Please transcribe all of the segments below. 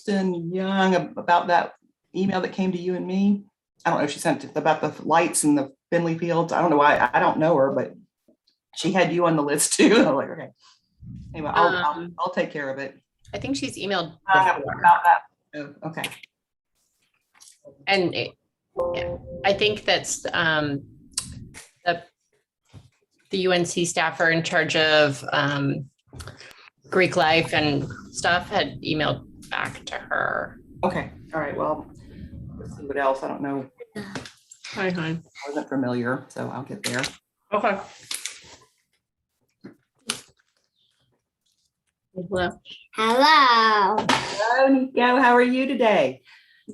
Kristen Young about that email that came to you and me. I don't know if she sent it about the lights in the Finley Fields. I don't know why. I don't know her, but she had you on the list too. I'm like, okay. Anyway, I'll take care of it. I think she's emailed about that. Oh, okay. And I think that's the UNC staffer in charge of Greek life and stuff had emailed back to her. Okay. All right. Well, let's see what else. I don't know. Hi. I wasn't familiar, so I'll get there. Okay. Hello. Hello. Hello, Nico. How are you today?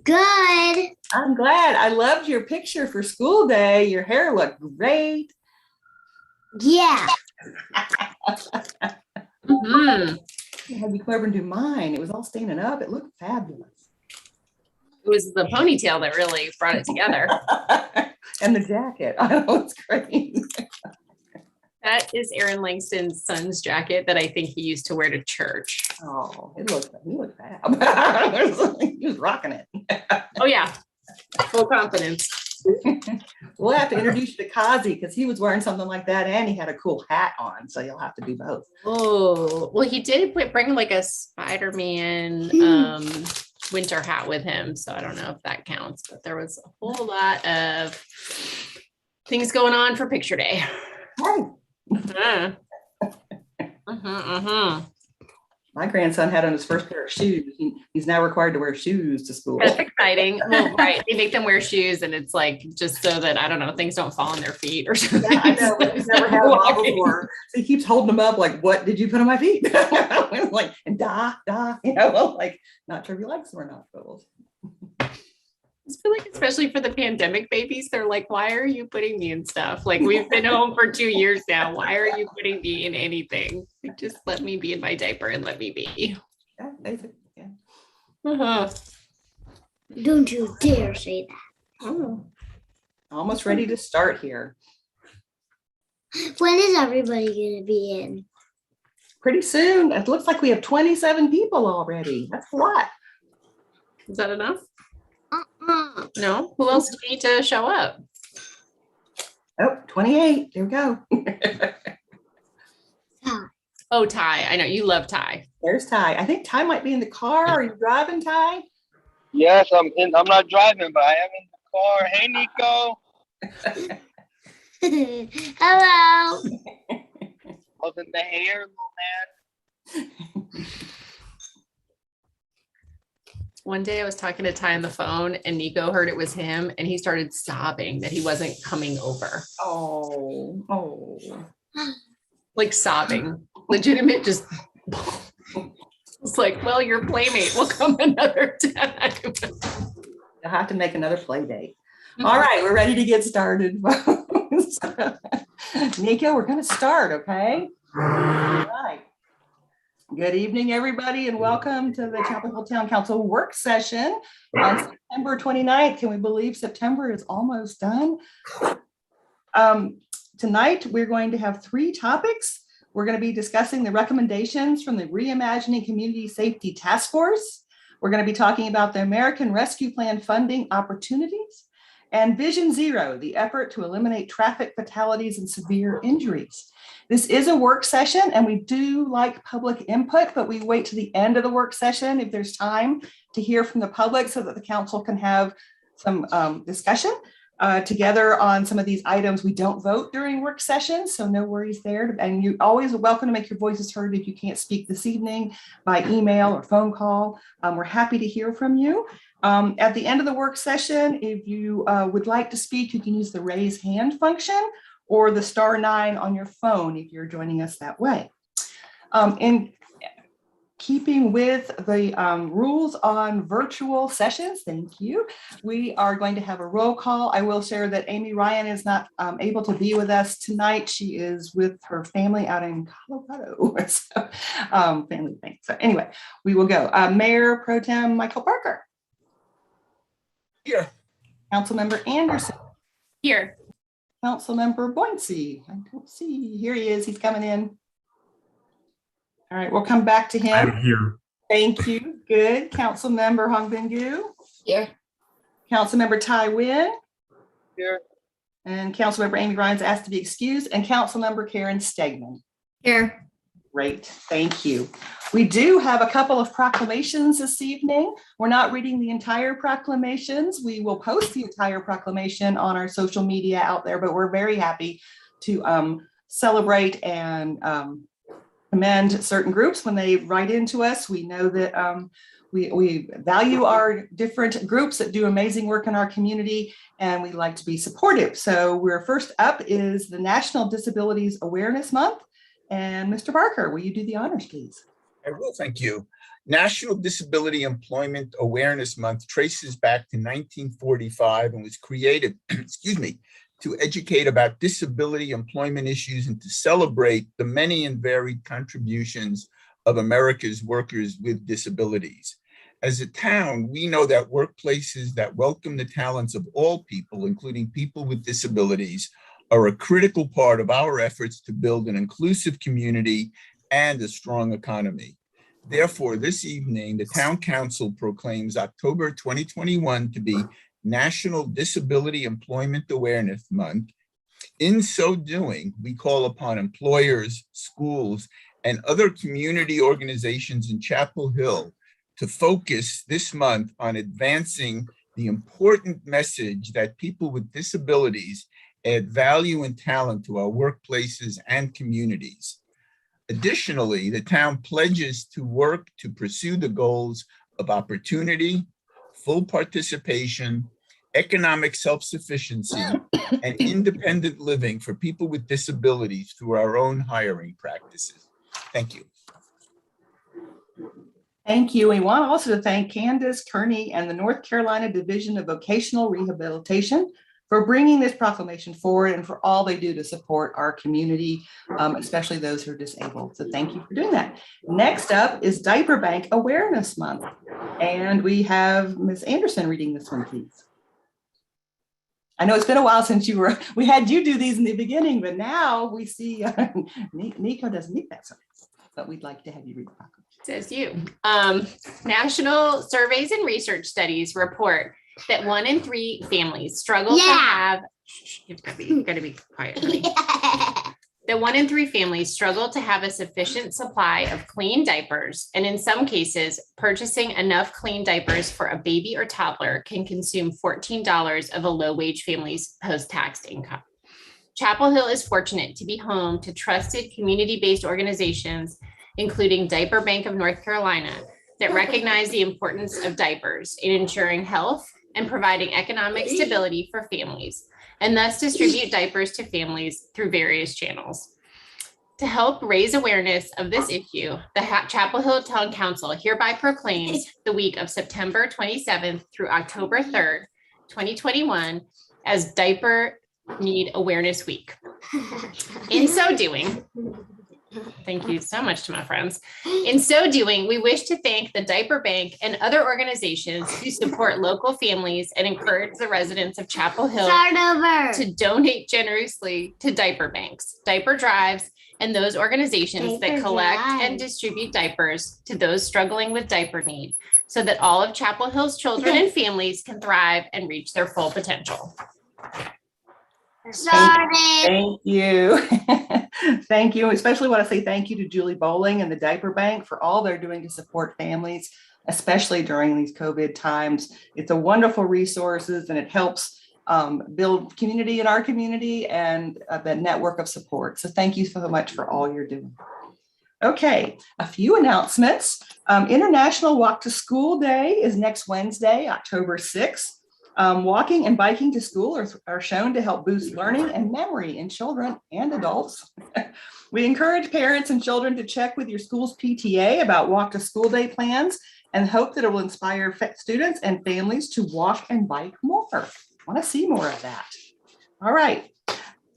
Good. I'm glad. I loved your picture for school day. Your hair looked great. Yeah. Mm-hmm. I had to be clever and do mine. It was all standing up. It looked fabulous. It was the ponytail that really brought it together. And the jacket. Oh, it's great. That is Aaron Langston's son's jacket that I think he used to wear to church. Oh, he looked fab. He was rocking it. Oh yeah, full confidence. We'll have to introduce you to Kazi because he was wearing something like that and he had a cool hat on. So you'll have to do both. Oh, well, he did bring like a Spider-Man winter hat with him. So I don't know if that counts, but there was a whole lot of things going on for picture day. Oh. My grandson had on his first pair of shoes. He's now required to wear shoes to school. That's exciting. Well, right. They make them wear shoes and it's like just so that, I don't know, things don't fall on their feet or something. Yeah, I know, but he's never had one before. So he keeps holding them up like, what did you put on my feet? Like, and like, not sure if he likes them or not, but we'll see. I feel like, especially for the pandemic babies, they're like, why are you putting me in stuff? Like, we've been home for 2 years now. Why are you putting me in anything? Like, just let me be in my diaper and let me be. Yeah, basically, yeah. Uh-huh. Don't you dare say that. Oh. Almost ready to start here. When is everybody going to be in? Pretty soon. It looks like we have 27 people already. That's a lot. Is that enough? No? Who else do you need to show up? Oh, 28. There we go. Oh, Ty. I know you love Ty. There's Ty. I think Ty might be in the car. Are you driving, Ty? Yes, I'm not driving, but I am in the car. Hey, Nico. Hello. How's in the hair, little man? One day I was talking to Ty on the phone and Nico heard it was him and he started sobbing that he wasn't coming over. Oh. Like sobbing. Legitimate, just it's like, well, your playmate will come another time. You'll have to make another play date. All right, we're ready to get started. Nico, we're going to start, okay? All right. Good evening, everybody, and welcome to the Chapel Hill Town Council work session on September 29th. Can we believe September is almost done? Tonight, we're going to have 3 topics. We're going to be discussing the recommendations from the Reimagining Community Safety Task Force. We're going to be talking about the American Rescue Plan funding opportunities and Vision Zero, the effort to eliminate traffic fatalities and severe injuries. This is a work session and we do like public input, but we wait to the end of the work session if there's time to hear from the public so that the council can have some discussion together on some of these items. We don't vote during work sessions, so no worries there. And you're always welcome to make your voices heard if you can't speak this evening by email or phone call. We're happy to hear from you. At the end of the work session, if you would like to speak, you can use the raise hand function or the *9 on your phone if you're joining us that way. In keeping with the rules on virtual sessions, thank you, we are going to have a roll call. I will share that Amy Ryan is not able to be with us tonight. She is with her family out in Colorado. So, family thing. So anyway, we will go. Mayor Pro Tem Michael Parker. Here. Councilmember Anderson. Here. Councilmember Boyncy. I don't see. Here he is. He's coming in. All right, we'll come back to him. I'm here. Thank you. Good. Councilmember Hong Bin-Gu, Here. Councilmember Tai Win, Here. and Councilmember Amy Ryan's asked to be excused, and Councilmember Karen Stegman. Here. Great, thank you. We do have a couple of proclamations this evening. We're not reading the entire proclamations. We will post the entire proclamation on our social media out there, but we're very happy to celebrate and commend certain groups when they write into us. We know that we value our different groups that do amazing work in our community, and we like to be supportive. So we're first up is the National Disabilities Awareness Month. And Mr. Barker, will you do the honors, please? I will, thank you. National Disability Employment Awareness Month traces back to 1945 and was created, excuse me, to educate about disability employment issues and to celebrate the many and varied contributions of America's workers with disabilities. As a town, we know that workplaces that welcome the talents of all people, including people with disabilities, are a critical part of our efforts to build an inclusive community and a strong economy. Therefore, this evening, the Town Council proclaims October 2021 to be National Disability Employment Awareness Month. In so doing, we call upon employers, schools, and other community organizations in Chapel Hill to focus this month on advancing the important message that people with disabilities add value and talent to our workplaces and communities. Additionally, the town pledges to work to pursue the goals of opportunity, full participation, economic self-sufficiency, and independent living for people with disabilities through our own hiring practices. Thank you. Thank you. We want also to thank Candace Kearney and the North Carolina Division of Vocational Rehabilitation for bringing this proclamation forward and for all they do to support our community, especially those who are disabled. So thank you for doing that. Next up is Diaper Bank Awareness Month. And we have Ms. Anderson reading this one, please. I know it's been a while since we had you do these in the beginning, but now we see Nico doesn't need that, but we'd like to have you read the proclamation. Says you. National surveys and research studies report that 1 in 3 families struggle to have, you've got to be quiet, honey. That 1 in 3 families struggle to have a sufficient supply of clean diapers, and in some cases, purchasing enough clean diapers for a baby or toddler can consume $14 of a low-wage family's post-tax income. Chapel Hill is fortunate to be home to trusted community-based organizations, including Diaper Bank of North Carolina, that recognize the importance of diapers in ensuring health and providing economic stability for families, and thus distribute diapers to families through various channels. To help raise awareness of this issue, the Chapel Hill Town Council hereby proclaims the week of September 27th through October 3rd, 2021 as Diaper Need Awareness Week. In so doing, thank you so much to my friends. In so doing, we wish to thank the Diaper Bank and other organizations who support local families and encourage the residents of Chapel Hill to donate generously to diaper banks, diaper drives, and those organizations that collect and distribute diapers to those struggling with diaper need, so that all of Chapel Hill's children and families can thrive and reach their full potential. Thank you. Thank you. Especially want to say thank you to Julie Bowling and the Diaper Bank for all they're doing to support families, especially during these COVID times. It's a wonderful resources and it helps build community in our community and the network of support. So thank you so much for all you're doing. Okay, a few announcements. International Walk to School Day is next Wednesday, October 6th. Walking and biking to school are shown to help boost learning and memory in children and adults. We encourage parents and children to check with your school's PTA about walk to school day plans and hope that it will inspire students and families to walk and bike more. I want to see more of that. All right.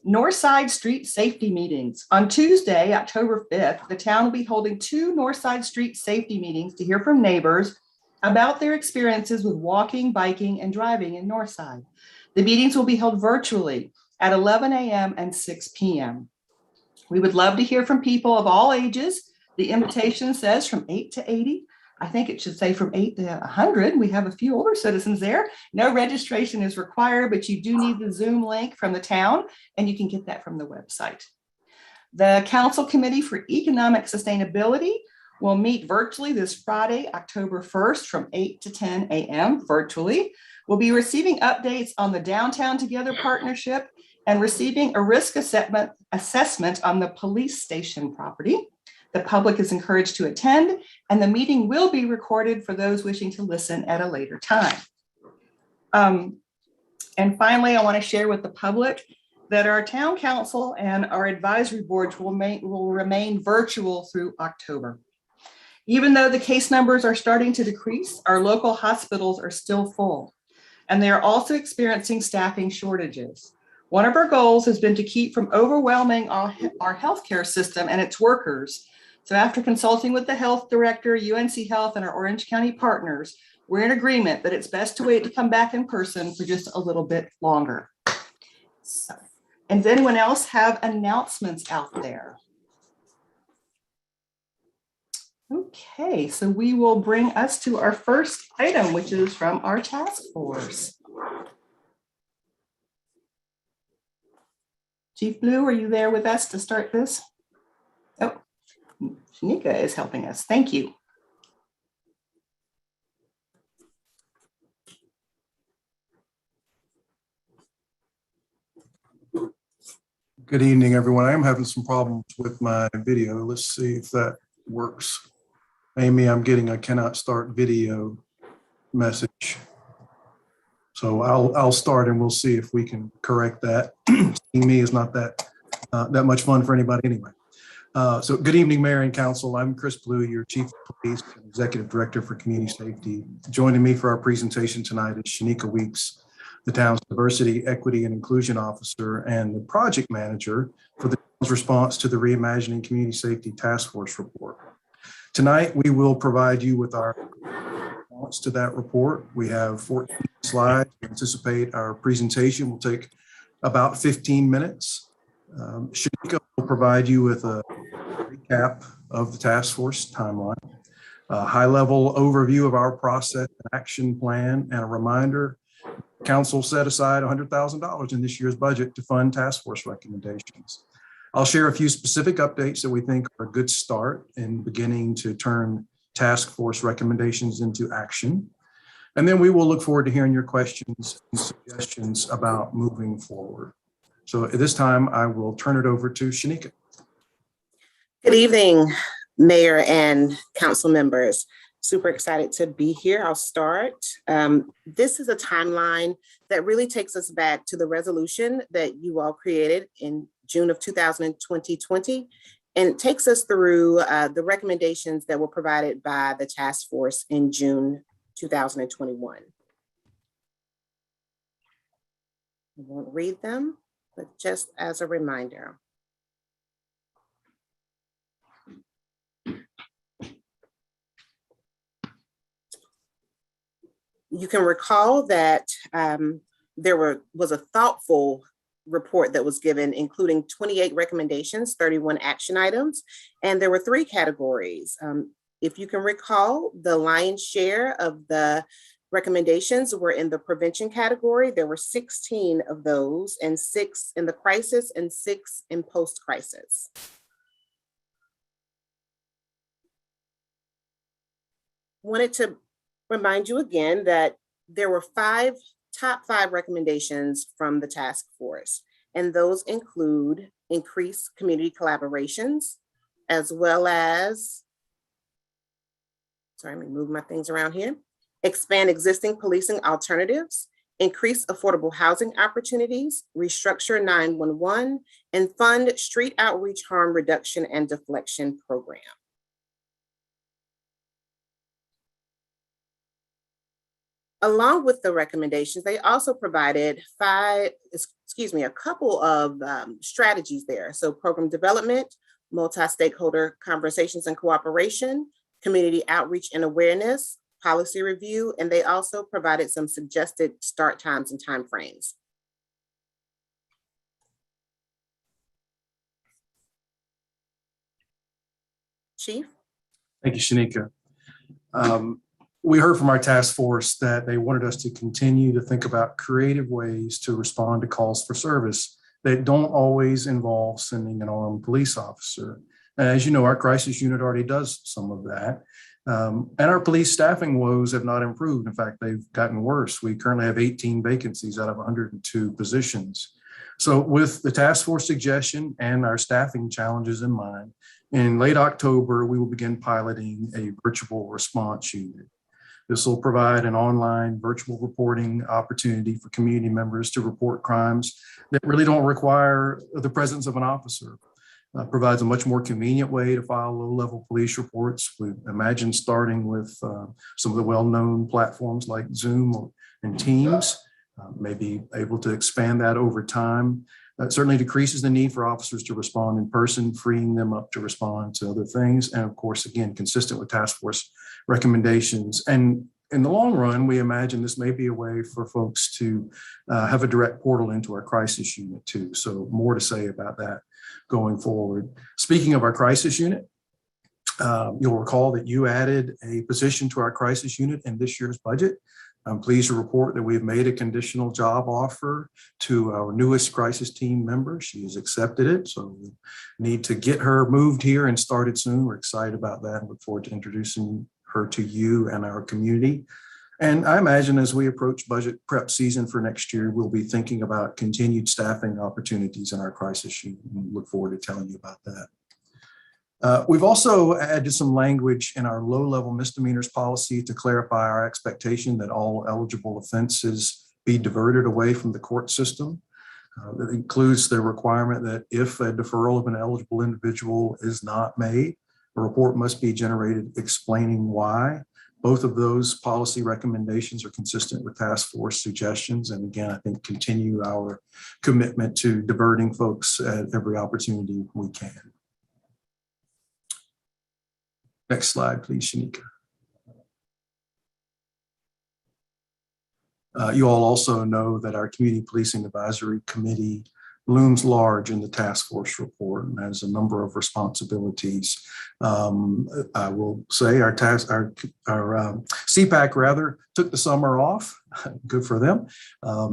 Northside Street safety meetings. On Tuesday, October 5th, the town will be holding 2 Northside Street safety meetings to hear from neighbors about their experiences with walking, biking, and driving in Northside. The meetings will be held virtually at 11 a.m. and 6 p.m. We would love to hear from people of all ages. The invitation says from 8 to 80. I think it should say from 8 to 100. We have a few older citizens there. No registration is required, but you do need the Zoom link from the town, and you can get that from the website. The Council Committee for Economic Sustainability will meet virtually this Friday, October 1st from 8 to 10 a.m. virtually. We'll be receiving updates on the Downtown Together partnership and receiving a risk assessment on the police station property. The public is encouraged to attend, and the meeting will be recorded for those wishing to listen at a later time. And finally, I want to share with the public that our town council and our advisory boards will remain virtual through October. Even though the case numbers are starting to decrease, our local hospitals are still full, and they are also experiencing staffing shortages. One of our goals has been to keep from overwhelming our healthcare system and its workers. So after consulting with the health director, UNC Health, and our Orange County partners, we're in agreement that it's best to wait to come back in person for just a little bit longer. So, and does anyone else have announcements out there? Okay, so we will bring us to our first item, which is from our task force. Chief Blue, are you there with us to start this? Oh, Shanika is helping us. Thank you. Good evening, everyone. I am having some problems with my video. Let's see if that works. Amy, I'm getting a cannot start video message. So I'll start and we'll see if we can correct that. Seeing me is not that much fun for anybody anyway. So good evening, Mayor and Council. I'm Chris Blue, your Chief of Police and Executive Director for Community Safety. Joining me for our presentation tonight is Shanika Weeks, the town's Diversity, Equity, and Inclusion Officer and the Project Manager for the town's response to the Reimagining Community Safety Task Force report. Tonight, we will provide you with our response to that report. We have 14 slides. We anticipate our presentation will take about 15 minutes. Shanika will provide you with a recap of the task force timeline, a high-level overview of our process and action plan, and a reminder Council set aside $100,000 in this year's budget to fund task force recommendations. I'll share a few specific updates that we think are a good start in beginning to turn task force recommendations into action. And then we will look forward to hearing your questions and suggestions about moving forward. So at this time, I will turn it over to Shanika. Good evening, Mayor and Council members. Super excited to be here. I'll start. This is a timeline that really takes us back to the resolution that you all created in June of 2020, and it takes us through the recommendations that were provided by the task force in June 2021. I won't read them, but just as a reminder. You can recall that there was a thoughtful report that was given, including 28 recommendations, 31 action items, and there were 3 categories. If you can recall, the lion's share of the recommendations were in the prevention category. There were 16 of those, and 6 in the crisis and 6 in post-crisis. Wanted to remind you again that there were top 5 recommendations from the task force, and those include increased community collaborations, as well as, sorry, let me move my things around here, expand existing policing alternatives, increase affordable housing opportunities, restructure 911, and fund street outreach harm reduction and deflection program. Along with the recommendations, they also provided a couple of strategies there. So program development, multi-stakeholder conversations and cooperation, community outreach and awareness, policy review, and they also provided some suggested start times and timeframes. Chief? Thank you, Shanika. We heard from our task force that they wanted us to continue to think about creative ways to respond to calls for service that don't always involve sending an armed police officer. And as you know, our crisis unit already does some of that. And our police staffing woes have not improved. In fact, they've gotten worse. We currently have 18 vacancies out of 102 positions. So with the task force suggestion and our staffing challenges in mind, in late October, we will begin piloting a virtual response unit. This will provide an online virtual reporting opportunity for community members to report crimes that really don't require the presence of an officer. Provides a much more convenient way to file low-level police reports. We imagine starting with some of the well-known platforms like Zoom and Teams, maybe able to expand that over time. That certainly decreases the need for officers to respond in person, freeing them up to respond to other things. And of course, again, consistent with task force recommendations. And in the long run, we imagine this may be a way for folks to have a direct portal into our crisis unit too. So more to say about that going forward. Speaking of our crisis unit, you'll recall that you added a position to our crisis unit in this year's budget. I'm pleased to report that we've made a conditional job offer to our newest crisis team member. She has accepted it, so we need to get her moved here and started soon. We're excited about that and look forward to introducing her to you and our community. And I imagine as we approach budget prep season for next year, we'll be thinking about continued staffing opportunities in our crisis unit. And look forward to telling you about that. We've also added some language in our low-level misdemeanors policy to clarify our expectation that all eligible offenses be diverted away from the court system. That includes the requirement that if a deferral of an eligible individual is not made, a report must be generated explaining why. Both of those policy recommendations are consistent with task force suggestions. And again, I think continue our commitment to diverting folks at every opportunity we can. Next slide, please, Shanika. You all also know that our Community Policing Advisory Committee looms large in the task force report and has a number of responsibilities. I will say our CPAC rather took the summer off. Good for them.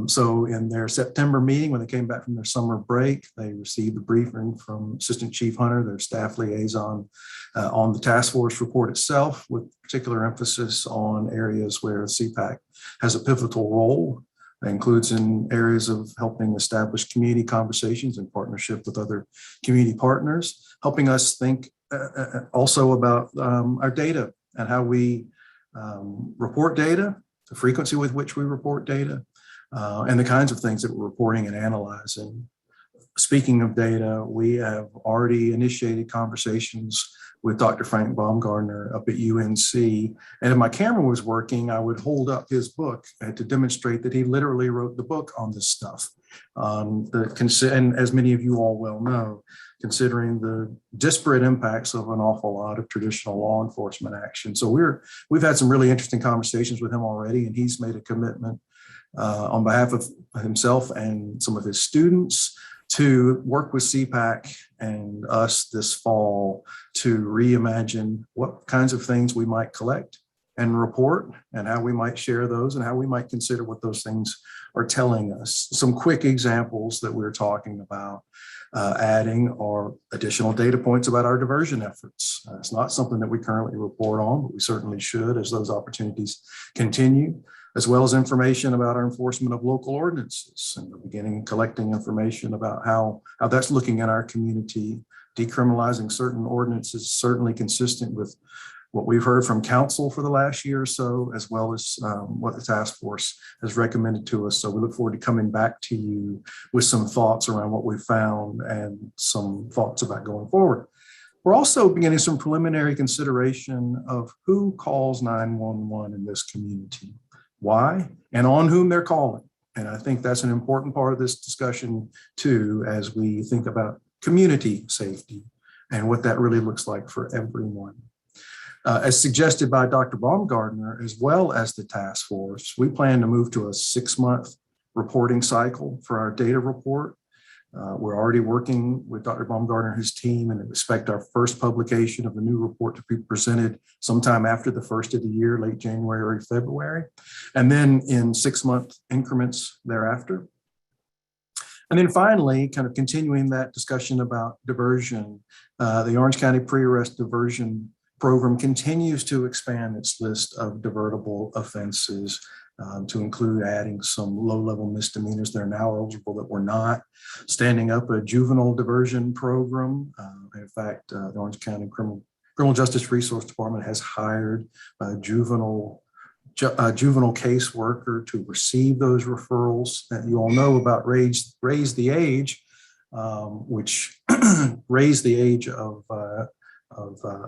So in their September meeting, when they came back from their summer break, they received a briefing from Assistant Chief Hunter, their staff liaison, on the task force report itself, with particular emphasis on areas where CPAC has a pivotal role. That includes in areas of helping establish community conversations in partnership with other community partners, helping us think also about our data and how we report data, the frequency with which we report data, and the kinds of things that we're reporting and analyzing. Speaking of data, we have already initiated conversations with Dr. Frank Baumgartner up at UNC. And if my camera was working, I would hold up his book to demonstrate that he literally wrote the book on this stuff. And as many of you all well know, considering the disparate impacts of an awful lot of traditional law enforcement action. So we've had some really interesting conversations with him already, and he's made a commitment on behalf of himself and some of his students to work with CPAC and us this fall to reimagine what kinds of things we might collect and report and how we might share those and how we might consider what those things are telling us. Some quick examples that we're talking about adding are additional data points about our diversion efforts. It's not something that we currently report on, but we certainly should as those opportunities continue, as well as information about our enforcement of local ordinances and beginning collecting information about how that's looking at our community. Decriminalizing certain ordinances is certainly consistent with what we've heard from council for the last year or so, as well as what the task force has recommended to us. So we look forward to coming back to you with some thoughts around what we found and some thoughts about going forward. We're also beginning some preliminary consideration of who calls 911 in this community, why, and on whom they're calling. And I think that's an important part of this discussion too, as we think about community safety and what that really looks like for everyone. As suggested by Dr. Baumgartner, as well as the task force, we plan to move to a 6-month reporting cycle for our data report. We're already working with Dr. Baumgartner and his team and expect our first publication of the new report to be presented sometime after the first of the year, late January, February, and then in 6-month increments thereafter. And then finally, kind of continuing that discussion about diversion, the Orange County Pre-Arrest Diversion Program continues to expand its list of divertible offenses to include adding some low-level misdemeanors that are now eligible that were not, standing up a juvenile diversion program. In fact, the Orange County Criminal Justice Resource Department has hired a juvenile caseworker to receive those referrals. And you all know about Raise the Age, which raised the age of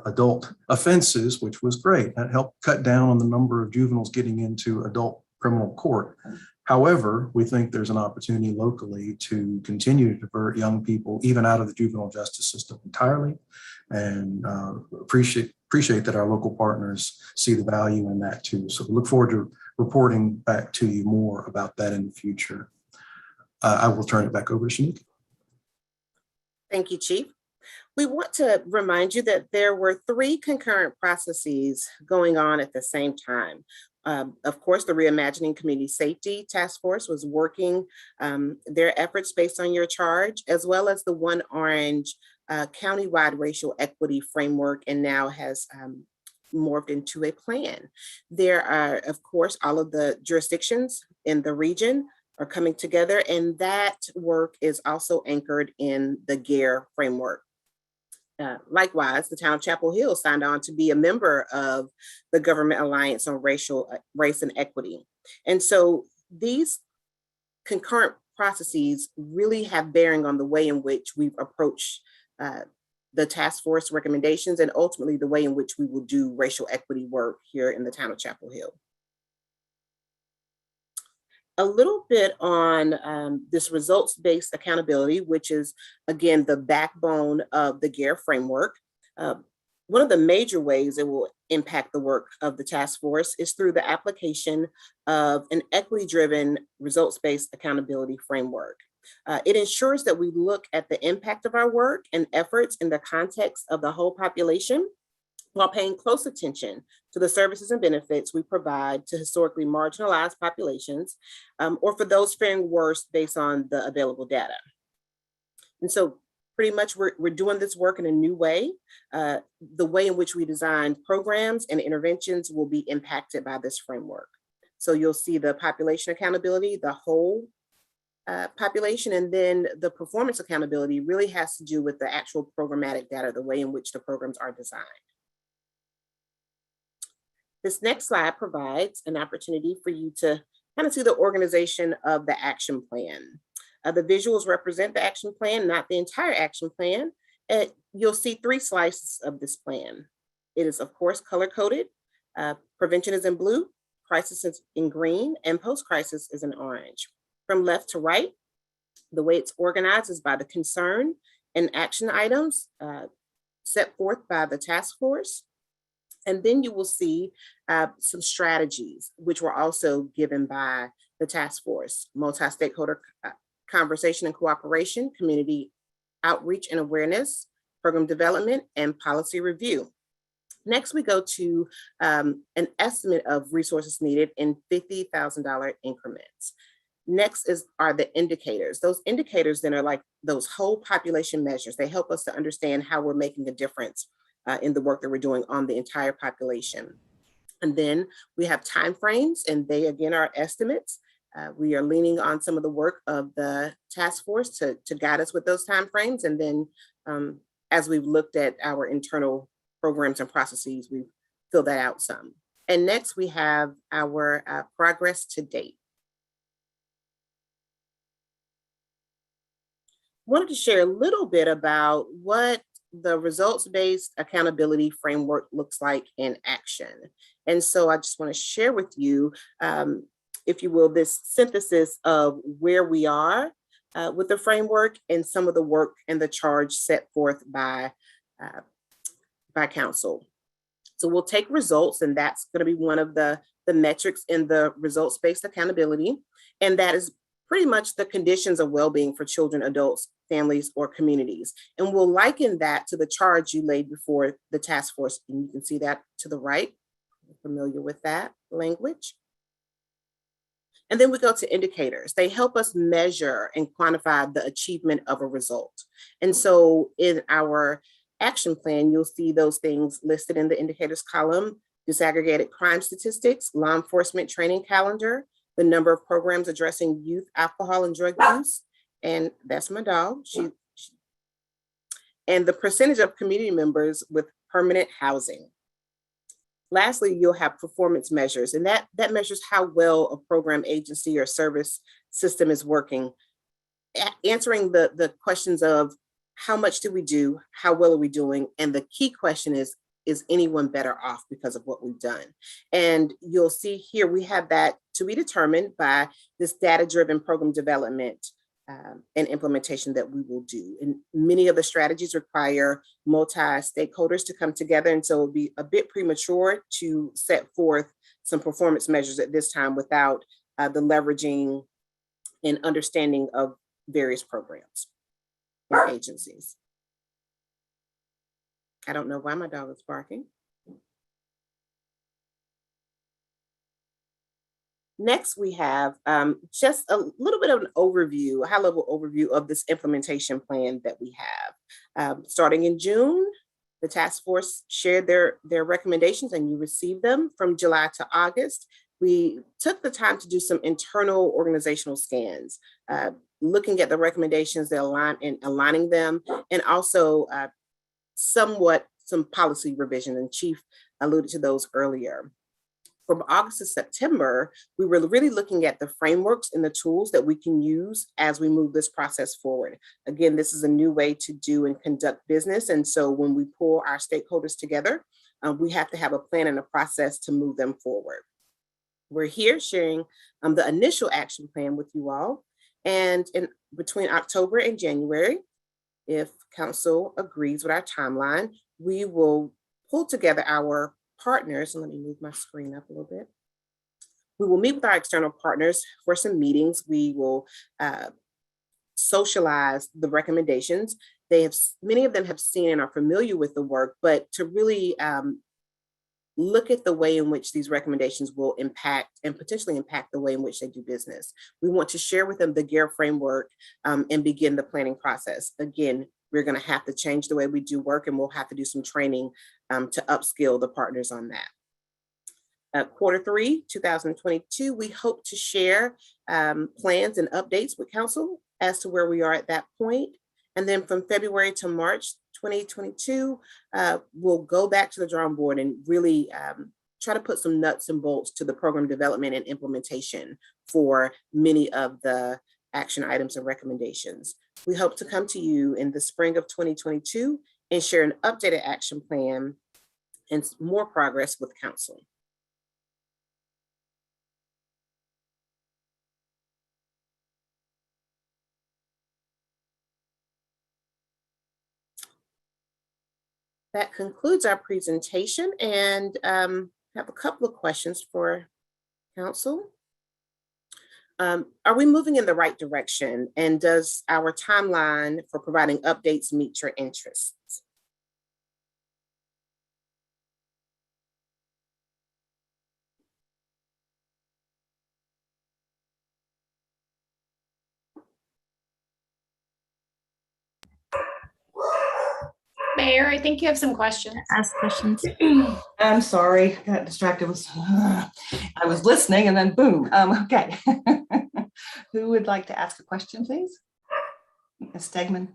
adult offenses, which was great. That helped cut down on the number of juveniles getting into adult criminal court. However, we think there's an opportunity locally to continue to divert young people even out of the juvenile justice system entirely, and appreciate that our local partners see the value in that too. So we look forward to reporting back to you more about that in the future. I will turn it back over to Shanika. Thank you, Chief. We want to remind you that there were 3 concurrent processes going on at the same time. Of course, the Reimagining Community Safety Task Force was working their efforts based on your charge, as well as the One Orange countywide racial equity framework, and now has morphed into a plan. There are, of course, all of the jurisdictions in the region are coming together, and that work is also anchored in the GARE framework. Likewise, the town of Chapel Hill signed on to be a member of the Government Alliance on Race and Equity. And so these concurrent processes really have bearing on the way in which we've approached the task force recommendations, and ultimately the way in which we will do racial equity work here in the town of Chapel Hill. A little bit on this results-based accountability, which is, again, the backbone of the GARE framework. One of the major ways it will impact the work of the task force is through the application of an equity-driven results-based accountability framework. It ensures that we look at the impact of our work and efforts in the context of the whole population, while paying close attention to the services and benefits we provide to historically marginalized populations, or for those faring worse based on the available data. And so pretty much we're doing this work in a new way. The way in which we design programs and interventions will be impacted by this framework. So you'll see the population accountability, the whole population, and then the performance accountability really has to do with the actual programmatic data, the way in which the programs are designed. This next slide provides an opportunity for you to kind of see the organization of the action plan. The visuals represent the action plan, not the entire action plan. You'll see 3 slices of this plan. It is, of course, color-coded. Prevention is in blue, crisis is in green, and post-crisis is in orange. From left to right, the way it's organized is by the concern and action items set forth by the task force. And then you will see some strategies, which were also given by the task force: multi-stakeholder conversation and cooperation, community outreach and awareness, program development, and policy review. Next, we go to an estimate of resources needed in $50,000 increments. Next are the indicators. Those indicators then are like those whole population measures. They help us to understand how we're making a difference in the work that we're doing on the entire population. And then we have timeframes, and they again are estimates. We are leaning on some of the work of the task force to guide us with those timeframes. And then as we've looked at our internal programs and processes, we've filled that out some. And next we have our progress to date. Wanted to share a little bit about what the results-based accountability framework looks like in action. And so I just want to share with you, if you will, this synthesis of where we are with the framework and some of the work and the charge set forth by council. So we'll take results, and that's going to be one of the metrics in the results-based accountability. And that is pretty much the conditions of well-being for children, adults, families, or communities. And we'll liken that to the charge you laid before the task force. And you can see that to the right. You're familiar with that language. And then we go to indicators. They help us measure and quantify the achievement of a result. And so in our action plan, you'll see those things listed in the indicators column: disaggregated crime statistics, law enforcement training calendar, the number of programs addressing youth alcohol and drug use. And that's my dog. And the percentage of community members with permanent housing. Lastly, you'll have performance measures, and that measures how well a program, agency, or service system is working. Answering the questions of how much do we do, how well are we doing, and the key question is anyone better off because of what we've done? And you'll see here we have that to be determined by this data-driven program development and implementation that we will do. And many of the strategies require multi-stakeholders to come together. And so it'll be a bit premature to set forth some performance measures at this time without the leveraging and understanding of various programs and agencies. I don't know why my dog is barking. Next, we have just a little bit of an overview, a high-level overview of this implementation plan that we have. Starting in June, the task force shared their recommendations, and you received them. From July to August, we took the time to do some internal organizational scans, looking at the recommendations that aligning them, and also somewhat some policy revision, and Chief alluded to those earlier. From August to September, we were really looking at the frameworks and the tools that we can use as we move this process forward. Again, this is a new way to do and conduct business. And so when we pull our stakeholders together, we have to have a plan and a process to move them forward. We're here sharing the initial action plan with you all. And between October and January, if council agrees with our timeline, we will pull together our partners. And let me move my screen up a little bit. We will meet with our external partners for some meetings. We will socialize the recommendations. Many of them have seen and are familiar with the work, but to really look at the way in which these recommendations will impact and potentially impact the way in which they do business. We want to share with them the GARE framework and begin the planning process. Again, we're going to have to change the way we do work, and we'll have to do some training to upskill the partners on that. Q3 2022, we hope to share plans and updates with council as to where we are at that point. And then from February to March 2022, we'll go back to the drawing board and really try to put some nuts and bolts to the program development and implementation for many of the action items and recommendations. We hope to come to you in the spring of 2022 and share an updated action plan and more progress with council. That concludes our presentation, and I have a couple of questions for council. Are we moving in the right direction? And does our timeline for providing updates meet your interests? Mayor, I think you have some questions. Ask questions. I'm sorry, I got distracted. I was listening and then boom. Okay. Who would like to ask a question, please? Ms. Stegman.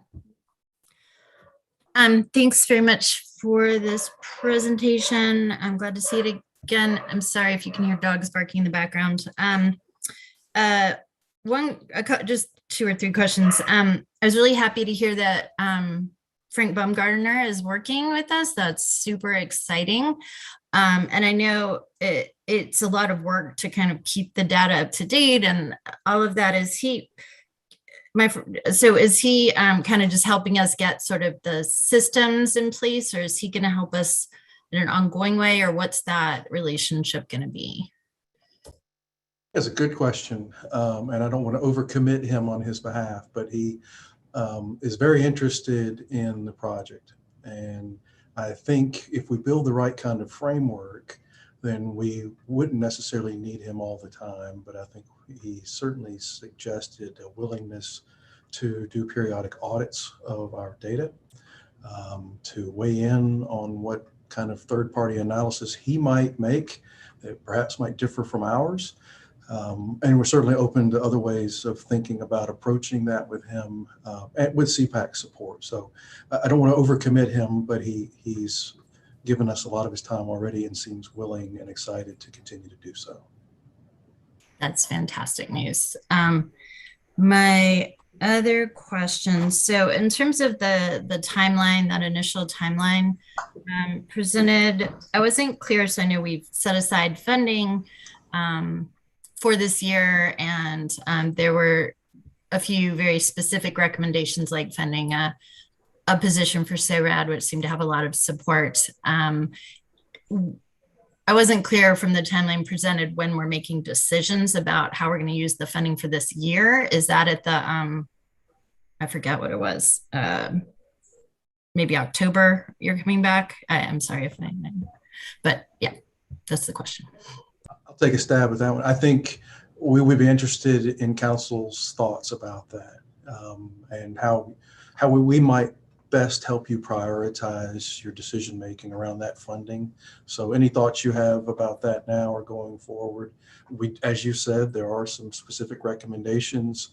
Thanks very much for this presentation. I'm glad to see it again. I'm sorry if you can hear dogs barking in the background. Just 2 or 3 questions. I was really happy to hear that Frank Baumgartner is working with us. That's super exciting. And I know it's a lot of work to kind of keep the data up to date and all of that. Is he kind of just helping us get sort of the systems in place, or is he going to help us in an ongoing way, or what's that relationship going to be? That's a good question. And I don't want to overcommit him on his behalf, but he is very interested in the project. And I think if we build the right kind of framework, then we wouldn't necessarily need him all the time. But I think he certainly suggested a willingness to do periodic audits of our data, to weigh in on what kind of third-party analysis he might make that perhaps might differ from ours. And we're certainly open to other ways of thinking about approaching that with him and with CPAC support. So I don't want to overcommit him, but he's given us a lot of his time already and seems willing and excited to continue to do so. That's fantastic news. My other questions. So in terms of the timeline, that initial timeline presented, I wasn't clear. So I know we've set aside funding for this year, and there were a few very specific recommendations, like funding a position for SORAD, which seemed to have a lot of support. I wasn't clear from the timeline presented when we're making decisions about how we're going to use the funding for this year. Is that at the, I forget what it was, maybe October you're coming back? I'm sorry if I, but yeah, that's the question. I'll take a stab at that one. I think we would be interested in council's thoughts about that, and how we might best help you prioritize your decision-making around that funding. So any thoughts you have about that now or going forward? As you said, there are some specific recommendations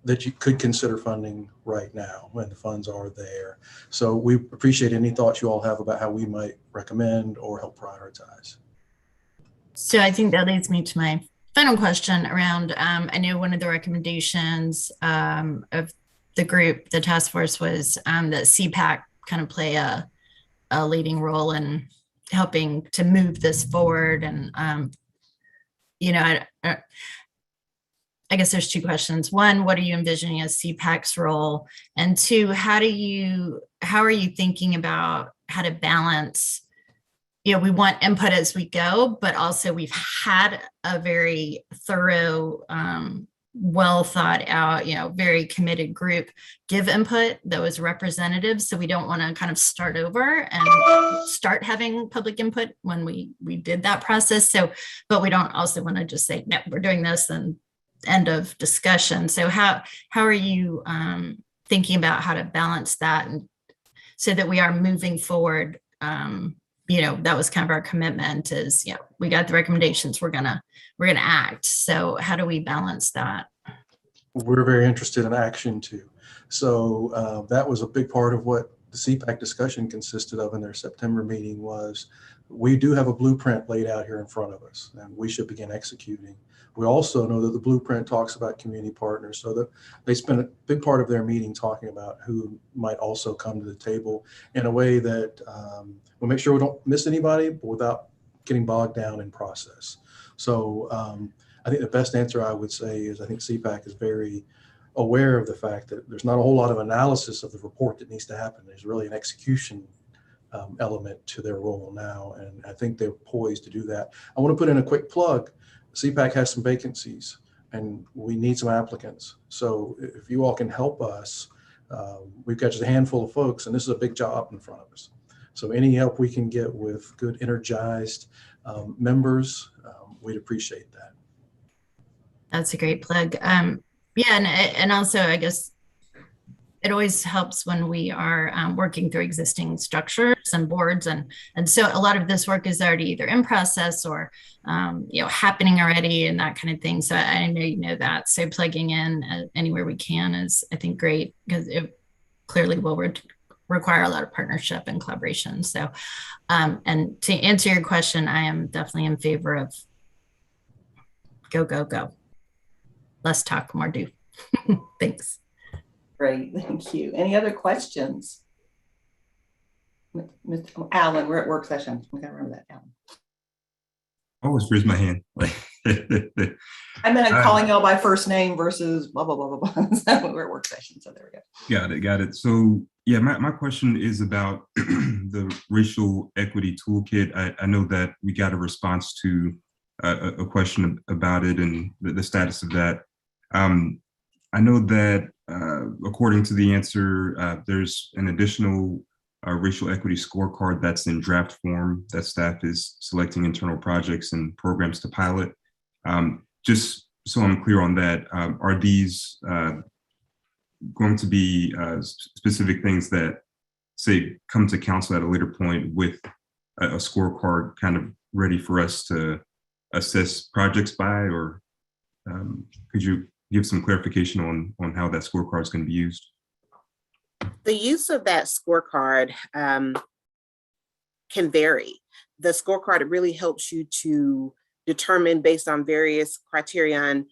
that you could consider funding right now when the funds are there. So we appreciate any thoughts you all have about how we might recommend or help prioritize. So I think that leads me to my final question around, I know one of the recommendations of the group, the task force, was that CPAC kind of play a leading role in helping to move this forward. And, you know, I guess there's two questions. One, what are you envisioning as CPAC's role? And two, how are you thinking about how to balance, you know, we want input as we go, but also we've had a very thorough, well thought out, you know, very committed group give input that was representative. So we don't want to kind of start over and start having public input when we did that process. So, but we don't also want to just say, no, we're doing this and end of discussion. So how are you thinking about how to balance that, and so that we are moving forward? You know, that was kind of our commitment, is, you know, we got the recommendations, we're gonna act. So how do we balance that? We're very interested in action too. So that was a big part of what the CPAC discussion consisted of in their September meeting. Was we do have a blueprint laid out here in front of us, and we should begin executing. We also know that the blueprint talks about community partners, so that they spent a big part of their meeting talking about who might also come to the table in a way that we'll make sure we don't miss anybody, but without getting bogged down in process. So I think the best answer I would say is I think CPAC is very aware of the fact that there's not a whole lot of analysis of the report that needs to happen. There's really an execution element to their role now, and I think they're poised to do that. I want to put in a quick plug. CPAC has some vacancies and we need some applicants. So if you all can help us, we've got just a handful of folks, and this is a big job in front of us. So any help we can get with good, energized members, we'd appreciate that. That's a great plug. Yeah, and also I guess it always helps when we are working through existing structures and boards, and so a lot of this work is already either in process or you know, happening already, and that kind of thing. So I know you know that. So plugging in anywhere we can is, I think, great, because it clearly will require a lot of partnership and collaboration. So and to answer your question, I am definitely in favor of go. Less talk, more do. Thanks. Great, thank you. Any other questions? Mr. Alan, we're at work session. We gotta remember that, Alan. I always raise my hand. I meant I'm calling y'all by first name versus blah, blah, blah, blah, blah. So we're at work session, so there we go. Got it. So yeah, my question is about the racial equity toolkit. I know that we got a response to a question about it and the status of that. I know that according to the answer, there's an additional racial equity scorecard that's in draft form that staff is selecting internal projects and programs to pilot. Just so I'm clear on that, are these going to be specific things that, say, come to council at a later point with a scorecard kind of ready for us to assess projects by, or could you give some clarification on how that scorecard is going to be used? The use of that scorecard can vary. The scorecard really helps you to determine, based on various criterion,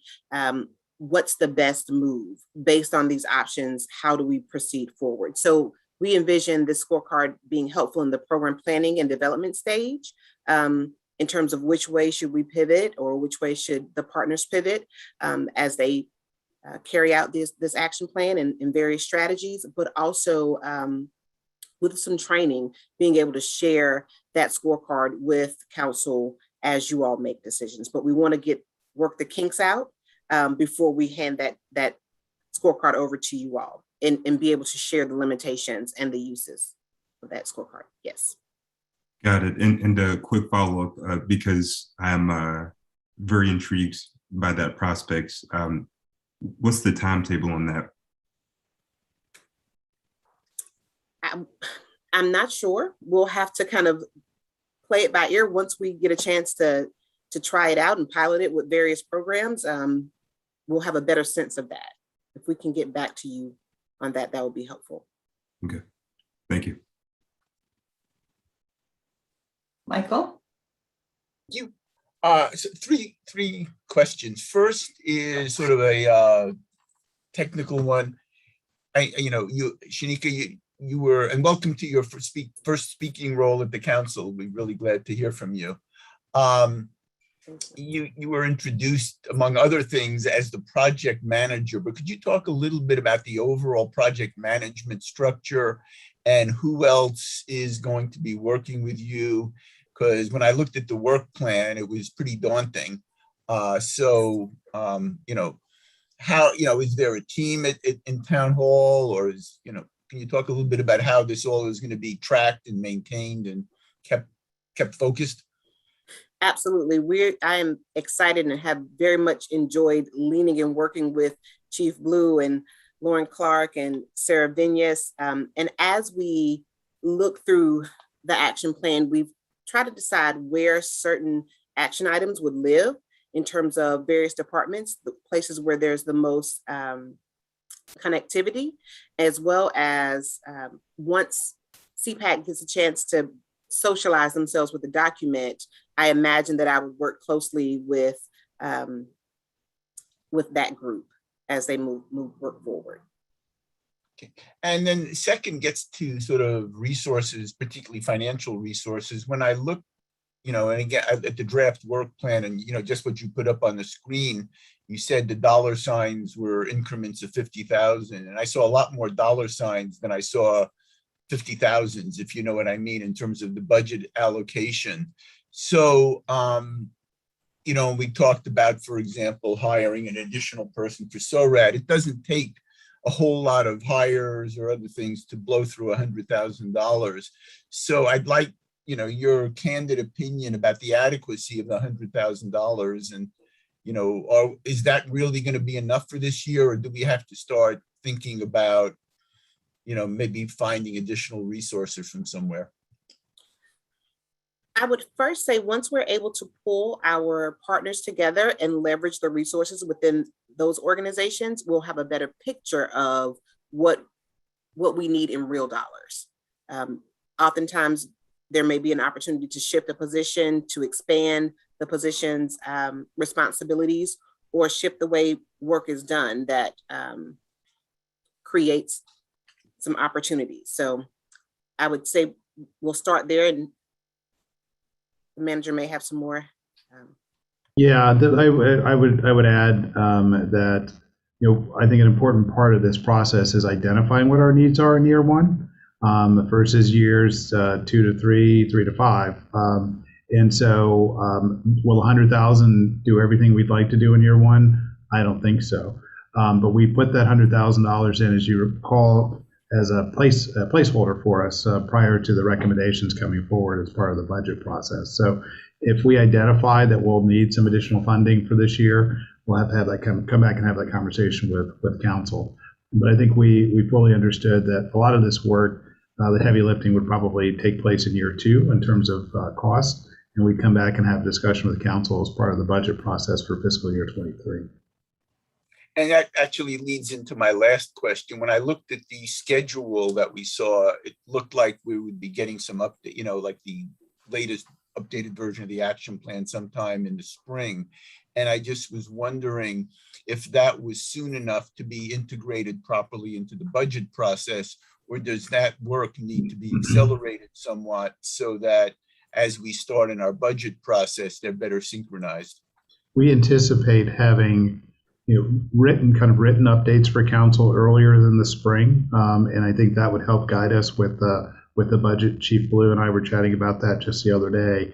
what's the best move based on these options. How do we proceed forward? So we envision this scorecard being helpful in the program planning and development stage, in terms of which way should we pivot, or which way should the partners pivot as they carry out this action plan and various strategies, but also with some training, being able to share that scorecard with council as you all make decisions. But we want to work the kinks out before we hand that scorecard over to you all, and be able to share the limitations and the uses of that scorecard. Yes. Got it. And a quick follow-up, because I'm very intrigued by that prospect. What's the timetable on that? I'm not sure. We'll have to kind of play it by ear once we get a chance to try it out and pilot it with various programs. We'll have a better sense of that. If we can get back to you on that, that would be helpful. Okay, thank you. Michael? You, so three questions. First is sort of a technical one. Shanika, you were, and welcome to your first speaking role at the council. We're really glad to hear from you. You were introduced, among other things, as the project manager, but could you talk a little bit about the overall project management structure and who else is going to be working with you? Because when I looked at the work plan, it was pretty daunting. How, is there a team in town hall, or can you talk a little bit about how this all is going to be tracked and maintained and kept focused? Absolutely. I am excited and have very much enjoyed leaning and working with Chief Blue and Lauren Clark and Sarah Vignes. And as we look through the action plan, we've tried to decide where certain action items would live in terms of various departments, the places where there's the most connectivity, as well as once CPAC gets a chance to socialize themselves with the document, I imagine that I would work closely with that group as they move work forward. Okay. And then second gets to sort of resources, particularly financial resources. When I look, and again, at the draft work plan and, just what you put up on the screen, you said the dollar signs were increments of 50,000. And I saw a lot more dollar signs than I saw 50,000s, if you know what I mean, in terms of the budget allocation. So, we talked about, for example, hiring an additional person for SORAD. It doesn't take a whole lot of hires or other things to blow through $100,000. So I'd like, your candid opinion about the adequacy of the $100,000, and, is that really going to be enough for this year, or do we have to start thinking about, maybe finding additional resources from somewhere? I would first say, once we're able to pull our partners together and leverage the resources within those organizations, we'll have a better picture of what we need in real dollars. Oftentimes, there may be an opportunity to shift a position, to expand the position's responsibilities, or shift the way work is done that creates some opportunities. So I would say we'll start there, and the manager may have some more. Yeah, I would add that I think an important part of this process is identifying what our needs are in year one versus years 2 to 3, 3 to 5. And so, will 100,000 do everything we'd like to do in year one? I don't think so. But we put that $100,000 in, as you recall, as a placeholder for us prior to the recommendations coming forward as part of the budget process. So if we identify that we'll need some additional funding for this year, we'll have to have that come back and have that conversation with council. But I think we fully understood that a lot of this work, the heavy lifting would probably take place in year 2 in terms of cost. And we come back and have a discussion with council as part of the budget process for fiscal year 23. And that actually leads into my last question. When I looked at the schedule that we saw, it looked like we would be getting some update, like the latest updated version of the action plan sometime in the spring. And I just was wondering if that was soon enough to be integrated properly into the budget process, or does that work need to be accelerated somewhat so that as we start in our budget process, they're better synchronized? We anticipate having written updates for council earlier than the spring, and I think that would help guide us with the budget. Chief Blue and I were chatting about that just the other day.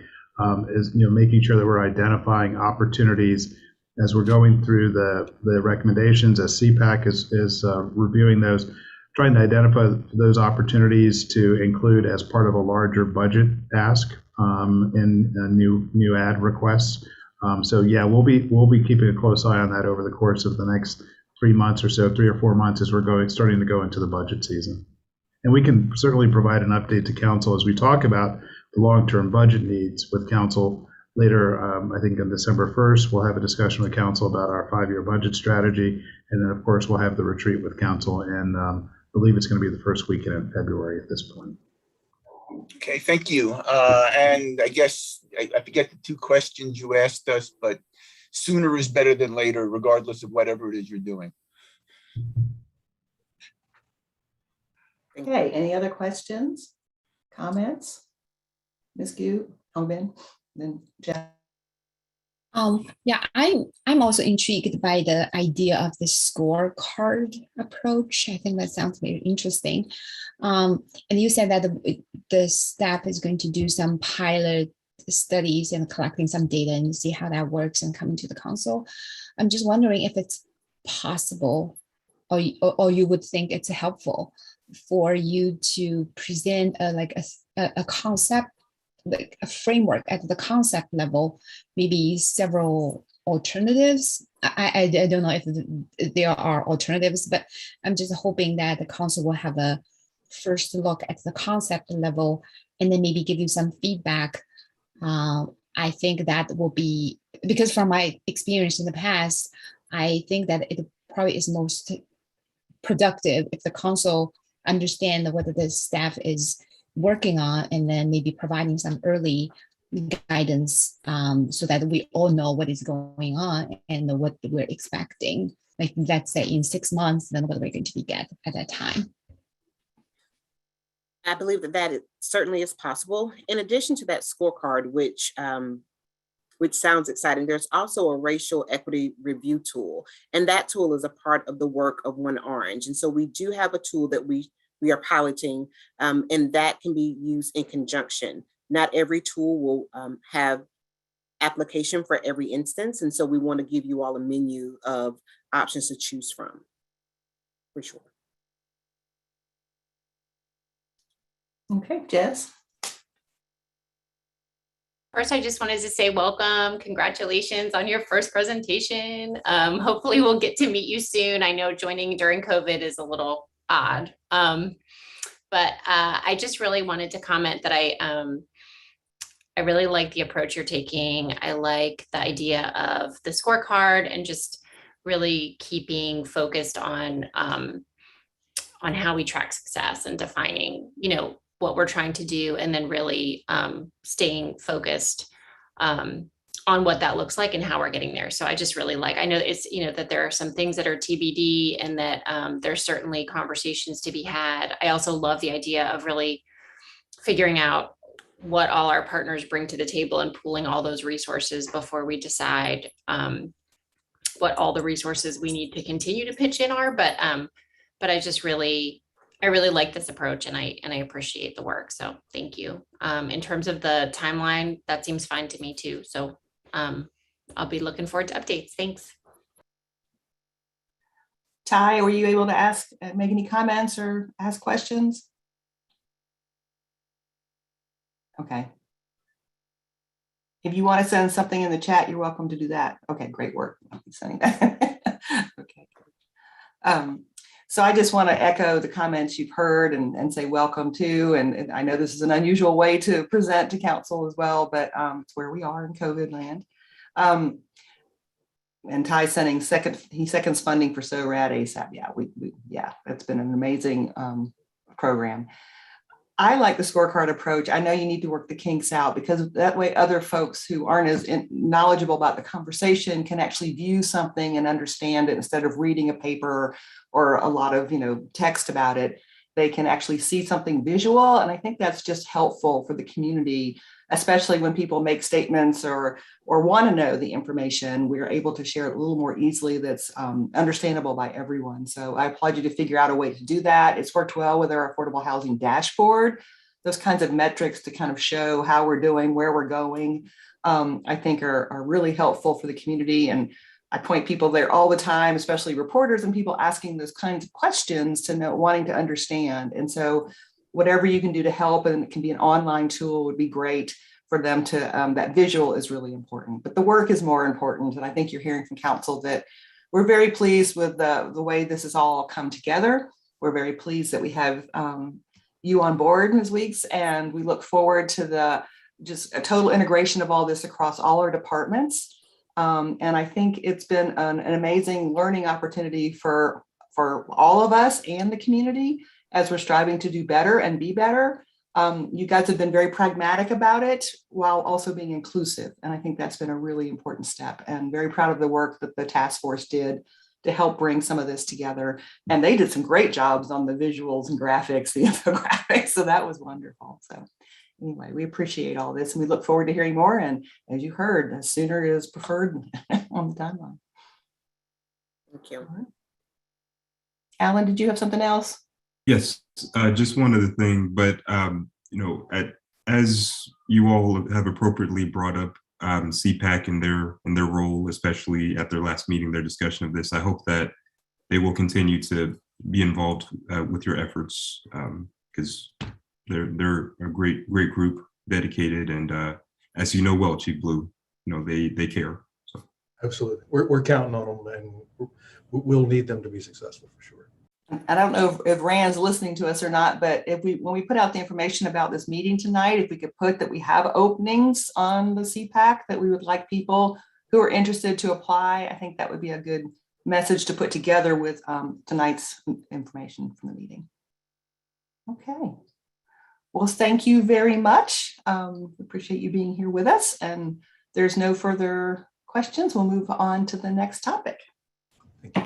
Is making sure that we're identifying opportunities as we're going through the recommendations, as CPAC is reviewing those, trying to identify those opportunities to include as part of a larger budget ask in new ad requests. So yeah, we'll be keeping a close eye on that over the course of the next 3 months or so, 3 or 4 months, as we're starting to go into the budget season. And we can certainly provide an update to council as we talk about the long-term budget needs with council later. I think on December 1st, we'll have a discussion with council about our 5-year budget strategy. And then of course, we'll have the retreat with council, and I believe it's going to be the first weekend in February at this point. Okay, thank you. And I guess I forget the 2 questions you asked us, but sooner is better than later, regardless of whatever it is you're doing. Okay, any other questions, comments? Ms. Gu, Ben, then Jeff. Yeah, I'm also intrigued by the idea of the scorecard approach. I think that sounds very interesting. And you said that the staff is going to do some pilot studies and collecting some data and see how that works and coming to the council. I'm just wondering if it's possible, or you would think it's helpful for you to present a concept, like a framework at the concept level, maybe several alternatives. I don't know if there are alternatives, but I'm just hoping that the council will have a first look at the concept level and then maybe give you some feedback. I think that will be, because from my experience in the past, I think that it probably is most productive if the council understand whether the staff is working on, and then maybe providing some early guidance so that we all know what is going on and what we're expecting. Like, let's say in 6 months, then what we're going to get at that time. I believe that it certainly is possible. In addition to that scorecard, which sounds exciting, there's also a racial equity review tool, and that tool is a part of the work of One Orange. And so we do have a tool that we are piloting, and that can be used in conjunction. Not every tool will have application for every instance, and so we want to give you all a menu of options to choose from, for sure. Okay, Jess. First, I just wanted to say welcome, congratulations on your first presentation. Hopefully we'll get to meet you soon. I know joining during COVID is a little odd, but I just really wanted to comment that I really like the approach you're taking. I like the idea of the scorecard and just really keeping focused on how we track success and defining, what we're trying to do, and then really staying focused on what that looks like and how we're getting there. So I just really I know it's, that there are some things that are TBD, and that there's certainly conversations to be had. I also love the idea of really figuring out what all our partners bring to the table and pooling all those resources before we decide what all the resources we need to continue to pitch in are. But I really like this approach, and I appreciate the work. So thank you. In terms of the timeline, that seems fine to me too. So I'll be looking forward to updates. Thanks. Ty, were you able to make any comments or ask questions? Okay. If you want to send something in the chat, you're welcome to do that. Okay, great work. I'll be sending that. Okay. So I just want to echo the comments you've heard and say welcome to. And I know this is an unusual way to present to council as well, but it's where we are in COVID land. And Ty's sending seconds funding for SORAD ASAP. Yeah, it's been an amazing program. I like the scorecard approach. I know you need to work the kinks out because that way other folks who aren't as knowledgeable about the conversation can actually view something and understand it instead of reading a paper or a lot of text about it. They can actually see something visual. And I think that's just helpful for the community, especially when people make statements or want to know the information. We're able to share it a little more easily that's understandable by everyone. So I applaud you to figure out a way to do that. It's worked well with our affordable housing dashboard. Those kinds of metrics to kind of show how we're doing, where we're going, I think are really helpful for the community. And I point people there all the time, especially reporters and people asking those kinds of questions to know, wanting to understand. And so whatever you can do to help, and it can be an online tool, would be great for them to, that visual is really important, but the work is more important. And I think you're hearing from council that we're very pleased with the way this has all come together. We're very pleased that we have you on board, Ms. Weeks, and we look forward to just a total integration of all this across all our departments. And I think it's been an amazing learning opportunity for all of us and the community as we're striving to do better and be better. You guys have been very pragmatic about it while also being inclusive. And I think that's been a really important step, and very proud of the work that the task force did to help bring some of this together. And they did some great jobs on the visuals and graphics, the infographics. So that was wonderful. So anyway, we appreciate all this and we look forward to hearing more. And as you heard, sooner is preferred on the timeline. Thank you. Alan, did you have something else? Yes, just one other thing, but as you all have appropriately brought up CPAC and their role, especially at their last meeting, their discussion of this, I hope that they will continue to be involved with your efforts because they're a great group, dedicated, and as you know well, Chief Blue, they care. So Absolutely, we're counting on them, and we'll need them to be successful for sure. I don't know if Rand's listening to us or not, but when we put out the information about this meeting tonight, if we could put that we have openings on the CPAC, that we would like people who are interested to apply, I think that would be a good message to put together with tonight's information from the meeting. Okay. Well, thank you very much. Appreciate you being here with us. And there's no further questions. We'll move on to the next topic. Thank you.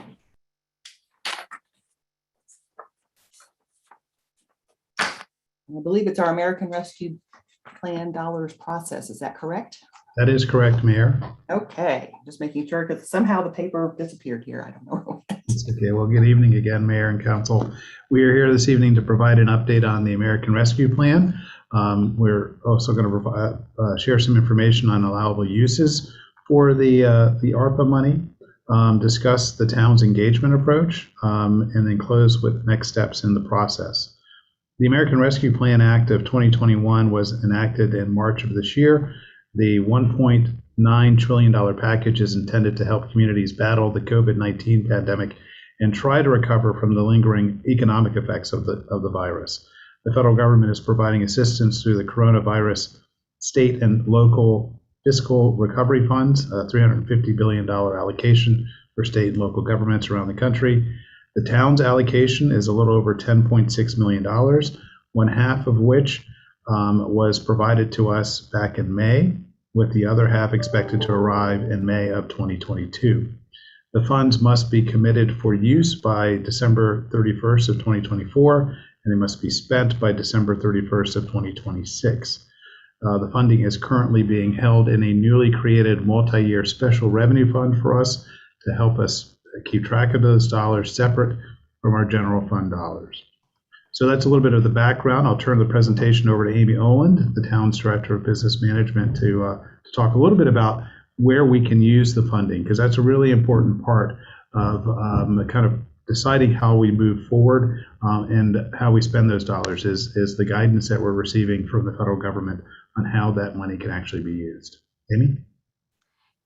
I believe it's our American Rescue Plan dollars process. Is that correct? That is correct, Mayor. Okay, just making sure because somehow the paper disappeared here. I don't know. It's okay. Well, good evening again, Mayor and Council. We are here this evening to provide an update on the American Rescue Plan. We're also going to share some information on allowable uses for the ARPA money, discuss the town's engagement approach, and then close with next steps in the process. The American Rescue Plan Act of 2021 was enacted in March of this year. The $1.9 trillion package is intended to help communities battle the COVID-19 pandemic and try to recover from the lingering economic effects of the virus. The federal government is providing assistance through the coronavirus state and local fiscal recovery funds, a $350 billion allocation for state and local governments around the country. The town's allocation is a little over $10.6 million, one half of which was provided to us back in May, with the other half expected to arrive in May of 2022. The funds must be committed for use by December 31st of 2024, and they must be spent by December 31st of 2026. The funding is currently being held in a newly created multi-year special revenue fund for us to help us keep track of those dollars separate from our general fund dollars. So that's a little bit of the background. I'll turn the presentation over to Amy Oland, the town's Director of Business Management, to talk a little bit about where we can use the funding, because that's a really important part of kind of deciding how we move forward and how we spend those dollars is the guidance that we're receiving from the federal government on how that money can actually be used. Amy?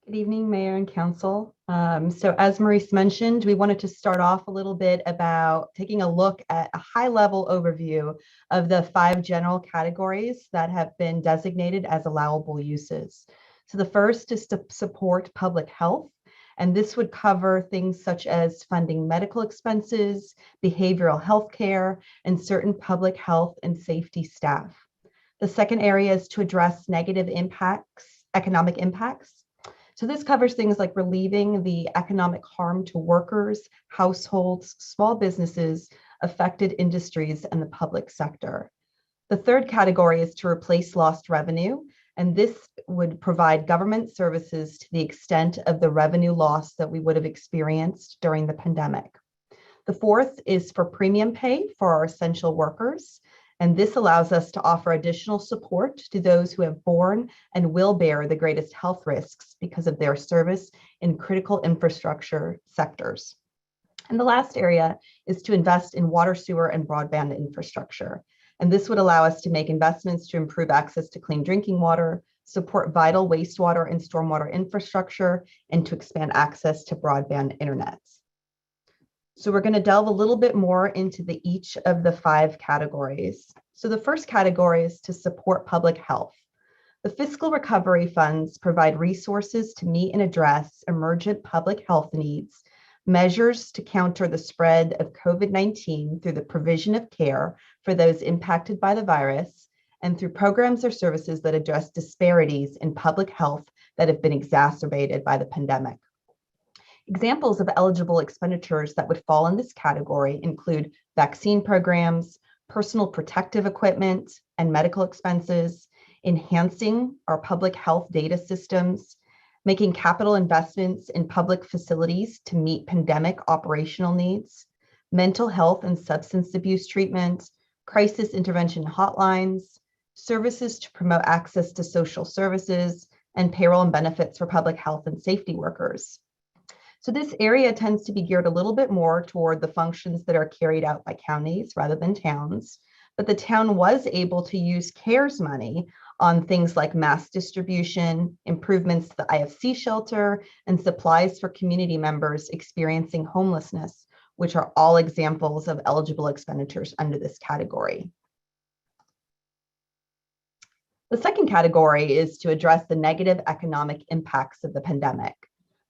Good evening, Mayor and Council. So as Maurice mentioned, we wanted to start off a little bit about taking a look at a high-level overview of the 5 general categories that have been designated as allowable uses. So the first is to support public health, and this would cover things such as funding medical expenses, behavioral health care, and certain public health and safety staff. The second area is to address negative impacts, economic impacts. So this covers things like relieving the economic harm to workers, households, small businesses, affected industries, and the public sector. The third category is to replace lost revenue, and this would provide government services to the extent of the revenue loss that we would have experienced during the pandemic. The fourth is for premium pay for our essential workers. And this allows us to offer additional support to those who have borne and will bear the greatest health risks because of their service in critical infrastructure sectors. And the last area is to invest in water, sewer, and broadband infrastructure. And this would allow us to make investments to improve access to clean drinking water, support vital wastewater and stormwater infrastructure, and to expand access to broadband internet. So we're going to delve a little bit more into each of the 5 categories. So the first category is to support public health. The fiscal recovery funds provide resources to meet and address emergent public health needs, measures to counter the spread of COVID-19 through the provision of care for those impacted by the virus, and through programs or services that address disparities in public health that have been exacerbated by the pandemic. Examples of eligible expenditures that would fall in this category include vaccine programs, personal protective equipment, and medical expenses, enhancing our public health data systems, making capital investments in public facilities to meet pandemic operational needs, mental health and substance abuse treatment, crisis intervention hotlines, services to promote access to social services, and payroll and benefits for public health and safety workers. So this area tends to be geared a little bit more toward the functions that are carried out by counties rather than towns, but the town was able to use CARES money on things like mask distribution, improvements to the IFC shelter, and supplies for community members experiencing homelessness, which are all examples of eligible expenditures under this category. The second category is to address the negative economic impacts of the pandemic.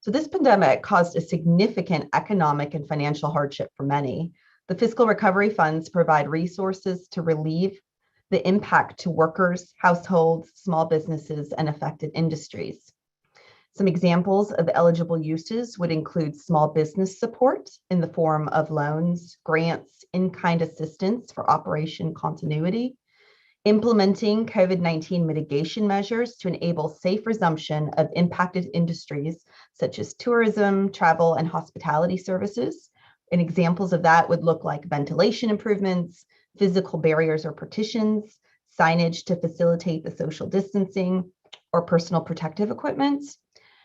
So this pandemic caused a significant economic and financial hardship for many. The fiscal recovery funds provide resources to relieve the impact to workers, households, small businesses, and affected industries. Some examples of eligible uses would include small business support in the form of loans, grants, in-kind assistance for operation continuity, implementing COVID-19 mitigation measures to enable safe resumption of impacted industries such as tourism, travel, and hospitality services. And examples of that would look like ventilation improvements, physical barriers or partitions, signage to facilitate the social distancing, or personal protective equipment,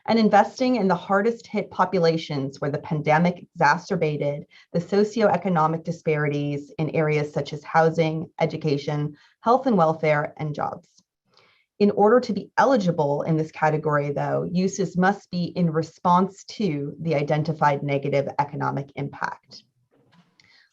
and investing in the hardest hit populations where the pandemic exacerbated the socioeconomic disparities in areas such as housing, education, health and welfare, and jobs. In order to be eligible in this category, though, uses must be in response to the identified negative economic impact.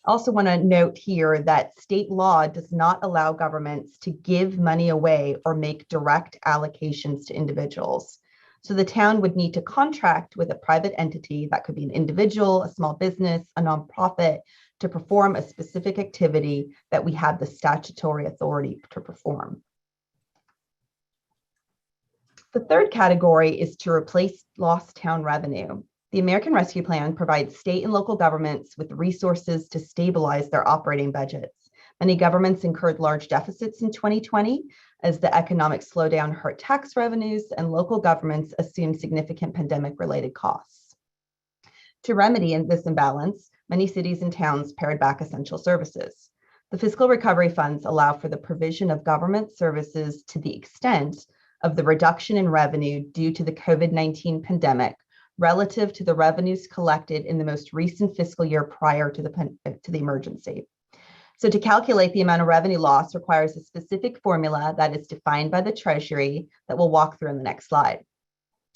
I also want to note here that state law does not allow governments to give money away or make direct allocations to individuals. So the town would need to contract with a private entity, that could be an individual, a small business, a nonprofit, to perform a specific activity that we have the statutory authority to perform. The third category is to replace lost town revenue. The American Rescue Plan provides state and local governments with resources to stabilize their operating budgets. Many governments incurred large deficits in 2020 as the economic slowdown hurt tax revenues, and local governments assumed significant pandemic-related costs. To remedy this imbalance, many cities and towns pared back essential services. The fiscal recovery funds allow for the provision of government services to the extent of the reduction in revenue due to the COVID-19 pandemic, relative to the revenues collected in the most recent fiscal year prior to the emergency. So to calculate the amount of revenue loss requires a specific formula that is defined by the Treasury that we'll walk through in the next slide.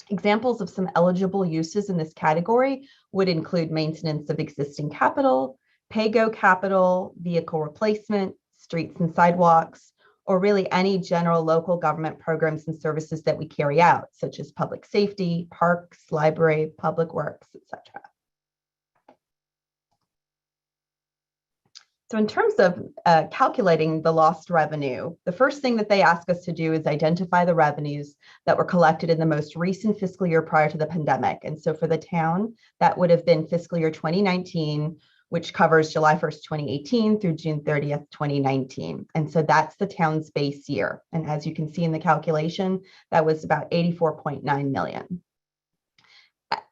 Examples of some eligible uses in this category would include maintenance of existing capital, pay-go capital, vehicle replacement, streets and sidewalks, or really any general local government programs and services that we carry out, such as public safety, parks, library, public works, etc. So in terms of calculating the lost revenue, the first thing that they ask us to do is identify the revenues that were collected in the most recent fiscal year prior to the pandemic. And so for the town, that would have been fiscal year 2019, which covers July 1st, 2018 through June 30th, 2019. And so that's the town's base year. And as you can see in the calculation, that was about 84.9 million.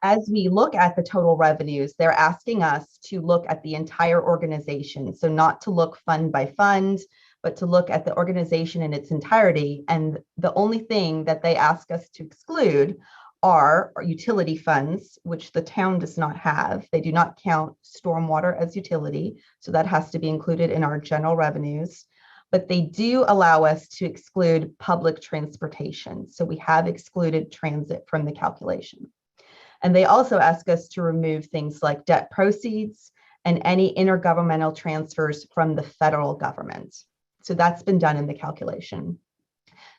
As we look at the total revenues, they're asking us to look at the entire organization. So not to look fund by fund, but to look at the organization in its entirety. And the only thing that they ask us to exclude are utility funds, which the town does not have. They do not count stormwater as utility, so that has to be included in our general revenues. But they do allow us to exclude public transportation. So we have excluded transit from the calculation. And they also ask us to remove things like debt proceeds and any intergovernmental transfers from the federal government. So that's been done in the calculation.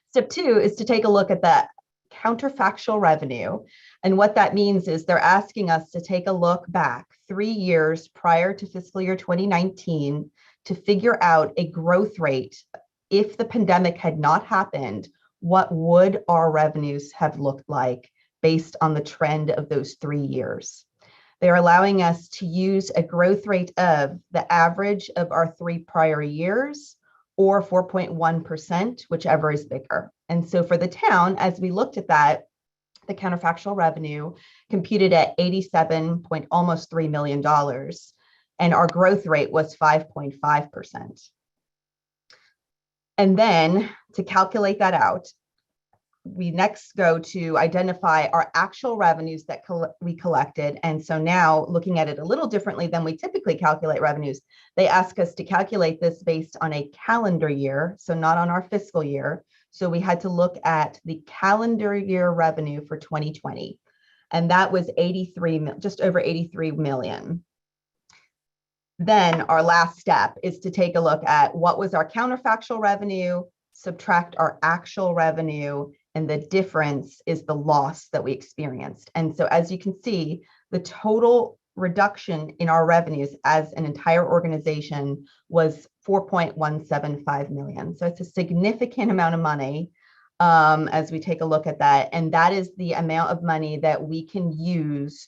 Step 2 is to take a look at that counterfactual revenue. And what that means is they're asking us to take a look back 3 years prior to fiscal year 2019 to figure out a growth rate. If the pandemic had not happened, what would our revenues have looked like based on the trend of those 3 years? They're allowing us to use a growth rate of the average of our 3 prior years or 4.1%, whichever is bigger. And so for the town, as we looked at that, the counterfactual revenue computed at almost $3 million, and our growth rate was 5.5%. And then to calculate that out, we next go to identify our actual revenues that we collected. And so now looking at it a little differently than we typically calculate revenues, they ask us to calculate this based on a calendar year, so not on our fiscal year. So we had to look at the calendar year revenue for 2020, and that was just over 83 million. Then our last step is to take a look at what was our counterfactual revenue, subtract our actual revenue, and the difference is the loss that we experienced. And so as you can see, the total reduction in our revenues as an entire organization was 4.175 million. So it's a significant amount of money as we take a look at that. And that is the amount of money that we can use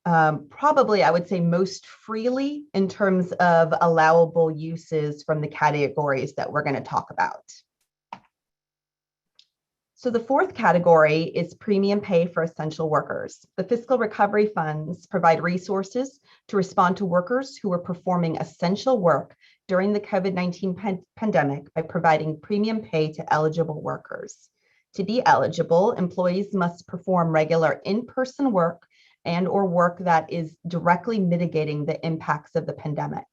probably, I would say, most freely in terms of allowable uses from the categories that we're going to talk about. So the fourth category is premium pay for essential workers. The fiscal recovery funds provide resources to respond to workers who are performing essential work during the COVID-19 pandemic by providing premium pay to eligible workers. To be eligible, employees must perform regular in-person work and/or work that is directly mitigating the impacts of the pandemic.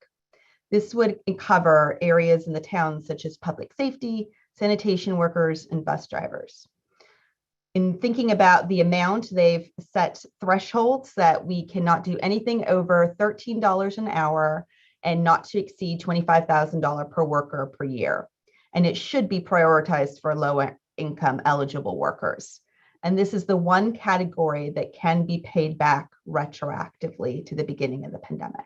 This would cover areas in the town such as public safety, sanitation workers, and bus drivers. In thinking about the amount, they've set thresholds that we cannot do anything over $13 an hour and not to exceed $25,000 per worker per year. And it should be prioritized for lower income eligible workers. And this is the one category that can be paid back retroactively to the beginning of the pandemic.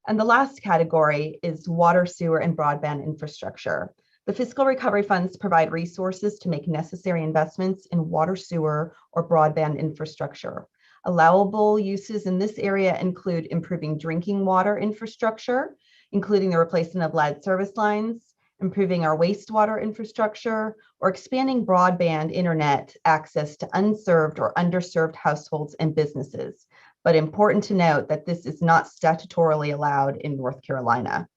And the last category is water, sewer, and broadband infrastructure. The fiscal recovery funds provide resources to make necessary investments in water, sewer, or broadband infrastructure. Allowable uses in this area include improving drinking water infrastructure, including the replacement of lead service lines, improving our wastewater infrastructure, or expanding broadband internet access to unserved or underserved households and businesses. But important to note that this is not statutorily allowed in North Carolina.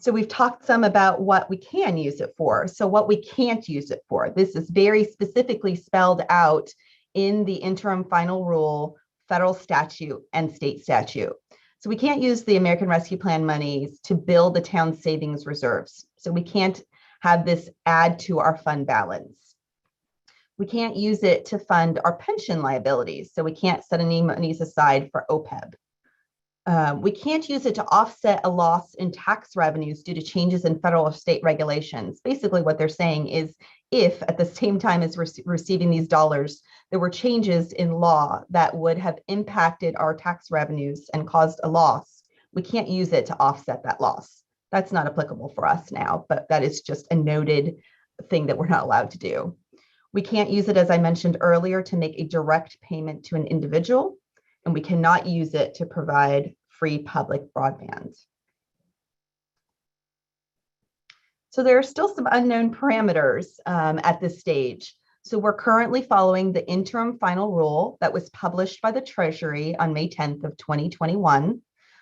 So we've talked some about what we can use it for. So what we can't use it for. This is very specifically spelled out in the interim final rule, federal statute, and state statute. So we can't use the American Rescue Plan monies to build the town's savings reserves. So we can't have this add to our fund balance. We can't use it to fund our pension liabilities. So we can't set any monies aside for OPEB. We can't use it to offset a loss in tax revenues due to changes in federal or state regulations. Basically, what they're saying is if at the same time as receiving these dollars, there were changes in law that would have impacted our tax revenues and caused a loss, we can't use it to offset that loss. That's not applicable for us now, but that is just a noted thing that we're not allowed to do. We can't use it, as I mentioned earlier, to make a direct payment to an individual, and we cannot use it to provide free public broadband. So there are still some unknown parameters at this stage. So we're currently following the interim final rule that was published by the Treasury on May 10th of 2021.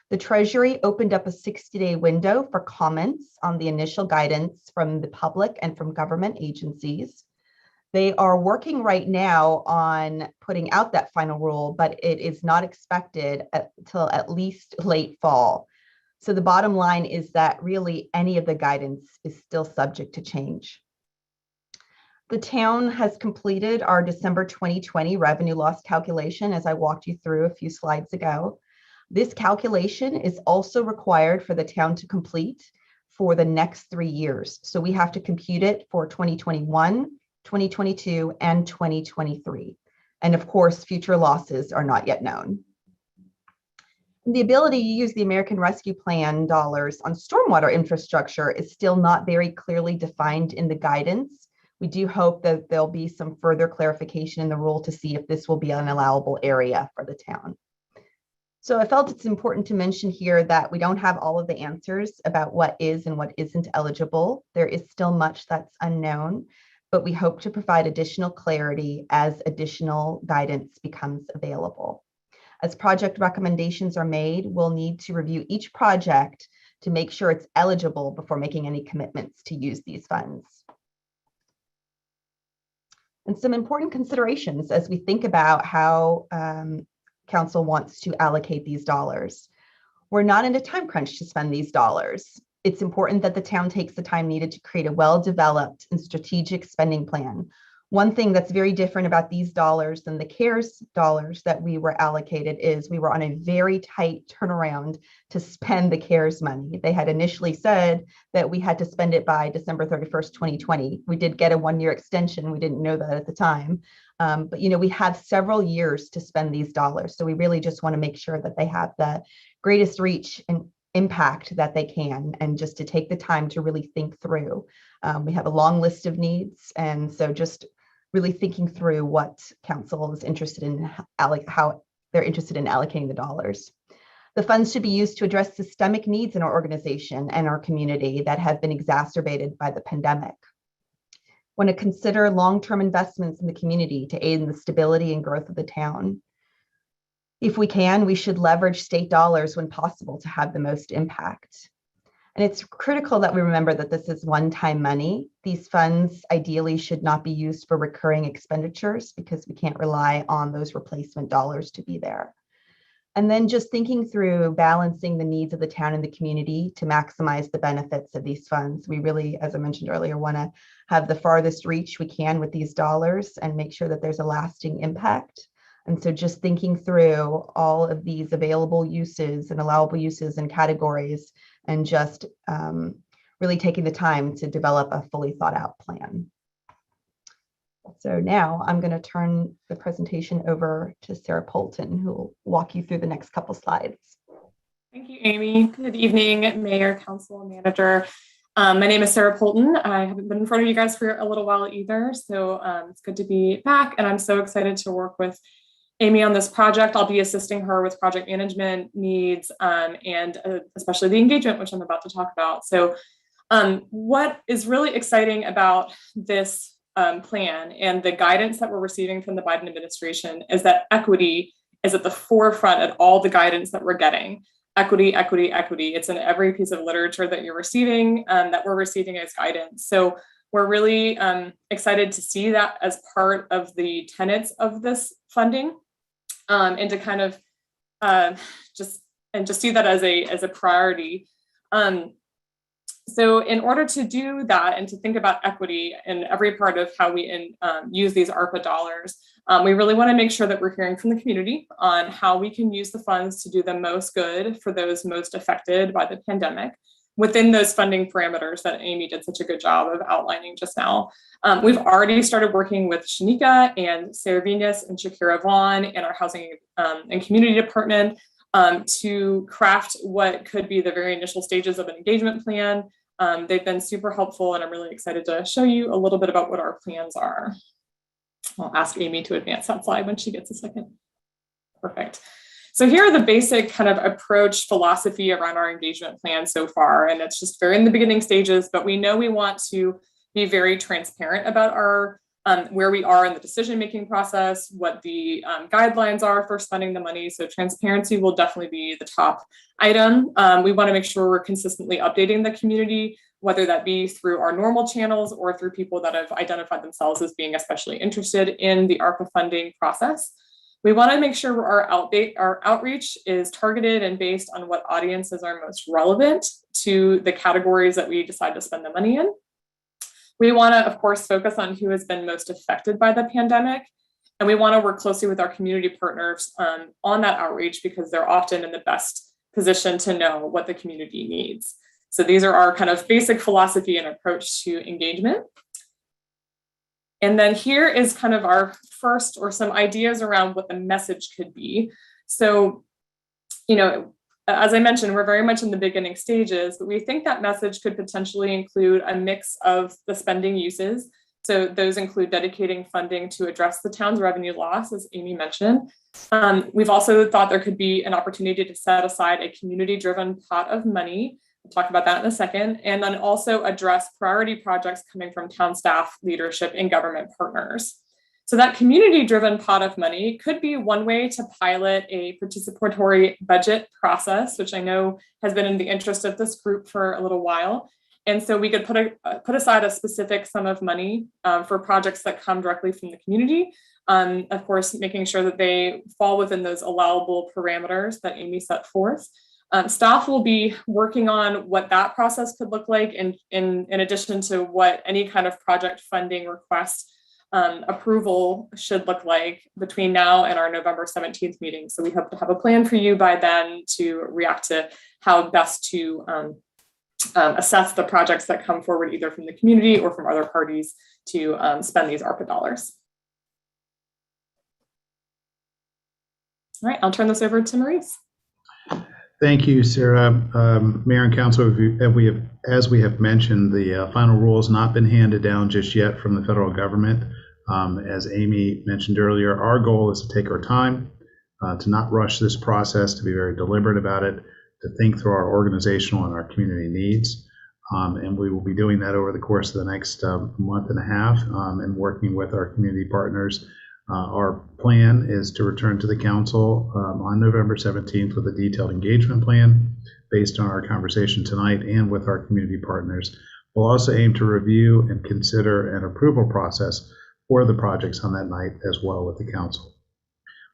The Treasury opened up a 60-day window for comments on the initial guidance from the public and from government agencies. They are working right now on putting out that final rule, but it is not expected until at least late fall. So the bottom line is that really any of the guidance is still subject to change. The town has completed our December 2020 revenue loss calculation, as I walked you through a few slides ago. This calculation is also required for the town to complete for the next 3 years. So we have to compute it for 2021, 2022, and 2023. And of course, future losses are not yet known. The ability to use the American Rescue Plan dollars on stormwater infrastructure is still not very clearly defined in the guidance. We do hope that there'll be some further clarification in the rule to see if this will be an allowable area for the town. So I felt it's important to mention here that we don't have all of the answers about what is and what isn't eligible. There is still much that's unknown, but we hope to provide additional clarity as additional guidance becomes available. As project recommendations are made, we'll need to review each project to make sure it's eligible before making any commitments to use these funds. And some important considerations as we think about how Council wants to allocate these dollars. We're not in a time crunch to spend these dollars. It's important that the town takes the time needed to create a well-developed and strategic spending plan. One thing that's very different about these dollars than the CARES dollars that we were allocated is we were on a very tight turnaround to spend the CARES money. They had initially said that we had to spend it by December 31st, 2020. We did get a one-year extension. We didn't know that at the time. But we have several years to spend these dollars. So we really just want to make sure that they have the greatest reach and impact that they can, and just to take the time to really think through. We have a long list of needs, and so just really thinking through what council is interested in, how they're interested in allocating the dollars. The funds should be used to address systemic needs in our organization and our community that have been exacerbated by the pandemic. Want to consider long-term investments in the community to aid in the stability and growth of the town. If we can, we should leverage state dollars when possible to have the most impact. And it's critical that we remember that this is one-time money. These funds ideally should not be used for recurring expenditures because we can't rely on those replacement dollars to be there. And then just thinking through balancing the needs of the town and the community to maximize the benefits of these funds. We really, as I mentioned earlier, want to have the farthest reach we can with these dollars and make sure that there's a lasting impact. And so just thinking through all of these available uses and allowable uses and categories, and just really taking the time to develop a fully thought out plan. So now I'm going to turn the presentation over to Sarah Poulton, who will walk you through the next couple slides. Thank you, Amy. Good evening, Mayor, Council, Manager. My name is Sarah Poulton. I haven't been in front of you guys for a little while either, so it's good to be back, and I'm so excited to work with Amy on this project. I'll be assisting her with project management needs and especially the engagement, which I'm about to talk about. So what is really exciting about this plan and the guidance that we're receiving from the Biden administration is that equity is at the forefront of all the guidance that we're getting. equity, equity, equity. It's in every piece of literature that you're receiving, that we're receiving as guidance. So we're really excited to see that as part of the tenets of this funding, and to kind of just see that as a priority. So in order to do that and to think about equity in every part of how we use these ARPA dollars, we really want to make sure that we're hearing from the community on how we can use the funds to do the most good for those most affected by the pandemic within those funding parameters that Amy did such a good job of outlining just now. We've already started working with Shanika and Sarah Venus and Shakira Vaughn and our Housing and Community Department to craft what could be the very initial stages of an engagement plan. They've been super helpful, and I'm really excited to show you a little bit about what our plans are. I'll ask Amy to advance that slide when she gets a second. Perfect. So here are the basic kind of approach philosophy around our engagement plan so far, and it's just very in the beginning stages, but we know we want to be very transparent about our where we are in the decision-making process, what the guidelines are for spending the money. So transparency will definitely be the top item. We want to make sure we're consistently updating the community, whether that be through our normal channels or through people that have identified themselves as being especially interested in the ARPA funding process. We want to make sure our outreach is targeted and based on what audiences are most relevant to the categories that we decide to spend the money in. We want to, of course, focus on who has been most affected by the pandemic. And we want to work closely with our community partners on that outreach because they're often in the best position to know what the community needs. So these are our kind of basic philosophy and approach to engagement. And then here is kind of our first or some ideas around what the message could be. So, you know, as I mentioned, we're very much in the beginning stages, but we think that message could potentially include a mix of the spending uses. So those include dedicating funding to address the town's revenue loss, as Amy mentioned. We've also thought there could be an opportunity to set aside a community-driven pot of money. We'll talk about that in a second. And then also address priority projects coming from town staff, leadership, and government partners. So that community-driven pot of money could be one way to pilot a participatory budget process, which I know has been in the interest of this group for a little while. And so we could put aside a specific sum of money for projects that come directly from the community. Of course, making sure that they fall within those allowable parameters that Amy set forth. Staff will be working on what that process could look like in addition to what any kind of project funding request approval should look like between now and our November 17th meeting. So we hope to have a plan for you by then to react to how best to assess the projects that come forward either from the community or from other parties to spend these ARPA dollars. All right, I'll turn this over to Maurice. Thank you, Sarah. Mayor and Council, as we have mentioned, the final rule has not been handed down just yet from the federal government. As Amy mentioned earlier, our goal is to take our time, to not rush this process, to be very deliberate about it, to think through our organizational and our community needs. And we will be doing that over the course of the next month and a half and working with our community partners. Our plan is to return to the council on November 17th with a detailed engagement plan based on our conversation tonight and with our community partners. We'll also aim to review and consider an approval process for the projects on that night as well with the council.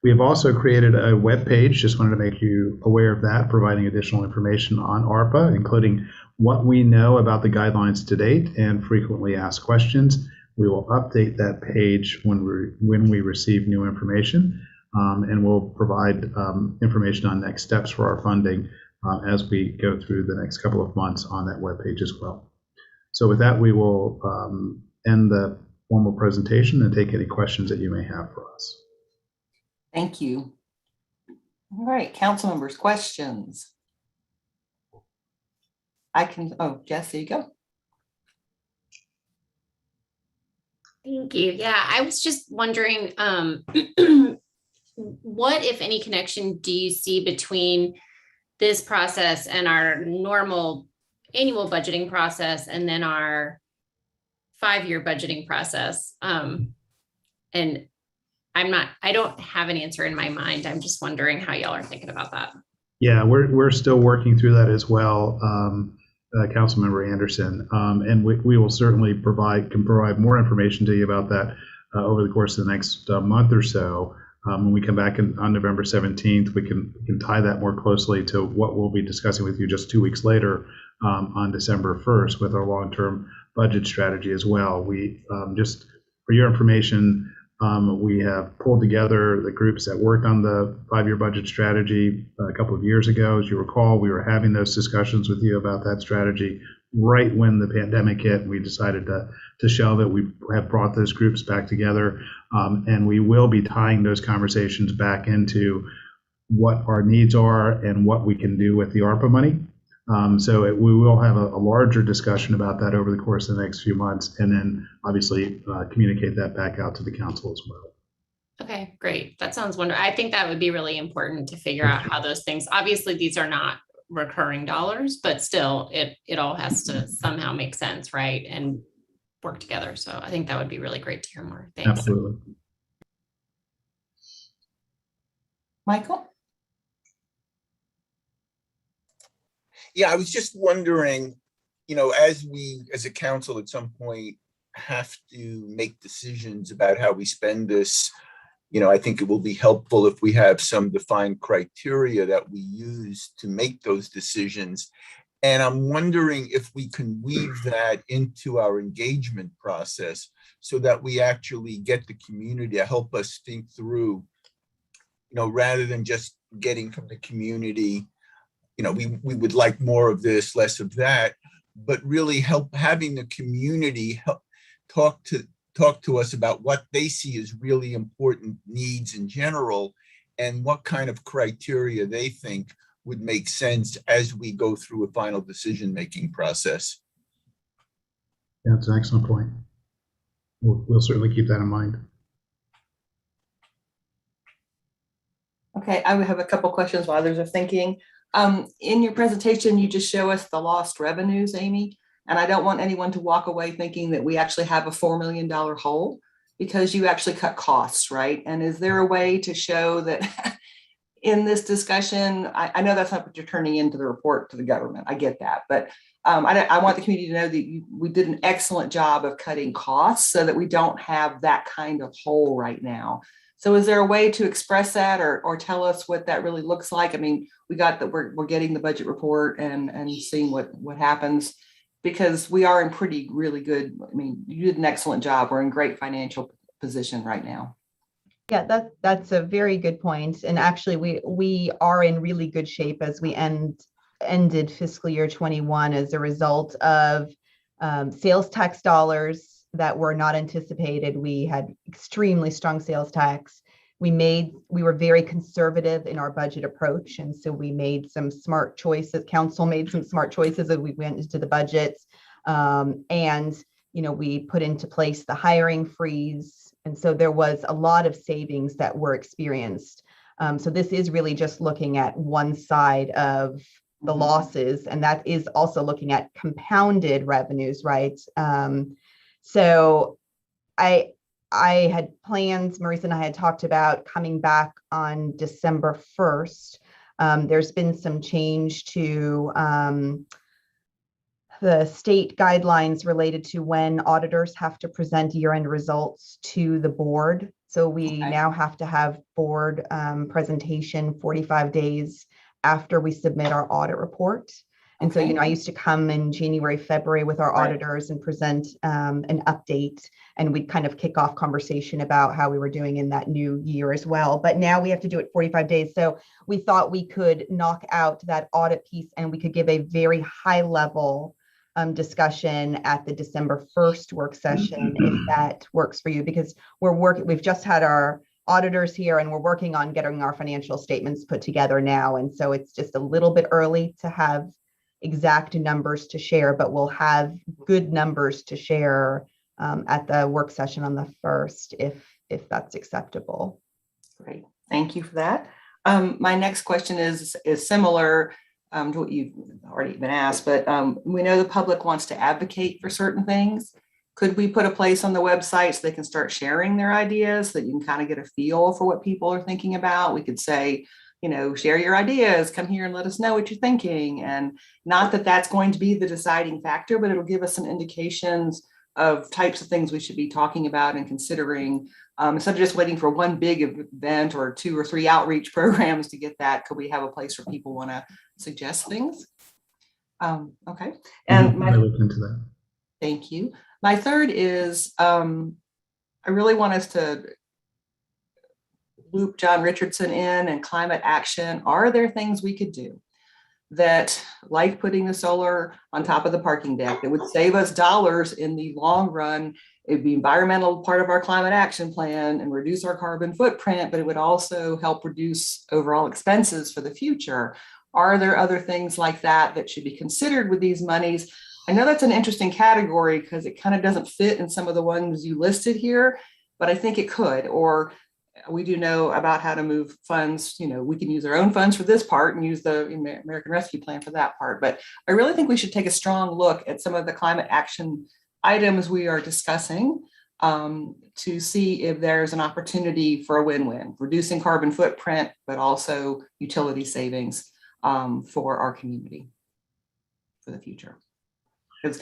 We have also created a web page, just wanted to make you aware of that, providing additional information on ARPA, including what we know about the guidelines to date and frequently asked questions. We will update that page when we receive new information, and we'll provide information on next steps for our funding as we go through the next couple of months on that webpage as well. So with that, we will end the formal presentation and take any questions that you may have for us. Thank you. All right, council members, questions? Jess, there you go. Thank you. Yeah, I was just wondering, what, if any, connection do you see between this process and our normal annual budgeting process and then our 5-year budgeting process? And I don't have an answer in my mind. I'm just wondering how y'all are thinking about that. Yeah, we're still working through that as well, Councilmember Anderson. And we will certainly can provide more information to you about that over the course of the next month or so. When we come back on November 17th, we can tie that more closely to what we'll be discussing with you just 2 weeks later on December 1st with our long-term budget strategy as well. We just for your information, we have pulled together the groups that worked on the 5-year budget strategy a couple of years ago. As you recall, we were having those discussions with you about that strategy right when the pandemic hit. We decided to shelve it. We have brought those groups back together, and we will be tying those conversations back into what our needs are and what we can do with the ARPA money. We will have a larger discussion about that over the course of the next few months, and then obviously communicate that back out to the council as well. Okay, great. That sounds wonderful. I think that would be really important to figure out how those things, obviously these are not recurring dollars, but still it all has to somehow make sense, right? And work together. So I think that would be really great to hear more. Thanks. Absolutely. Michael? Yeah, I was just wondering, as we, as a council at some point have to make decisions about how we spend this, I think it will be helpful if we have some defined criteria that we use to make those decisions. And I'm wondering if we can weave that into our engagement process so that we actually get the community to help us think through, rather than just getting from the community, we would like more of this, less of that, but really having the community help talk to us about what they see as really important needs in general and what kind of criteria they think would make sense as we go through a final decision-making process. Yeah, that's an excellent point. We'll certainly keep that in mind. Okay, I would have a couple questions while others are thinking. In your presentation, you just show us the lost revenues, Amy, and I don't want anyone to walk away thinking that we actually have a $4 million hole because you actually cut costs, right? And is there a way to show that in this discussion, I know that's not what you're turning into the report to the government, I get that, but I want the community to know that we did an excellent job of cutting costs so that we don't have that kind of hole right now. So is there a way to express that or tell us what that really looks like? I mean, we got that we're getting the budget report and seeing what happens, because we are in really good, you did an excellent job. We're in great financial position right now. Yeah, that's a very good point. And actually we are in really good shape as we ended fiscal year 21 as a result of sales tax dollars that were not anticipated. We had extremely strong sales tax. We were very conservative in our budget approach. And so we made some smart choices. Council made some smart choices as we went into the budgets. We put into place the hiring freeze. And so there was a lot of savings that were experienced. So this is really just looking at one side of the losses, and that is also looking at compounded revenues, right? So I had plans, Marisa and I had talked about coming back on December 1st. There's been some change to the state guidelines related to when auditors have to present year-end results to the board. So we now have to have board presentation 45 days after we submit our audit report. And so, I used to come in January, February with our auditors and present an update, and we'd kind of kick off conversation about how we were doing in that new year as well. But now we have to do it 45 days. So we thought we could knock out that audit piece and we could give a very high level discussion at the December 1st work session, if that works for you, because we've just had our auditors here and we're working on getting our financial statements put together now. And so it's just a little bit early to have exact numbers to share, but we'll have good numbers to share at the work session on the 1st, if that's acceptable. Great, thank you for that. My next question is similar to what you've already been asked, but we know the public wants to advocate for certain things. Could we put a place on the website so they can start sharing their ideas so that you can kind of get a feel for what people are thinking about? We could say, share your ideas, come here and let us know what you're thinking. And not that that's going to be the deciding factor, but it'll give us some indications of types of things we should be talking about and considering. Instead of just waiting for one big event or 2 or 3 outreach programs to get that, could we have a place where people want to suggest things? Okay. And I look into that. thank you. My third is I really want us to loop John Richardson in and climate action. Are there things we could do that, like putting the solar on top of the parking deck, that would save us dollars in the long run? It'd be environmental part of our climate action plan and reduce our carbon footprint, but it would also help reduce overall expenses for the future. Are there other things like that that should be considered with these monies? I know that's an interesting category because it kind of doesn't fit in some of the ones you listed here, but I think it could. Or we do know about how to move funds. We can use our own funds for this part and use the American Rescue Plan for that part. But I really think we should take a strong look at some of the climate action items we are discussing to see if there's an opportunity for a win-win, reducing carbon footprint, but also utility savings for our community for the future.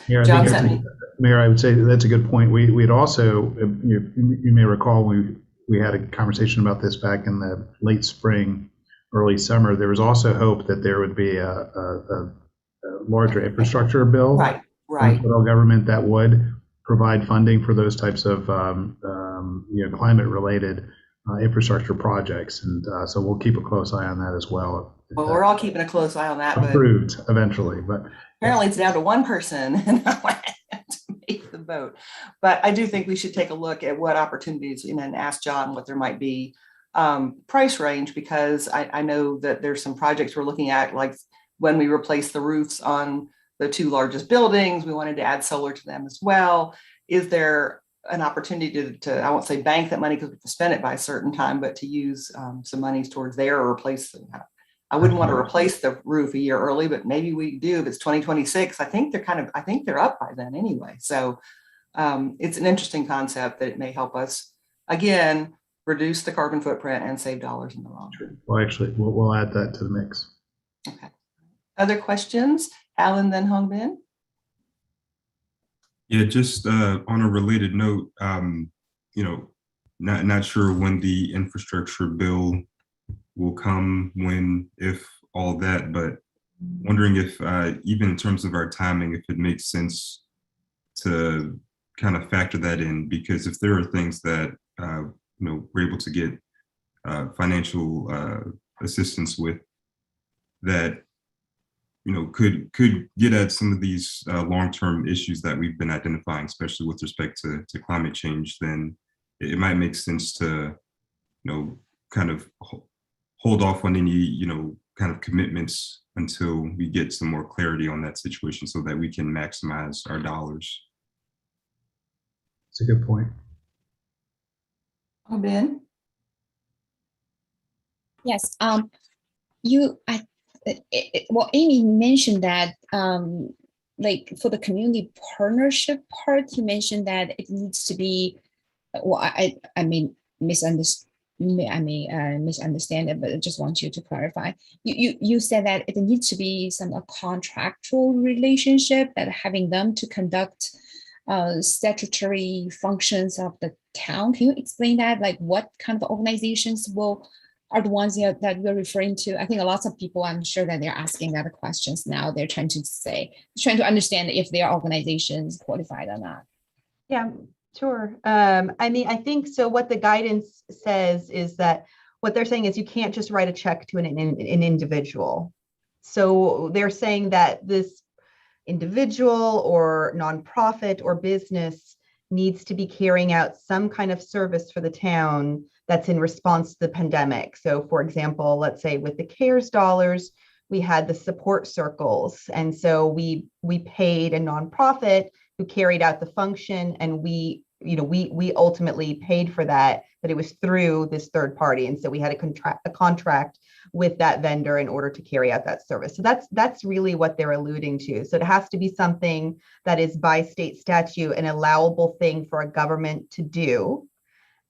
Mayor, I would say that's a good point. We'd also, you may recall, we had a conversation about this back in the late spring, early summer. There was also hope that there would be a larger infrastructure bill right. from the federal government that would provide funding for those types of climate-related infrastructure projects, and so we'll keep a close eye on that as well. Well, we're all keeping a close eye on that. Approved eventually, but apparently it's down to one person to make the vote. But I do think we should take a look at what opportunities and ask John what there might be price range, because I know that there's some projects we're looking at, like when we replace the roofs on the 2 largest buildings, we wanted to add solar to them as well. Is there an opportunity to I won't say bank that money because we have to spend it by a certain time, but to use some monies towards there or replace them? I wouldn't want to replace the roof a year early, but maybe we do. If it's 2026, I think they're up by then anyway. So it's an interesting concept that it may help us, again, reduce the carbon footprint and save dollars in the long run. Well, actually, we'll add that to the mix. Okay. Other questions? Alan, then Hong Bin. Yeah, just on a related note, not sure when the infrastructure bill will come, when, if, all that, but wondering if even in terms of our timing, if it makes sense to kind of factor that in, because if there are things that we're able to get financial assistance with that could get at some of these long-term issues that we've been identifying, especially with respect to climate change, then it might make sense to kind of hold off on any kind of commitments until we get some more clarity on that situation, so that we can maximize our dollars. That's a good point. Oh, Ben. Yes. Amy mentioned that like for the community partnership part, you mentioned that it needs to be, well, I may misunderstand it, but I just want you to clarify. You said that it needs to be some contractual relationship, that having them to conduct statutory functions of the town. Can you explain that? Like what kind of organizations are the ones that you're referring to? I think a lot of people, I'm sure that they're asking that questions now. They're trying to understand if their organizations qualified or not. Yeah, sure. I think so. What the guidance says is that what they're saying is you can't just write a check to an individual. So they're saying that this individual or nonprofit or business needs to be carrying out some kind of service for the town that's in response to the pandemic. So for example, let's say with the CARES dollars, we had the support circles. And so we paid a nonprofit who carried out the function, and we ultimately paid for that, but it was through this third party. And so we had a contract with that vendor in order to carry out that service. So that's really what they're alluding to. So it has to be something that is by state statute an allowable thing for a government to do.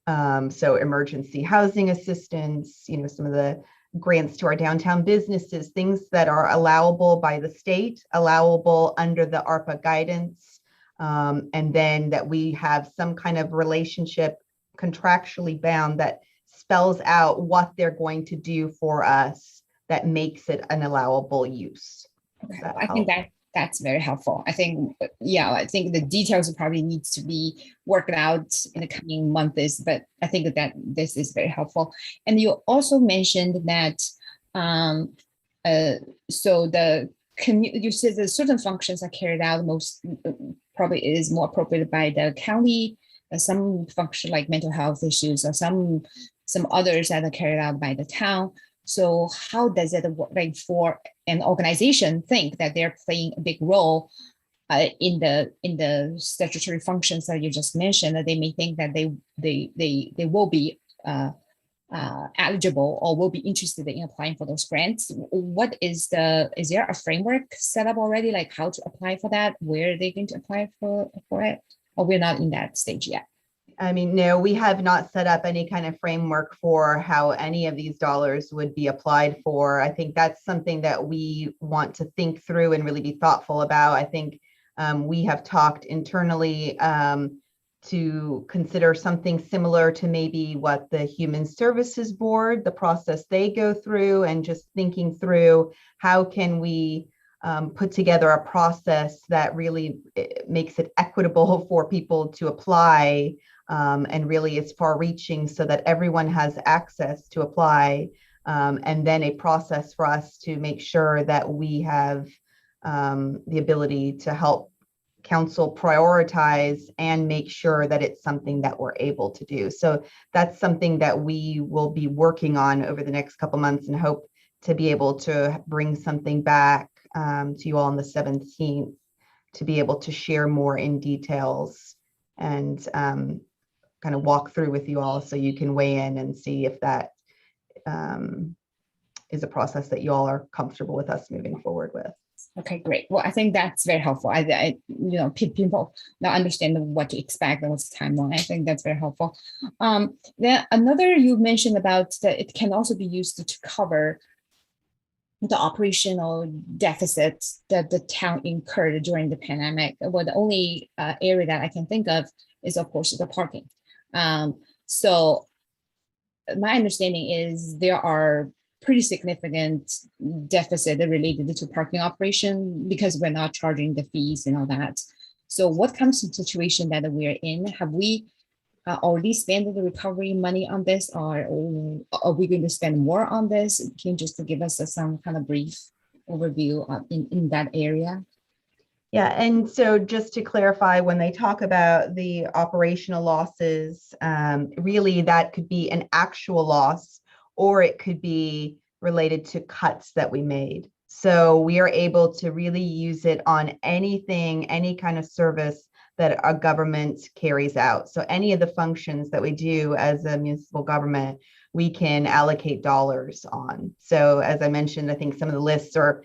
So emergency housing assistance, some of the grants to our downtown businesses, things that are allowable by the state, allowable under the ARPA guidance, and then that we have some kind of relationship contractually bound that spells out what they're going to do for us that makes it an allowable use. Okay, That I think that's very helpful. I think, yeah, I think the details probably needs to be worked out in the coming months, but I think that this is very helpful. And you also mentioned that, so you said that certain functions are carried out most probably is more appropriate by the county, some function like mental health issues or some others that are carried out by the town. So how does it work, like for an organization think that they're playing a big role in the statutory functions that you just mentioned, that they may think that they will be eligible or will be interested in applying for those grants? Is there a framework set up already, like how to apply for that, where are they going to apply for it, or we're not in that stage yet? I mean, no, we have not set up any kind of framework for how any of these dollars would be applied for. I think that's something that we want to think through and really be thoughtful about. I think we have talked internally to consider something similar to maybe what the Human Services Board, the process they go through, and just thinking through how can we put together a process that really makes it equitable for people to apply, and really is far reaching so that everyone has access to apply, and then a process for us to make sure that we have the ability to help council prioritize and make sure that it's something that we're able to do. So that's something that we will be working on over the next couple months, and hope to be able to bring something back to you all on the 17th to be able to share more in details and kind of walk through with you all so you can weigh in and see if that is a process that you all are comfortable with us moving forward with. Okay, great. Well, I think that's very helpful. People now understand what to expect and what's the timeline. I think that's very helpful. Then another you mentioned about that it can also be used to cover the operational deficits that the town incurred during the pandemic. Well, the only area that I can think of is, of course, the parking. So my understanding is there are pretty significant deficit related to parking operation because we're not charging the fees and all that. So what comes to the situation that we're in? Have we already spent the recovery money on this, or are we going to spend more on this? Can you just give us some kind of brief overview in that area? Yeah, and so just to clarify, when they talk about the operational losses, really that could be an actual loss, or it could be related to cuts that we made. So we are able to really use it on anything, any kind of service that our government carries out. So any of the functions that we do as a municipal government, we can allocate dollars on. So as I mentioned, I think some of the lists are,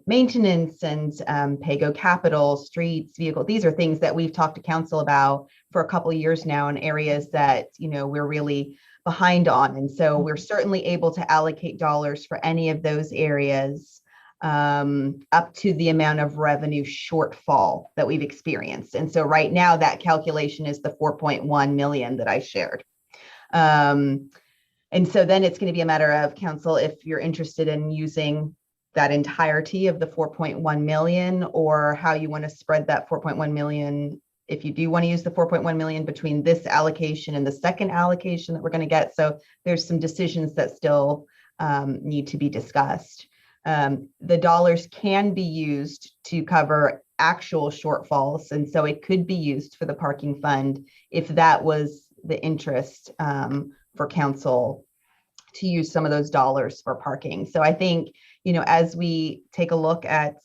maintenance and pay-go capital, streets, vehicle. These are things that we've talked to council about for a couple of years now in areas that, we're really behind on. And so we're certainly able to allocate dollars for any of those areas up to the amount of revenue shortfall that we've experienced. And so right now that calculation is the 4.1 million that I shared. And so then it's going to be a matter of council, if you're interested in using that entirety of the 4.1 million, or how you want to spread that 4.1 million. If you do want to use the 4.1 million between this allocation and the second allocation that we're going to get. So there's some decisions that still need to be discussed. The dollars can be used to cover actual shortfalls. And so it could be used for the parking fund if that was the interest for council to use some of those dollars for parking. So I think, as we take a look at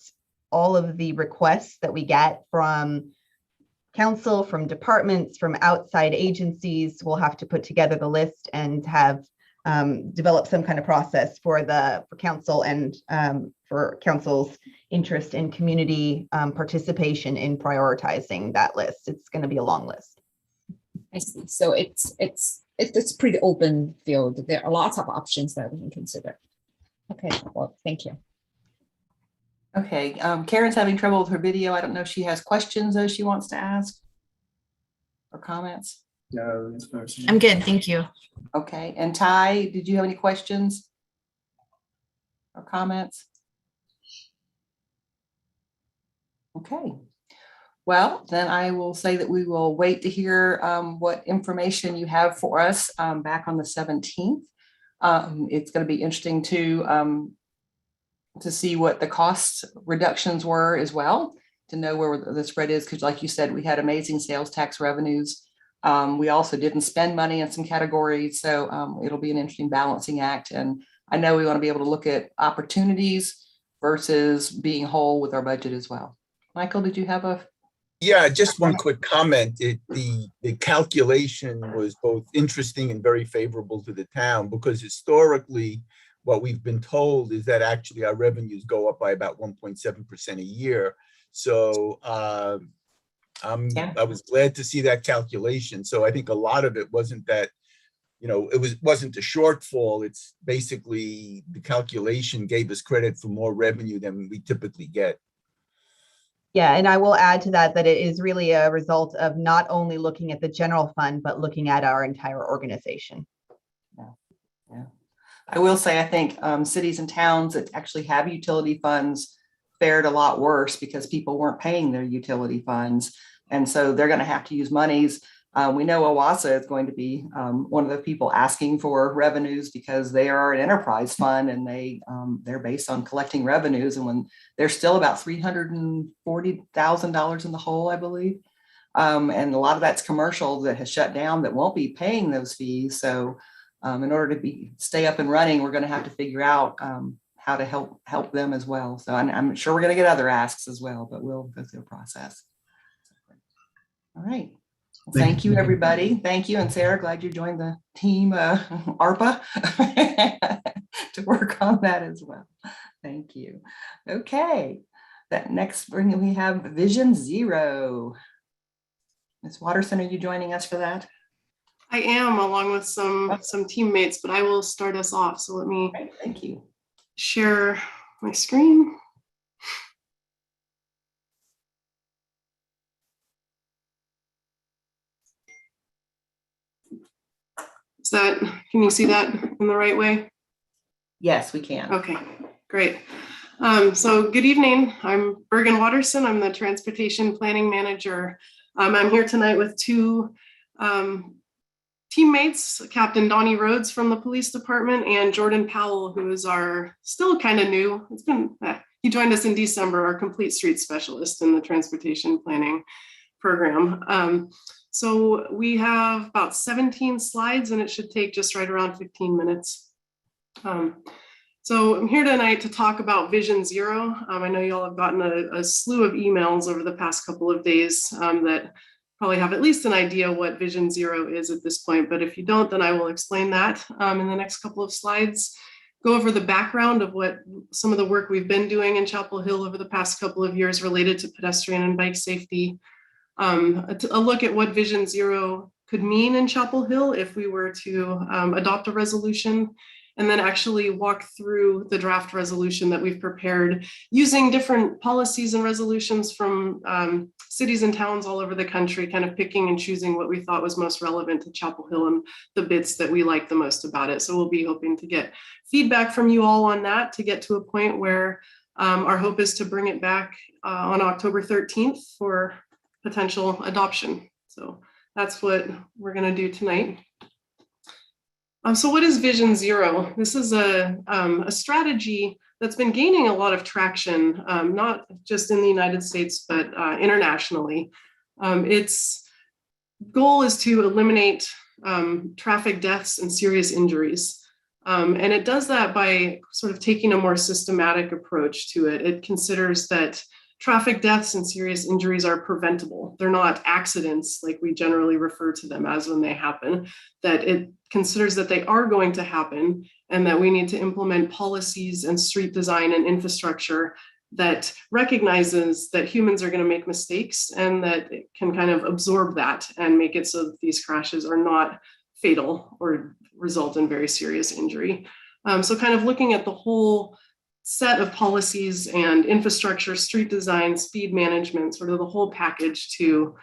all of the requests that we get from council, from departments, from outside agencies, we'll have to put together the list and have develop some kind of process for council and for council's interest in community participation in prioritizing that list. It's going to be a long list. I see. So it's pretty open field. There are lots of options that we can consider. Okay, well, thank you. Okay, Karen's having trouble with her video. I don't know if she has questions though she wants to ask or comments. No, I'm good, thank you. Okay, and Ty, did you have any questions or comments? Okay, well, then I will say that we will wait to hear what information you have for us back on the 17th. It's going to be interesting to see what the cost reductions were as well, to know where the spread is, because like you said, we had amazing sales tax revenues. We also didn't spend money in some categories, so it'll be an interesting balancing act. And I know we want to be able to look at opportunities versus being whole with our budget as well. Michael, did you have a? Yeah, just one quick comment. The calculation was both interesting and very favorable to the town, because historically, what we've been told is that actually our revenues go up by about 1.7% a year. So I was glad to see that calculation. So I think a lot of it wasn't that, wasn't a shortfall. It's basically the calculation gave us credit for more revenue than we typically get. Yeah, and I will add to that it is really a result of not only looking at the general fund, but looking at our entire organization. Yeah. I will say, I think cities and towns that actually have utility funds fared a lot worse because people weren't paying their utility funds. And so they're going to have to use monies. We know OWASA is going to be one of the people asking for revenues because they are an enterprise fund and they're based on collecting revenues. And when they're still about $340,000 in the hole, I believe. And a lot of that's commercial that has shut down that won't be paying those fees. So in order to stay up and running, we're going to have to figure out how to help them as well. So I'm sure we're going to get other asks as well, but we'll go through a process. All right. Well, thank you, everybody. Thank you. And Sarah, glad you joined the team ARPA to work on that as well. Thank you. Okay. That next we have Vision Zero. Ms. Watterson, are you joining us for that? I am, along with some teammates, but I will start us off. So let me thank you. Share my screen. Can you see that in the right way? Yes, we can. Okay, great. So good evening. I'm Bergen Watterson. I'm the Transportation Planning Manager. I'm here tonight with two teammates, Captain Donnie Rhodes from the Police Department and Jordan Powell, who is our still kind of new. He joined us in December, our Complete Street Specialist in the Transportation Planning Program. So we have about 17 slides and it should take just right around 15 minutes. So I'm here tonight to talk about Vision Zero. I know you all have gotten a slew of emails over the past couple of days that probably have at least an idea what Vision Zero is at this point, but if you don't, then I will explain that in the next couple of slides. Go over the background of what some of the work we've been doing in Chapel Hill over the past couple of years related to pedestrian and bike safety. A look at what Vision Zero could mean in Chapel Hill if we were to adopt a resolution, and then actually walk through the draft resolution that we've prepared using different policies and resolutions from cities and towns all over the country, kind of picking and choosing what we thought was most relevant to Chapel Hill and the bits that we like the most about it. So we'll be hoping to get feedback from you all on that to get to a point where our hope is to bring it back on October 13th for potential adoption. So that's what we're going to do tonight. So what is Vision Zero? This is a strategy that's been gaining a lot of traction, not just in the United States, but internationally. Its goal is to eliminate traffic deaths and serious injuries. And it does that by sort of taking a more systematic approach to it. It considers that traffic deaths and serious injuries are preventable. They're not accidents like we generally refer to them as when they happen, that it considers that they are going to happen and that we need to implement policies and street design and infrastructure that recognizes that humans are going to make mistakes and that it can kind of absorb that and make it so that these crashes are not fatal or result in very serious injury. So kind of looking at the whole set of policies and infrastructure, street design, speed management, sort of the whole package to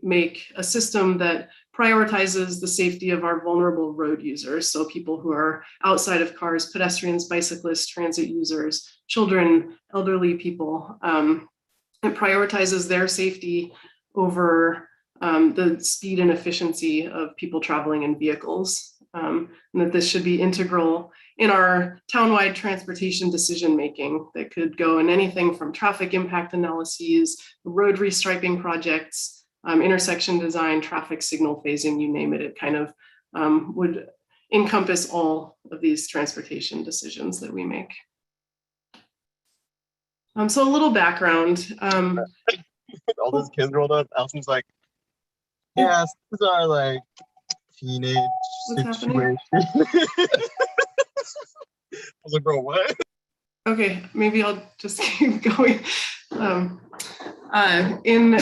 make a system that prioritizes the safety of our vulnerable road users. So people who are outside of cars, pedestrians, bicyclists, transit users, children, elderly people. It prioritizes their safety over the speed and efficiency of people traveling in vehicles. And that this should be integral in our townwide transportation decision-making that could go in anything from traffic impact analyses, road restriping projects, intersection design, traffic signal phasing, you name it. It kind of would encompass all of these transportation decisions that we make. So a little background. All those kids rolled up. Allison's like, yes, these are like teenage situations. I was like, bro, what? Okay, maybe I'll just keep going. In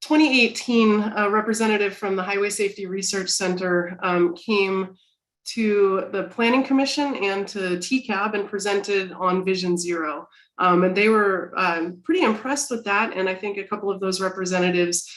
2018, a representative from the Highway Safety Research Center came to the Planning Commission and to TCAB and presented on Vision Zero. And they were pretty impressed with that. And I think a couple of those representatives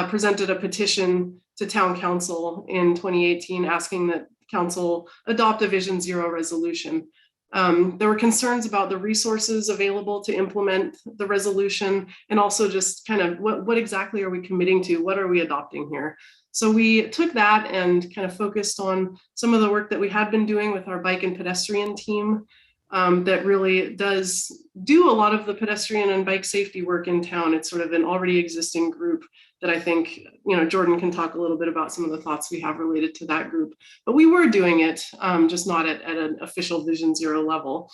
presented a petition to Town Council in 2018 asking that Council adopt a Vision Zero resolution. There were concerns about the resources available to implement the resolution, and also just kind of what exactly are we committing to? What are we adopting here? So we took that and kind of focused on some of the work that we had been doing with our bike and pedestrian team that really does do a lot of the pedestrian and bike safety work in town. It's sort of an already existing group that I think, Jordan can talk a little bit about some of the thoughts we have related to that group. But we were doing it, just not at an official Vision Zero level.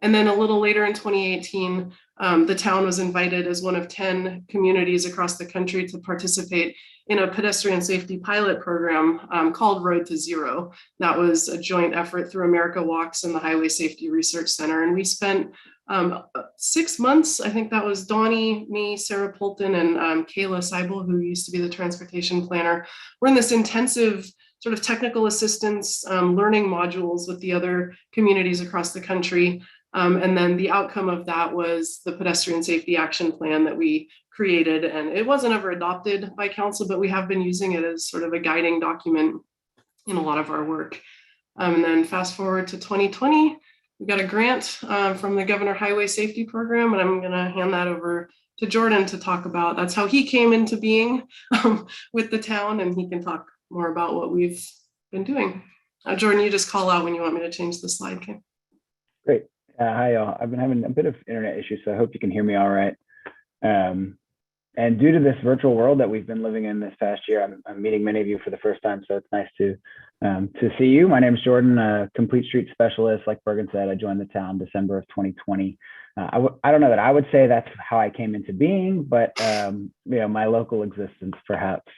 And then a little later in 2018, the town was invited as one of 10 communities across the country to participate in a pedestrian safety pilot program called Road to Zero. That was a joint effort through America Walks and the Highway Safety Research Center. And we spent 6 months, I think that was Donnie, me, Sarah Polton, and Kayla Seibel, who used to be the transportation planner. We're in this intensive sort of technical assistance learning modules with the other communities across the country. And then the outcome of that was the pedestrian safety action plan that we created. And it wasn't ever adopted by council, but we have been using it as sort of a guiding document in a lot of our work. And then fast forward to 2020, we got a grant from the Governor Highway Safety Program, and I'm gonna hand that over to Jordan to talk about. That's how he came into being with the town, and he can talk more about what we've been doing. Jordan, you just call out when you want me to change the slide, okay? Great. Hi, y'all. I've been having a bit of internet issues, so I hope you can hear me all right. And due to this virtual world that we've been living in this past year, I'm meeting many of you for the first time, so it's nice to see you. My name is Jordan, a complete street specialist. Like Bergen said, I joined the town December of 2020. I don't know that I would say that's how I came into being, but my local existence perhaps.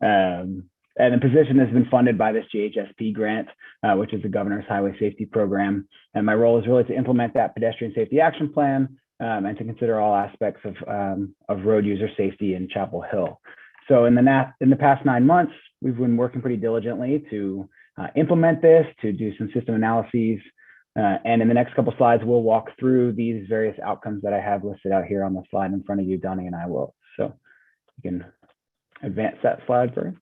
And the position has been funded by this GHSP grant, which is the Governor's Highway Safety Program. And my role is really to implement that pedestrian safety action plan and to consider all aspects of road user safety in Chapel Hill. So in the past 9 months, we've been working pretty diligently to implement this, to do some system analyses. And in the next couple slides, we'll walk through these various outcomes that I have listed out here on the slide in front of you, Donnie and I will. So you can advance that slide for us.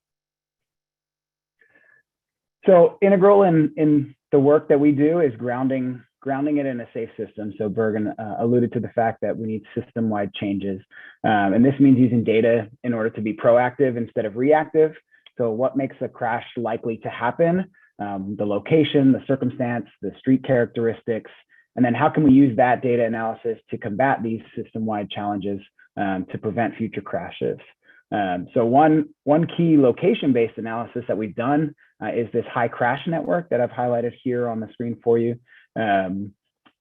So integral in the work that we do is grounding it in a safe system. So Bergen alluded to the fact that we need system-wide changes. And this means using data in order to be proactive instead of reactive. So what makes a crash likely to happen? The location, the circumstance, the street characteristics, and then how can we use that data analysis to combat these system-wide challenges to prevent future crashes? So one key location-based analysis that we've done is this high crash network that I've highlighted here on the screen for you. And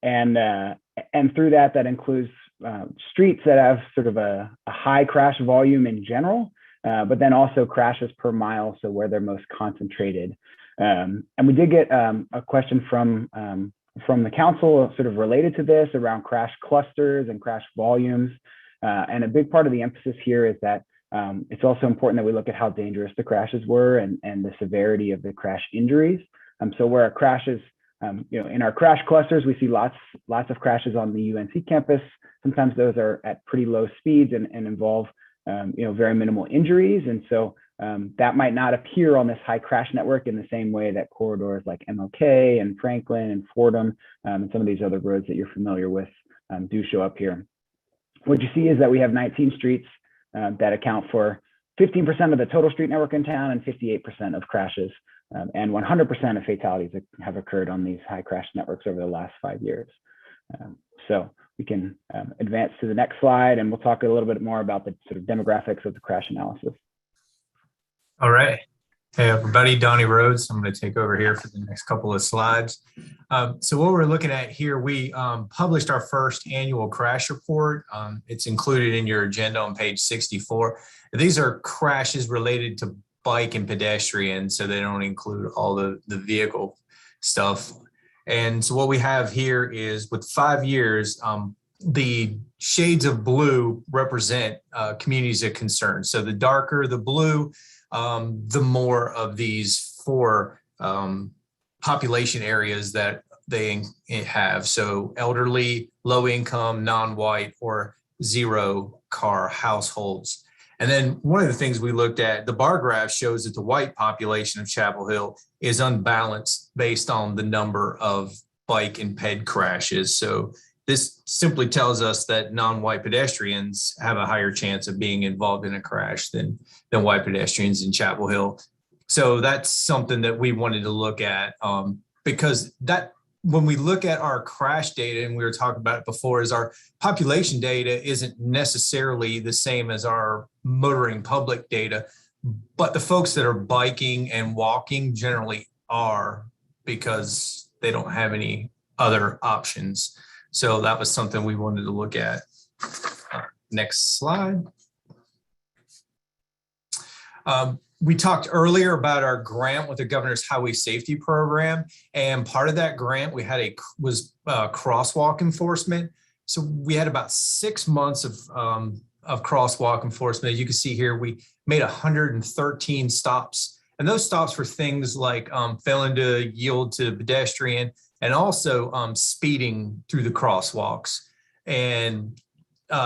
through that includes streets that have sort of a high crash volume in general, but then also crashes per mile, so where they're most concentrated. And we did get a question from the council sort of related to this around crash clusters and crash volumes. And a big part of the emphasis here is that it's also important that we look at how dangerous the crashes were and the severity of the crash injuries. So where a crash is in our crash clusters, we see lots of crashes on the UNC campus. Sometimes those are at pretty low speeds and involve, very minimal injuries. And so that might not appear on this high crash network in the same way that corridors like MLK and Franklin and Fordham and some of these other roads that you're familiar with do show up here. What you see is that we have 19 streets that account for 15% of the total street network in town and 58% of crashes. And 100% of fatalities have occurred on these high crash networks over the last 5 years. So we can advance to the next slide, and we'll talk a little bit more about the sort of demographics of the crash analysis. All right. Hey, everybody, Donnie Rhodes. I'm going to take over here for the next couple of slides. So what we're looking at here, we published our first annual crash report. It's included in your agenda on page 64. These are crashes related to bike and pedestrian, so they don't include all the vehicle stuff. And so what we have here is with 5 years, the shades of blue represent communities of concern. So the darker the blue, the more of these 4 population areas that they have. So elderly, low income, non-white, or 0 car households. And then one of the things we looked at, the bar graph shows that the white population of Chapel Hill is unbalanced based on the number of bike and ped crashes. So this simply tells us that non-white pedestrians have a higher chance of being involved in a crash than white pedestrians in Chapel Hill. So that's something that we wanted to look at because that when we look at our crash data, and we were talking about it before, is our population data isn't necessarily the same as our motoring public data, but the folks that are biking and walking generally are because they don't have any other options. So that was something we wanted to look at. Next slide. We talked earlier about our grant with the Governor's Highway Safety Program, and part of that grant we had was crosswalk enforcement. So we had about 6 months of crosswalk enforcement. As you can see here, we made 113 stops, and those stops were things like failing to yield to pedestrian and also speeding through the crosswalks. And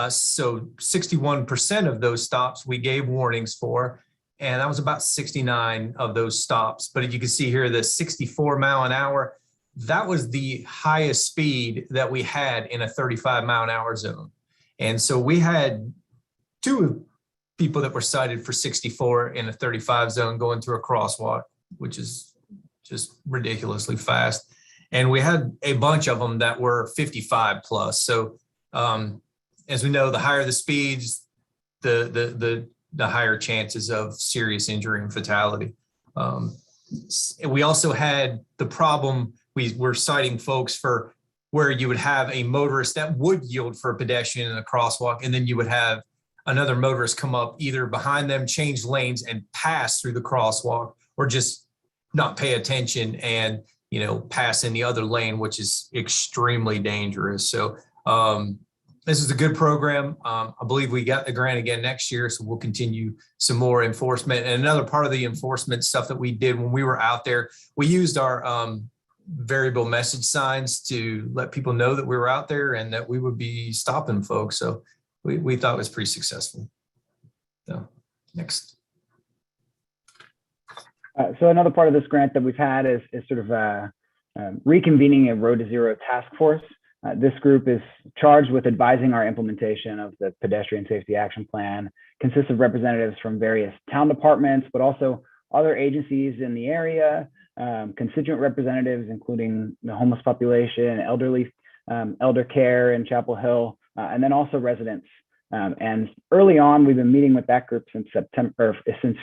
so 61% of those stops we gave warnings for. And that was about 69 of those stops. But you can see here, the 64 mile an hour, that was the highest speed that we had in a 35 mile an hour zone. And so we had 2 people that were cited for 64 in a 35 zone going through a crosswalk, which is just ridiculously fast. And we had a bunch of them that were 55 plus. So as we know, the higher the speeds, the higher chances of serious injury and fatality. We also had the problem, we were citing folks for where you would have a motorist that would yield for a pedestrian in a crosswalk, and then you would have another motorist come up either behind them, change lanes, and pass through the crosswalk, or just not pay attention and pass in the other lane, which is extremely dangerous. So this is a good program. I believe we got the grant again next year, so we'll continue some more enforcement. And another part of the enforcement stuff that we did when we were out there, we used our variable message signs to let people know that we were out there and that we would be stopping folks. So we thought it was pretty successful. So next. So another part of this grant that we've had is sort of reconvening a Road to Zero task force. This group is charged with advising our implementation of the Pedestrian Safety Action Plan, consists of representatives from various town departments, but also other agencies in the area, constituent representatives, including the homeless population, elder care in Chapel Hill, and then also residents. And early on, we've been meeting with that group since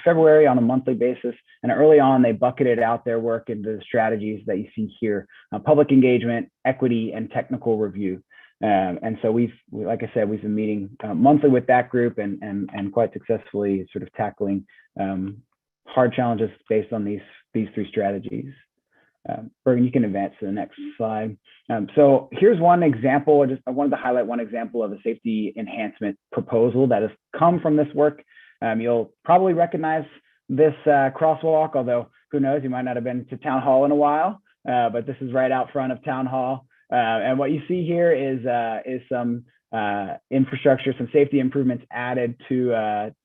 February on a monthly basis. And early on, they bucketed out their work into the strategies that you see here: public engagement, equity, and technical review. And so like I said, we've been meeting monthly with that group and quite successfully sort of tackling hard challenges based on these 3 strategies. Bergen, you can advance to the next slide. So here's one example. I wanted to highlight one example of a safety enhancement proposal that has come from this work. You'll probably recognize this crosswalk, although who knows, you might not have been to town hall in a while. but this is right out front of Town Hall. And what you see here is some infrastructure, some safety improvements added to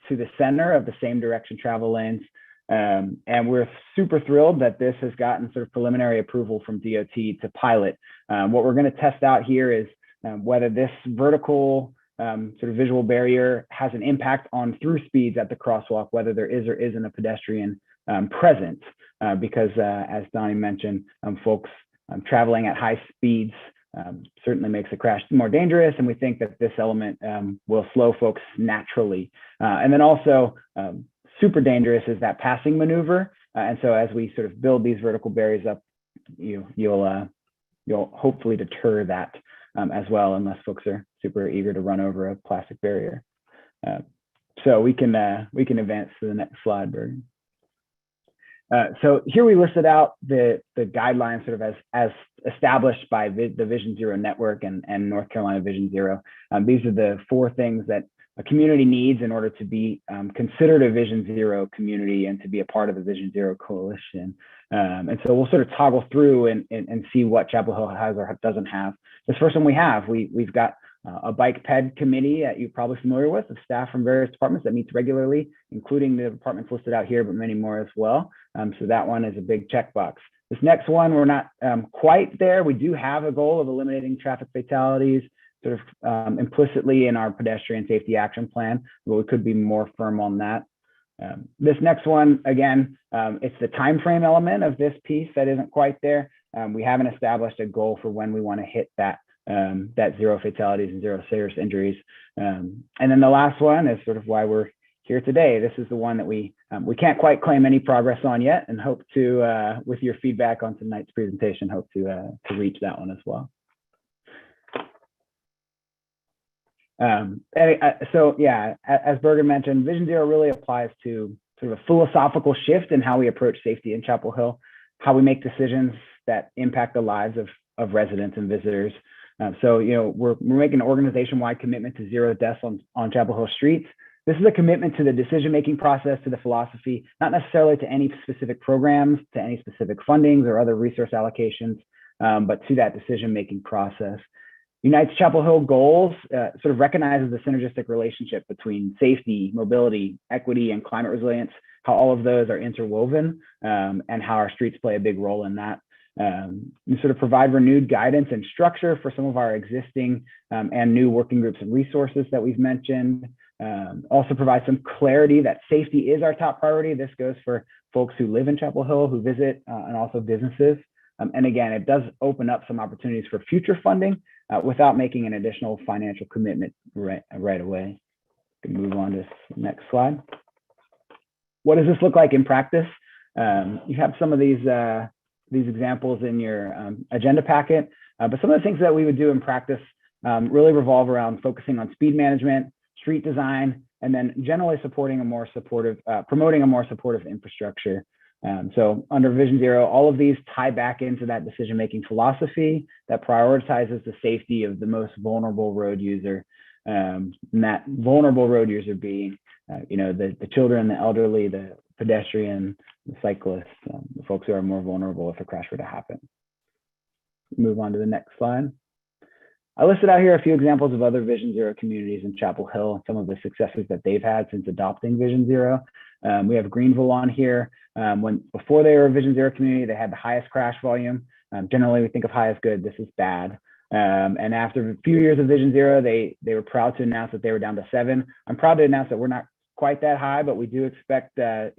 the center of the same direction travel lanes. And we're super thrilled that this has gotten sort of preliminary approval from DOT to pilot. What we're going to test out here is whether this vertical sort of visual barrier has an impact on through speeds at the crosswalk, whether there is or isn't a pedestrian present. Because as Donnie mentioned, folks traveling at high speeds certainly makes a crash more dangerous. And we think that this element will slow folks naturally. And then also, super dangerous is that passing maneuver. And so as we sort of build these vertical barriers up, you'll hopefully deter that as well, unless folks are super eager to run over a plastic barrier. So we can advance to the next slide, Bergen. So here we listed out the guidelines sort of as established by the Vision Zero network and North Carolina Vision Zero. These are the 4 things that a community needs in order to be considered a Vision Zero community and to be a part of the Vision Zero coalition. And so we'll sort of toggle through and see what Chapel Hill has or doesn't have. This first one we've got a bike ped committee that you're probably familiar with, of staff from various departments that meets regularly, including the departments listed out here, but many more as well. So that one is a big checkbox. This next one, we're not quite there. We do have a goal of eliminating traffic fatalities sort of implicitly in our pedestrian safety action plan, but we could be more firm on that. This next one, again, it's the time frame element of this piece that isn't quite there. We haven't established a goal for when we want to hit that 0 fatalities and 0 serious injuries. And then the last one is sort of why we're here today. This is the one that we can't quite claim any progress on yet, and hope to, with your feedback on tonight's presentation, hope to reach that one as well. So yeah, as Bergen mentioned, Vision Zero really applies to sort of a philosophical shift in how we approach safety in Chapel Hill, how we make decisions that impact the lives of residents and visitors. So, we're making an organization-wide commitment to 0 deaths on Chapel Hill streets. This is a commitment to the decision-making process, to the philosophy, not necessarily to any specific programs, to any specific fundings or other resource allocations, but to that decision-making process. Unite's Chapel Hill goals sort of recognizes the synergistic relationship between safety, mobility, equity, and climate resilience, how all of those are interwoven, and how our streets play a big role in that. We sort of provide renewed guidance and structure for some of our existing and new working groups and resources that we've mentioned. Also provide some clarity that safety is our top priority. This goes for folks who live in Chapel Hill, who visit, and also businesses. And again, it does open up some opportunities for future funding without making an additional financial commitment right away. We can move on to the next slide. What does this look like in practice? You have some of these examples in your agenda packet, but some of the things that we would do in practice really revolve around focusing on speed management, street design, and then generally promoting a more supportive infrastructure. So under Vision Zero, all of these tie back into that decision-making philosophy that prioritizes the safety of the most vulnerable road user. And that vulnerable road user being, the children, the elderly, the pedestrian, the cyclists, the folks who are more vulnerable if a crash were to happen. Move on to the next slide. I listed out here a few examples of other Vision Zero communities in Chapel Hill and some of the successes that they've had since adopting Vision Zero. We have Greenville on here. Before they were a Vision Zero community, they had the highest crash volume. Generally, we think of high as good. This is bad. And after a few years of Vision Zero, they were proud to announce that they were down to 7. I'm proud to announce that we're not quite that high, but we do expect a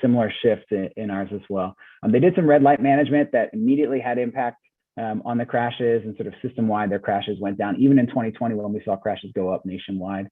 similar shift in ours as well. They did some red light management that immediately had impact on the crashes, and sort of system-wide, their crashes went down, even in 2020 when we saw crashes go up nationwide.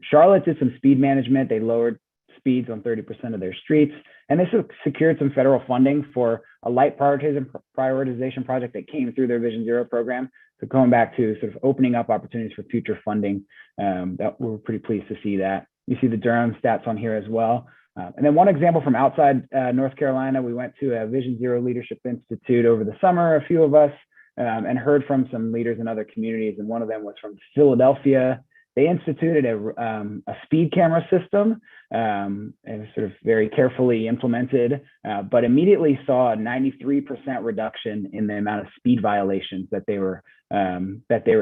Charlotte did some speed management. They lowered speeds on 30% of their streets, and they secured some federal funding for a light prioritization project that came through their Vision Zero program. So going back to sort of opening up opportunities for future funding, that we're pretty pleased to see that. You see the Durham stats on here as well. And then one example from outside North Carolina, we went to a Vision Zero Leadership Institute over the summer, a few of us, and heard from some leaders in other communities. And one of them was from Philadelphia. they instituted a speed camera system, and was sort of very carefully implemented, but immediately saw a 93% reduction in the amount of speed violations that they were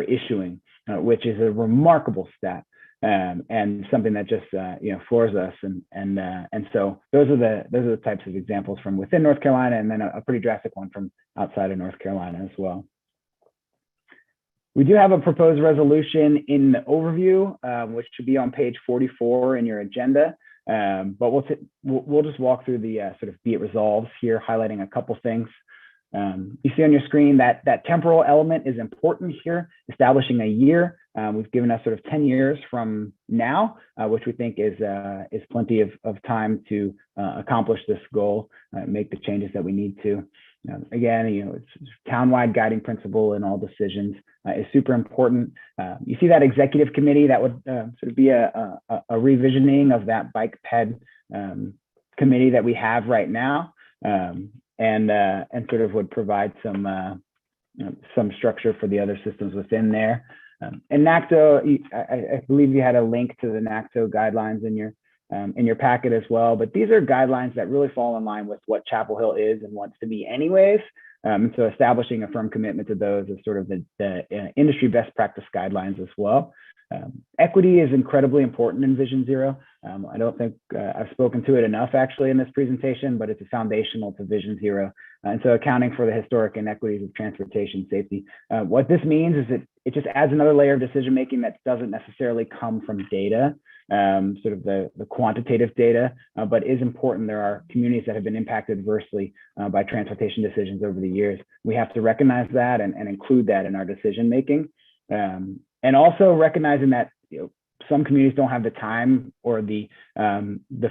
issuing, which is a remarkable stat. And something that just floors us, and so those are the types of examples from within North Carolina, and then a pretty drastic one from outside of North Carolina as well. We do have a proposed resolution in the overview, which should be on page 44 in your agenda, but we'll just walk through the sort of be it resolves here, highlighting a couple things. You see on your screen that temporal element is important here, establishing a year. We've given us sort of 10 years from now, which we think is plenty of time to accomplish this goal, make the changes that we need to. Again, it's townwide guiding principle in all decisions is super important. You see that executive committee that would sort of be a revisioning of that bike ped committee that we have right now. And sort of would provide some structure for the other systems within there. And NACTO, I believe you had a link to the NACTO guidelines in your packet as well. But these are guidelines that really fall in line with what Chapel Hill is and wants to be anyways. And so establishing a firm commitment to those is sort of the industry best practice guidelines as well. Equity is incredibly important in Vision Zero. I don't think I've spoken to it enough actually in this presentation, but it's foundational to Vision Zero. And so accounting for the historic inequities of transportation safety. What this means is it just adds another layer of decision-making that doesn't necessarily come from data, sort of the quantitative data, but is important. There are communities that have been impacted adversely by transportation decisions over the years. We have to recognize that and include that in our decision-making. And also recognizing that some communities don't have the time or the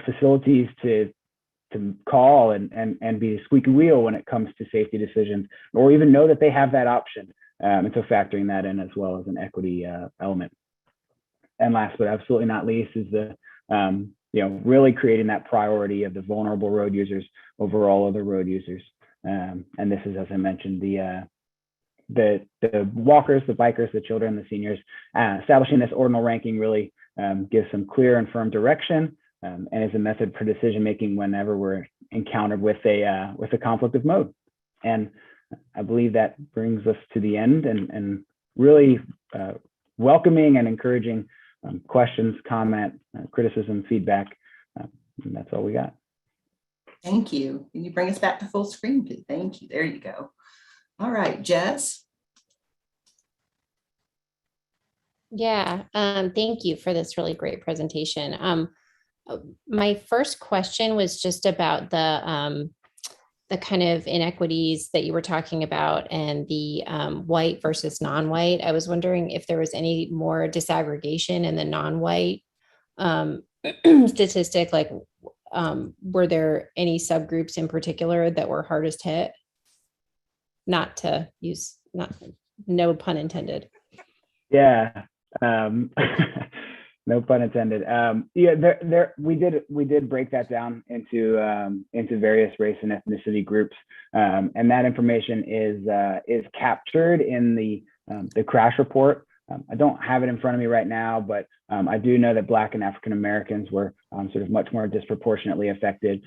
facilities to call and be a squeaky wheel when it comes to safety decisions, or even know that they have that option. And so factoring that in as well as an equity element. And last but absolutely not least is the really creating that priority of the vulnerable road users over all other road users. And this is, as I mentioned, the walkers, the bikers, the children, the seniors. Establishing this ordinal ranking really gives some clear and firm direction, and is a method for decision making whenever we're encountered with a conflict of mode. And I believe that brings us to the end, and really welcoming and encouraging questions, comment, criticism, feedback. And that's all we got. Thank you. Can you bring us back to full screen, please? Thank you. There you go. All right, Jess. Yeah, thank you for this really great presentation. My first question was just about the kind of inequities that you were talking about and the white versus non-white. I was wondering if there was any more disaggregation in the non-white statistic, like were there any subgroups in particular that were hardest hit? Not to use, no pun intended. Yeah, no pun intended. Yeah, we did break that down into various race and ethnicity groups, and that information is captured in the crash report. I don't have it in front of me right now, but I do know that Black and African Americans were sort of much more disproportionately affected,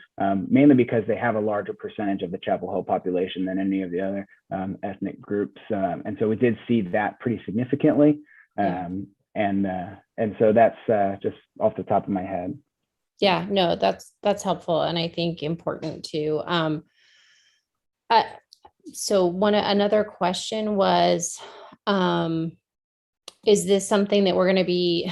mainly because they have a larger percentage of the Chapel Hill population than any of the other ethnic groups. And so we did see that pretty significantly. And so that's just off the top of my head. Yeah, no, that's helpful. And I think important too. So another question was, is this something that we're going to be,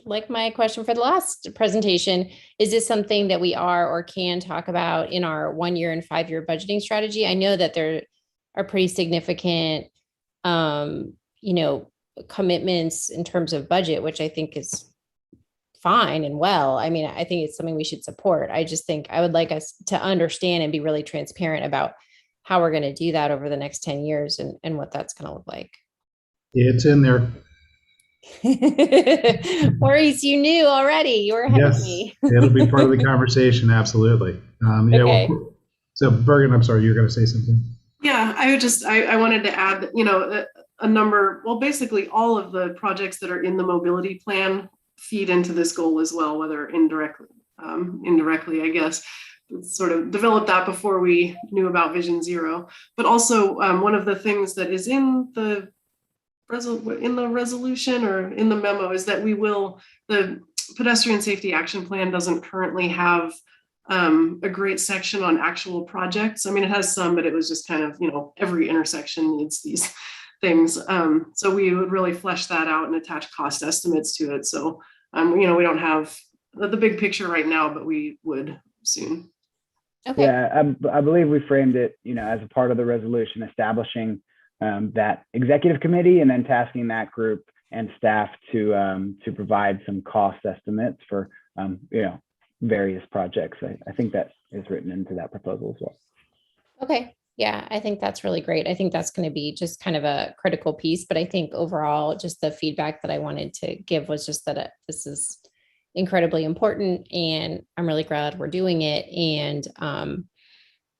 like my question for the last presentation, is this something that we are or can talk about in our 1 year and 5 year budgeting strategy? I know that there are pretty significant, commitments in terms of budget, which I think is fine and well. I mean, I think it's something we should support. I just think I would like us to understand and be really transparent about how we're going to do that over the next 10 years and what that's going to look like. It's in there. Maurice, you knew already. You were ahead of me. It'll be part of the conversation. Absolutely. Okay. So Bergen, I'm sorry, you were going to say something. Yeah, I wanted to add that, a number, well, basically all of the projects that are in the mobility plan feed into this goal as well, whether indirectly, I guess. Sort of developed that before we knew about Vision Zero. But also one of the things that is in the resolution or in the memo is that the pedestrian safety action plan doesn't currently have a great section on actual projects. I mean, it has some, but it was just kind of, every intersection needs these things. So we would really flesh that out and attach cost estimates to it. So, we don't have the big picture right now, but we would soon. Okay. Yeah, I believe we framed it, as a part of the resolution, establishing that executive committee and then tasking that group and staff to provide some cost estimates for, various projects. I think that is written into that proposal as well. Okay. Yeah, I think that's really great. I think that's going to be just kind of a critical piece, but I think overall, just the feedback that I wanted to give was just that this is incredibly important and I'm really glad we're doing it. And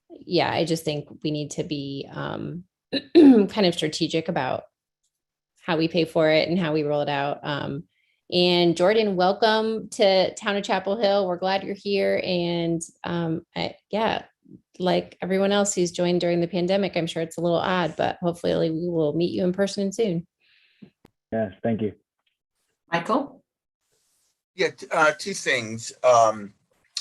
yeah, I just think we need to be kind of strategic about how we pay for it and how we roll it out. And Jordan, welcome to Town of Chapel Hill. We're glad you're here. And yeah, like everyone else who's joined during the pandemic, I'm sure it's a little odd, but hopefully we will meet you in person soon. Yes, thank you. Michael? Yeah, two things.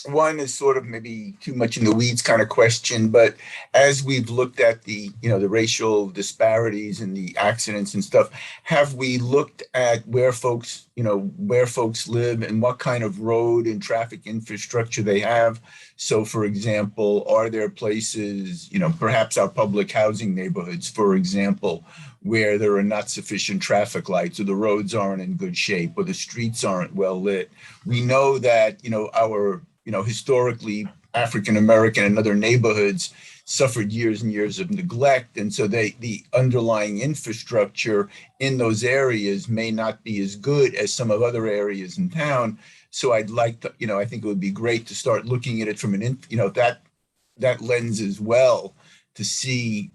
One is sort of maybe too much in the weeds kind of question, but as we've looked at the racial disparities and the accidents and stuff, have we looked at where folks live and what kind of road and traffic infrastructure they have? So for example, are there places, perhaps our public housing neighborhoods, for example, where there are not sufficient traffic lights or the roads aren't in good shape or the streets aren't well lit? We know that, our historically African-American and other neighborhoods suffered years and years of neglect. And so the underlying infrastructure in those areas may not be as good as some of other areas in town. So I'd like to, I think it would be great to start looking at it from that lens as well, to see,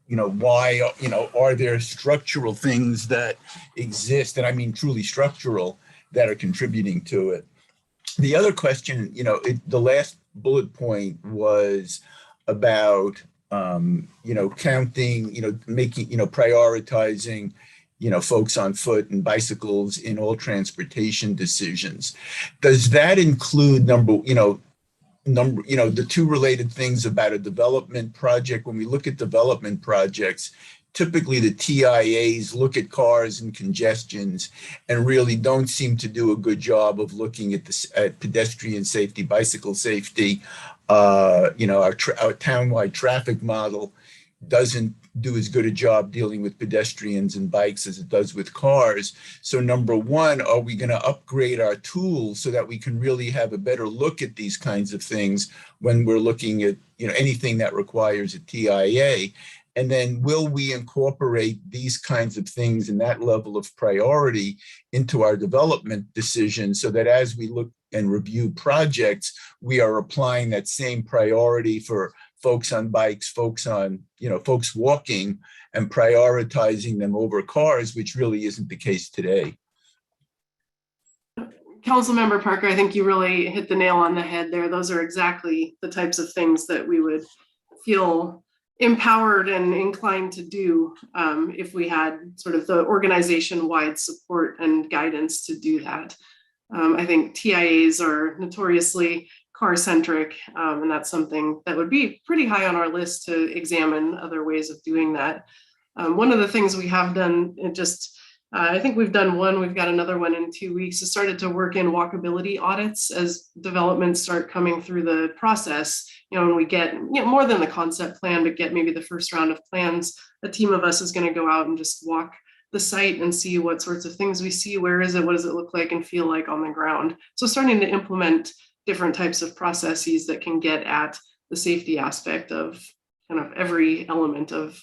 why, are there structural things that exist, and I mean truly structural, that are contributing to it. The other question, the last bullet point was about, counting, making, prioritizing, folks on foot and bicycles in all transportation decisions. Does that include the two related things about a development project? When we look at development projects, typically the TIAs look at cars and congestions and really don't seem to do a good job of looking at pedestrian safety, bicycle safety. Our townwide traffic model doesn't do as good a job dealing with pedestrians and bikes as it does with cars. So number one, are we going to upgrade our tools so that we can really have a better look at these kinds of things when we're looking at anything that requires a TIA? And then will we incorporate these kinds of things and that level of priority into our development decisions so that as we look and review projects, we are applying that same priority for folks on bikes, folks walking, and prioritizing them over cars, which really isn't the case today. Councilmember Parker, I think you really hit the nail on the head there. Those are exactly the types of things that we would feel empowered and inclined to do if we had sort of the organization-wide support and guidance to do that. I think TIAs are notoriously car-centric, and that's something that would be pretty high on our list to examine other ways of doing that. One of the things we have done, I think we've done one, we've got another one in 2 weeks, is started to work in walkability audits as developments start coming through the process. When we get more than the concept plan, but get maybe the first round of plans, a team of us is going to go out and just walk the site and see what sorts of things we see, where is it, what does it look like and feel like on the ground. So starting to implement different types of processes that can get at the safety aspect of kind of every element of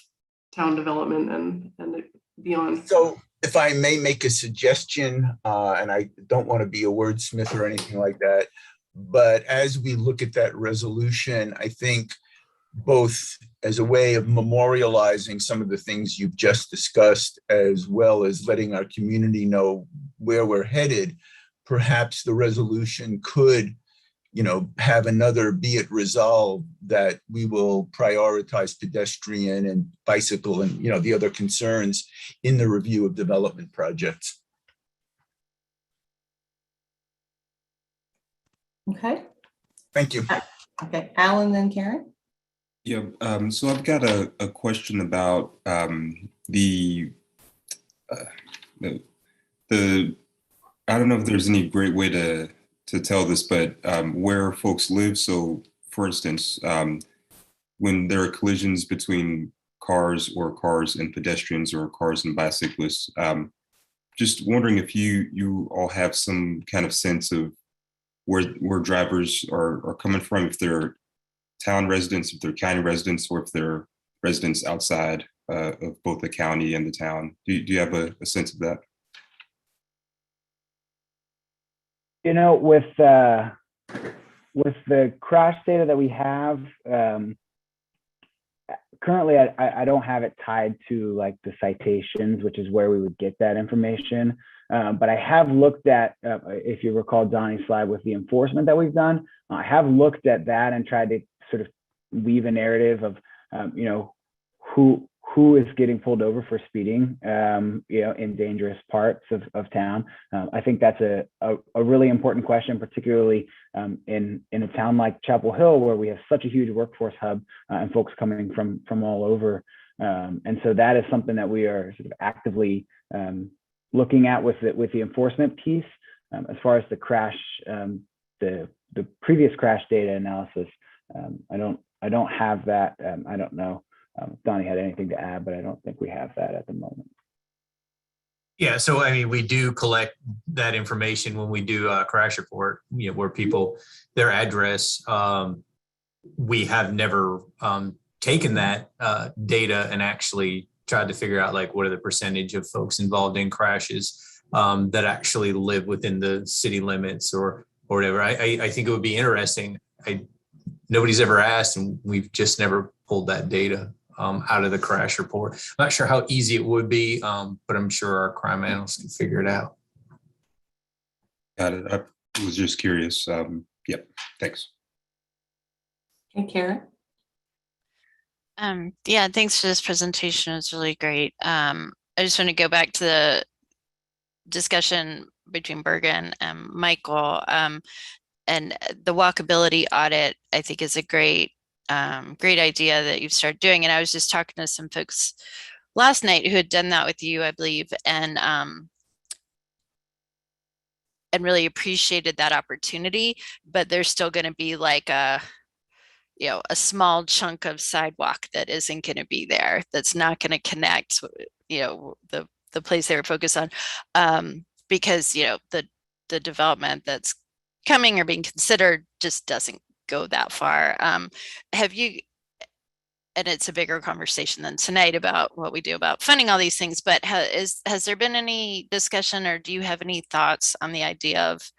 town development and beyond. So if I may make a suggestion, and I don't want to be a wordsmith or anything like that, but as we look at that resolution, I think both as a way of memorializing some of the things you've just discussed, as well as letting our community know where we're headed, perhaps the resolution could, have another be it resolved that we will prioritize pedestrian and bicycle and, the other concerns in the review of development projects. Okay. Thank you. Okay, Alan, then Karen. Yeah, so I've got a question about the I don't know if there's any great way to tell this, but where folks live. So for instance, when there are collisions between cars and pedestrians or cars and bicyclists, just wondering if you all have some kind of sense of where drivers are coming from, if they're town residents, if they're county residents, or if they're residents outside of both the county and the town. Do you have a sense of that? With the crash data that we have, currently I don't have it tied to like the citations, which is where we would get that information. But I have looked at, if you recall Donnie's slide with the enforcement that we've done, I have looked at that and tried to sort of weave a narrative of, who is getting pulled over for speeding, in dangerous parts of town. I think that's a really important question, particularly in a town like Chapel Hill, where we have such a huge workforce hub and folks coming from all over. And so that is something that we are sort of actively looking at with the enforcement piece. As far as the crash, the previous crash data analysis, I don't have that. I don't know if Donnie had anything to add, but I don't think we have that at the moment. Yeah, so I mean, we do collect that information when we do a crash report, where people, their address, we have never taken that data and actually tried to figure out like what are the percentage of folks involved in crashes that actually live within the city limits or whatever. I think it would be interesting. Nobody's ever asked, and we've just never pulled that data out of the crash report. I'm not sure how easy it would be, but I'm sure our crime analysts can figure it out. Got it. I was just curious. Yep. Thanks. Okay, Karen. Yeah, thanks for this presentation. It was really great. I just want to go back to the discussion between Bergen and Michael. And the walkability audit, I think, is a great idea that you've started doing. And I was just talking to some folks last night who had done that with you, I believe, and really appreciated that opportunity. But there's still going to be like a small chunk of sidewalk that isn't going to be there. That's not going to connect, the place they were focused on, because the development that's coming or being considered just doesn't go that far. Have you, and it's a bigger conversation than tonight about what we do about funding all these things, but has there been any discussion, or do you have any thoughts on the idea of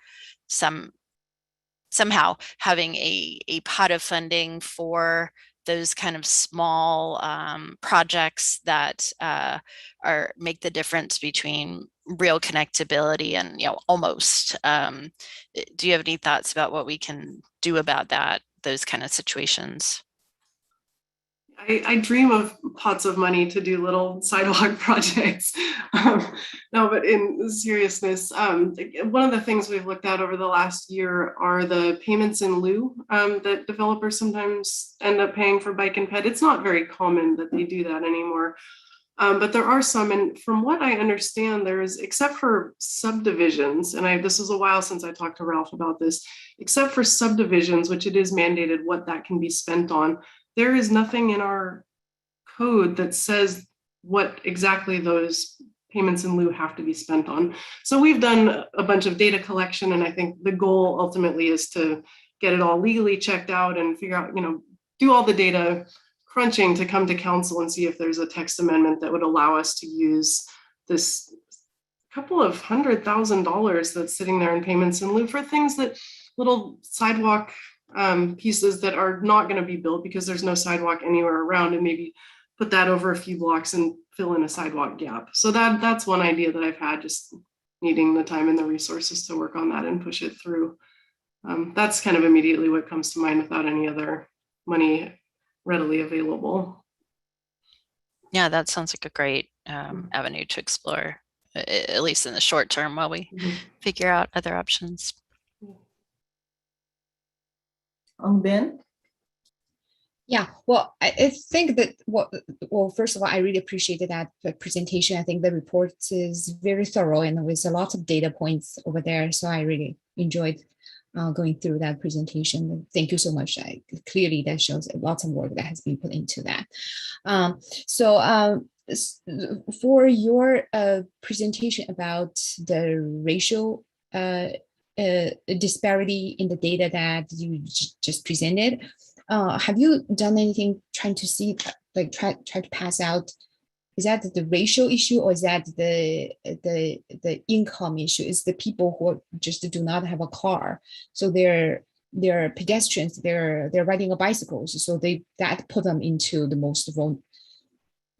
somehow having a pot of funding for those kind of small projects that make the difference between real connectability and almost? Do you have any thoughts about what we can do about those kind of situations? I dream of pots of money to do little sidewalk projects. No, but in seriousness, one of the things we've looked at over the last year are the payments in lieu that developers sometimes end up paying for bike and ped. It's not very common that they do that anymore, but there are some. And from what I understand, there is, except for subdivisions, and this was a while since I talked to Ralph about this, except for subdivisions, which it is mandated what that can be spent on. There is nothing in our code that says what exactly those payments in lieu have to be spent on. So we've done a bunch of data collection, and I think the goal ultimately is to get it all legally checked out and figure out, do all the data crunching to come to council and see if there's a text amendment that would allow us to use this couple of $100,000 that's sitting there in payments in lieu for things that little sidewalk pieces that are not going to be built because there's no sidewalk anywhere around, and maybe put that over a few blocks and fill in a sidewalk gap. So that's one idea that I've had, just needing the time and the resources to work on that and push it through. That's kind of immediately what comes to mind without any other money readily available. Yeah, that sounds like a great avenue to explore, at least in the short term, while we figure out other options. Ben? Yeah, well, I think that well, first of all, I really appreciated that presentation. I think the report is very thorough and with a lot of data points over there. So I really enjoyed going through that presentation. Thank you so much. Clearly, that shows lots of work that has been put into that. For your presentation about the racial disparity in the data that you just presented, have you done anything trying to see, like try to pass out, is that the racial issue, or is that the income issue? Is the people who just do not have a car, so they're pedestrians, they're riding a bicycles, so that put them into the most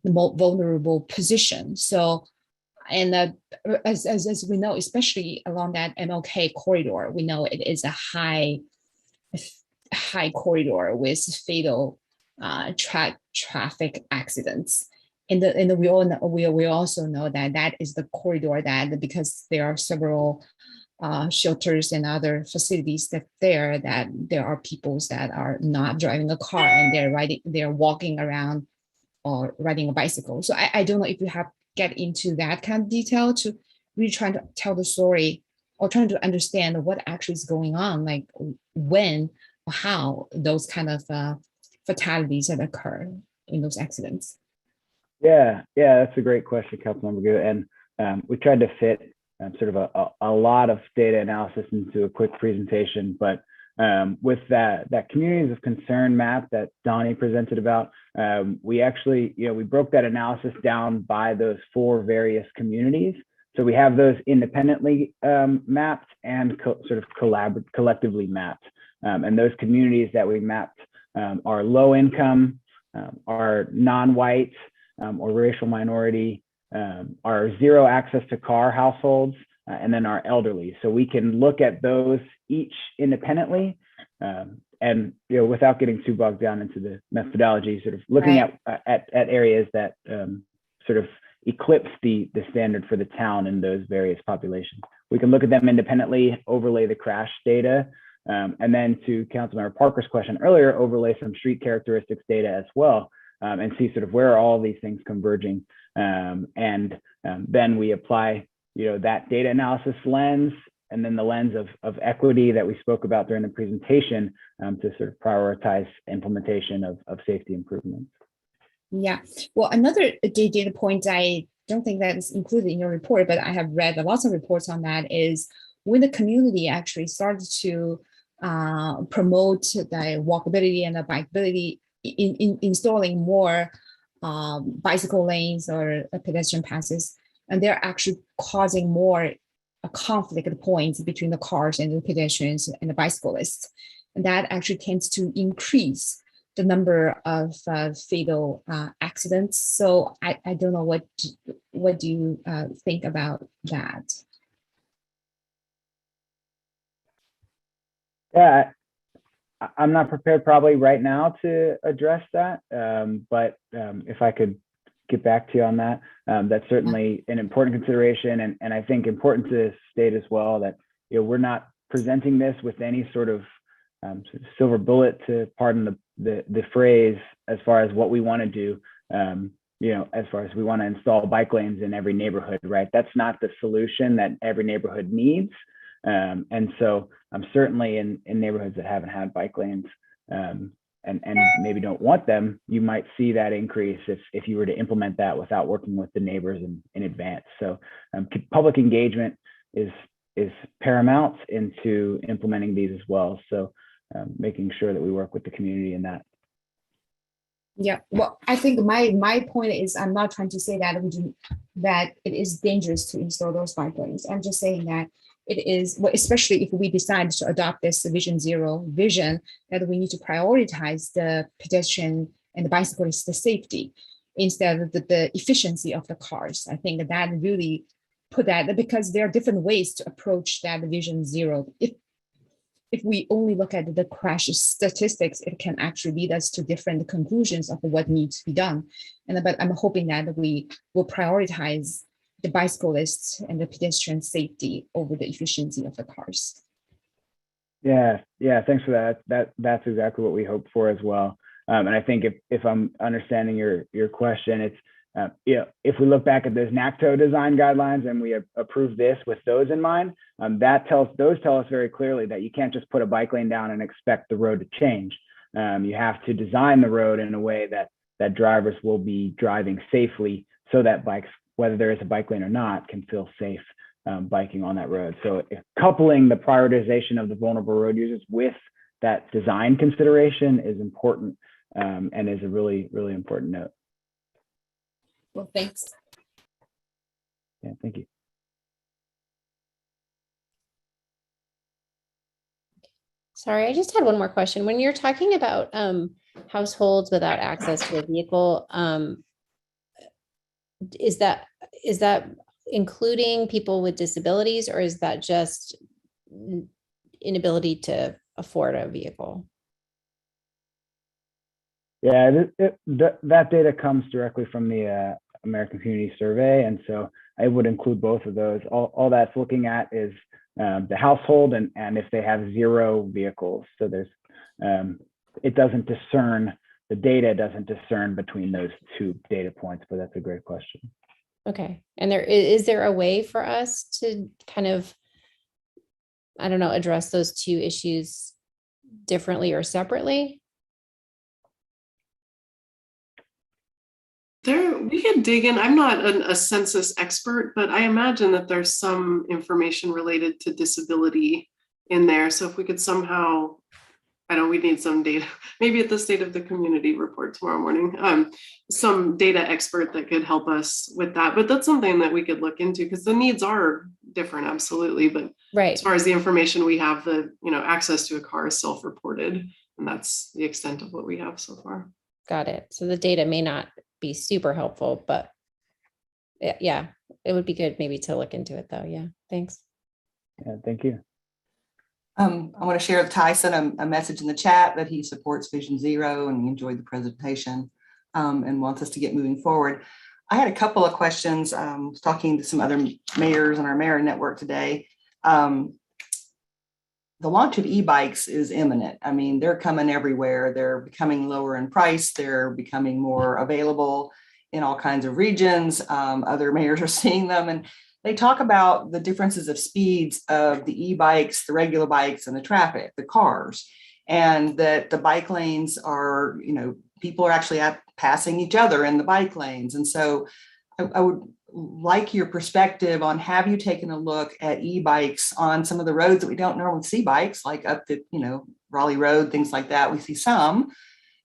vulnerable position. So, and as we know, especially along that MLK corridor, we know it is a high corridor with fatal traffic accidents. And we also know that is the corridor that, because there are several shelters and other facilities that there are people that are not driving a car and they're walking around or riding a bicycle. So I don't know if you have get into that kind of detail to really trying to tell the story or trying to understand what actually is going on, like when or how those kind of fatalities that occur in those accidents. Yeah, that's a great question, Councilmember Gu. And we tried to fit sort of a lot of data analysis into a quick presentation, but with that communities of concern map that Donnie presented about, we actually, we broke that analysis down by those 4 various communities. So we have those independently mapped and sort of collectively mapped. And those communities that we mapped are low income, are non-white, or racial minority, are zero access to car households, and then our elderly. So we can look at those each independently, and without getting too bogged down into the methodology, sort of looking at areas that sort of eclipse the standard for the town in those various populations. We can look at them independently, overlay the crash data, and then to Councilmember Parker's question earlier, overlay some street characteristics data as well, and see sort of where are all these things converging. Then we apply, that data analysis lens, and then the lens of equity that we spoke about during the presentation, to sort of prioritize implementation of safety improvements. Yeah, well, another data point, I don't think that is included in your report, but I have read lots of reports on that, is when the community actually started to promote the walkability and the bikeability, in installing more bicycle lanes or pedestrian passes, and they're actually causing more conflict points between the cars and the pedestrians and the bicyclists. And that actually tends to increase the number of fatal accidents. So I don't know, what do you think about that? Yeah, I'm not prepared probably right now to address that, but if I could get back to you on that, that's certainly an important consideration. And I think important to state as well that we're not presenting this with any sort of silver bullet, to pardon the phrase, as far as what we want to do. As far as we want to install bike lanes in every neighborhood, right? That's not the solution that every neighborhood needs. And so I'm certainly in neighborhoods that haven't had bike lanes, and maybe don't want them, you might see that increase if you were to implement that without working with the neighbors in advance. So public engagement is paramount into implementing these as well. So making sure that we work with the community in that. Yeah, well, I think my point is, I'm not trying to say that that it is dangerous to install those bike lanes. I'm just saying that it is, well, especially if we decide to adopt this Vision Zero vision, that we need to prioritize the pedestrian and the bicyclist safety instead of the efficiency of the cars. I think that really put that, because there are different ways to approach that Vision Zero. If we only look at the crash statistics, it can actually lead us to different conclusions of what needs to be done. But I'm hoping that we will prioritize the bicyclists and the pedestrian safety over the efficiency of the cars. Yeah, thanks for that. That's exactly what we hope for as well. And I think if I'm understanding your question, it's if we look back at those NACTO design guidelines and we approve this with those in mind, those tell us very clearly that you can't just put a bike lane down and expect the road to change. You have to design the road in a way that drivers will be driving safely, so that bikes, whether there is a bike lane or not, can feel safe biking on that road. So coupling the prioritization of the vulnerable road users with that design consideration is important, and is a really, really important note. Well, thanks. Yeah, thank you. Sorry, I just had one more question. When you're talking about households without access to a vehicle, is that including people with disabilities, or is that just inability to afford a vehicle? Yeah, that data comes directly from the American Community Survey, and so I would include both of those. All that's looking at is the household and if they have 0 vehicles. So there's it doesn't discern, the data doesn't discern between those 2 data points, but that's a great question. Okay, and is there a way for us to kind of, I don't know, address those 2 issues differently or separately? We can dig in. I'm not a census expert, but I imagine that there's some information related to disability in there. So if we could somehow, we need some data, maybe at the State of the Community report tomorrow morning, some data expert that could help us with that. But that's something that we could look into, because the needs are different, absolutely. But right, as far as the information we have, access to a car is self-reported, and that's the extent of what we have so far. Got it. So the data may not be super helpful, but yeah, it would be good maybe to look into it though. Yeah, thanks. Yeah, thank you. I want to share with Tyson a message in the chat that he supports Vision Zero and he enjoyed the presentation and wants us to get moving forward. I had a couple of questions. Talking to some other mayors on our mayor network today. The launch of e-bikes is imminent. I mean, they're coming everywhere. They're becoming lower in price. They're becoming more available in all kinds of regions. Other mayors are seeing them, and they talk about the differences of speeds of the e-bikes, the regular bikes, and the traffic, the cars, and that the bike lanes are, people are actually passing each other in the bike lanes. And so I would like your perspective on, have you taken a look at e-bikes on some of the roads that we don't normally see bikes, like up to, Raleigh Road, things like that. We see some.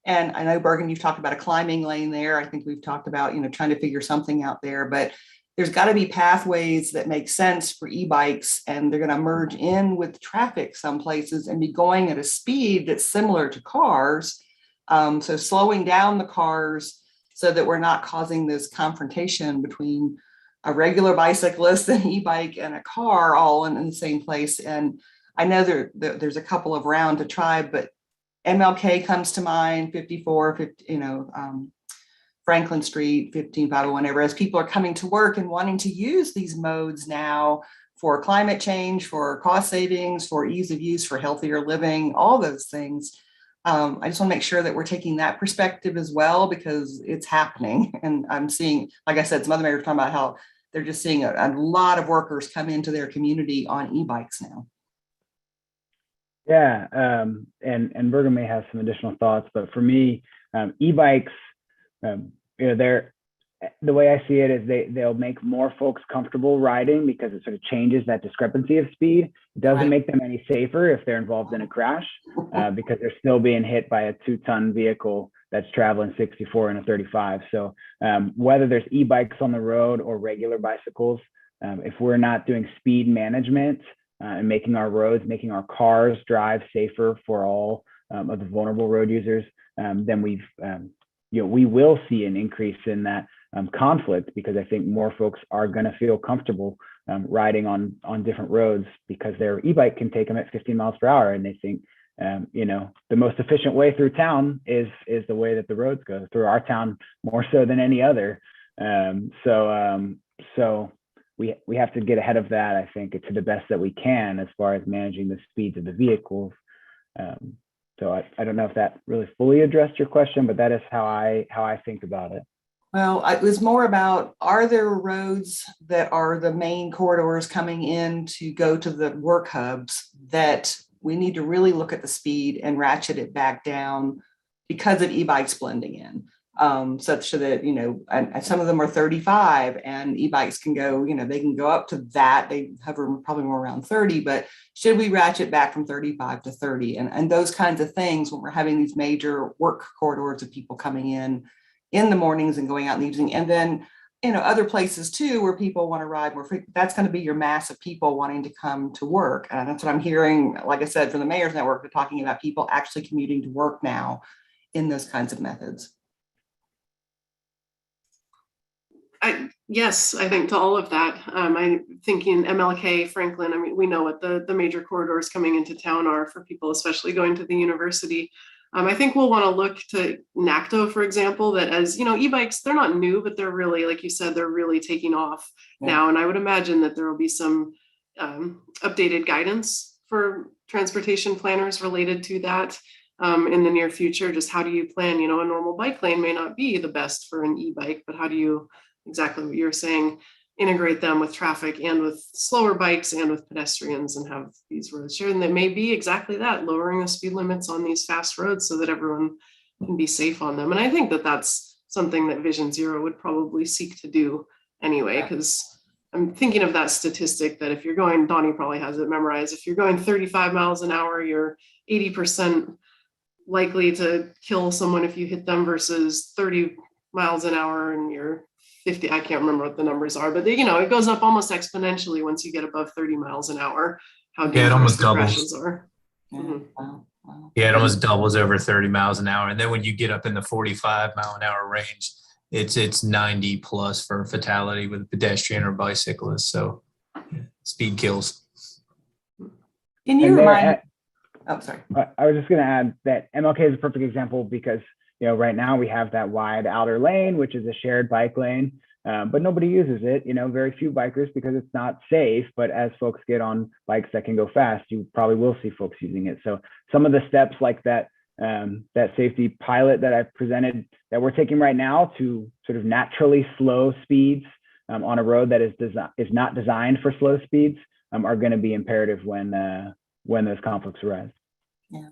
And I know, Bergen, you've talked about a climbing lane there. I think we've talked about, trying to figure something out there, but there's got to be pathways that make sense for e-bikes, and they're going to merge in with traffic some places and be going at a speed that's similar to cars. So slowing down the cars so that we're not causing this confrontation between a regular bicyclist, an e-bike, and a car all in the same place. And I know there's a couple of round to try, but MLK comes to mind, 54, 50, Franklin Street, 15501, whatever, as people are coming to work and wanting to use these modes now for climate change, for cost savings, for ease of use, for healthier living, all those things. I just want to make sure that we're taking that perspective as well, because it's happening. And I'm seeing, like I said, some other mayors talking about how they're just seeing a lot of workers come into their community on e-bikes now. Yeah, and Bergen may have some additional thoughts, but for me, e-bikes, they're, the way I see it is they'll make more folks comfortable riding, because it sort of changes that discrepancy of speed. It doesn't make them any safer if they're involved in a crash, because they're still being hit by a 2-ton vehicle that's traveling 64 and a 35. So whether there's e-bikes on the road or regular bicycles, if we're not doing speed management and making our roads, making our cars drive safer for all of the vulnerable road users, then we will see an increase in that conflict, because I think more folks are going to feel comfortable riding on different roads because their e-bike can take them at 15 miles per hour, and they think the most efficient way through town is the way that the roads go through our town, more so than any other. So we have to get ahead of that, I think, to the best that we can as far as managing the speeds of the vehicles. So I don't know if that really fully addressed your question, but that is how I think about it. Well, it was more about, are there roads that are the main corridors coming in to go to the work hubs that we need to really look at the speed and ratchet it back down because of e-bikes blending in, such that, and some of them are 35 and e-bikes can go, they can go up to that. They hover probably more around 30, but should we ratchet back from 35 to 30 and those kinds of things when we're having these major work corridors of people coming in the mornings and going out in the evening, and then other places too where people want to ride more frequently. That's going to be your mass of people wanting to come to work, and that's what I'm hearing. Like I said, from the Mayor's Network, they're talking about people actually commuting to work now in those kinds of methods. Yes, I think to all of that. I'm thinking MLK, Franklin. I mean, we know what the major corridors coming into town are for people, especially going to the university. I think we'll want to look to NACTO, for example, that as e-bikes, they're not new, but they're really, like you said, they're really taking off now. And I would imagine that there will be some updated guidance for transportation planners related to that in the near future. Just how do you plan, a normal bike lane may not be the best for an e-bike, but how do you, exactly what you're saying, integrate them with traffic and with slower bikes and with pedestrians and have these roads shared. And that may be exactly that, lowering the speed limits on these fast roads so that everyone can be safe on them. And I think that that's something that Vision Zero would probably seek to do anyway, because I'm thinking of that statistic that if you're going, Donnie probably has it memorized, if you're going 35 miles an hour, you're 80% likely to kill someone if you hit them versus 30 miles an hour and you're 50, I can't remember what the numbers are, but it goes up almost exponentially once you get above 30 miles an hour, how dangerous the crashes are. Yeah, it almost doubles over 30 miles an hour. And then when you get up in the 45 mile an hour range, it's 90 plus for fatality with a pedestrian or bicyclist. So speed kills. Can you remind? Oh, sorry. I was just going to add that MLK is a perfect example because right now we have that wide outer lane, which is a shared bike lane, but nobody uses it, very few bikers because it's not safe. But as folks get on bikes that can go fast, you probably will see folks using it. So some of the steps like that, that safety pilot that I presented that we're taking right now to sort of naturally slow speeds on a road that is not designed for slow speeds are going to be imperative when those conflicts arise. Yeah.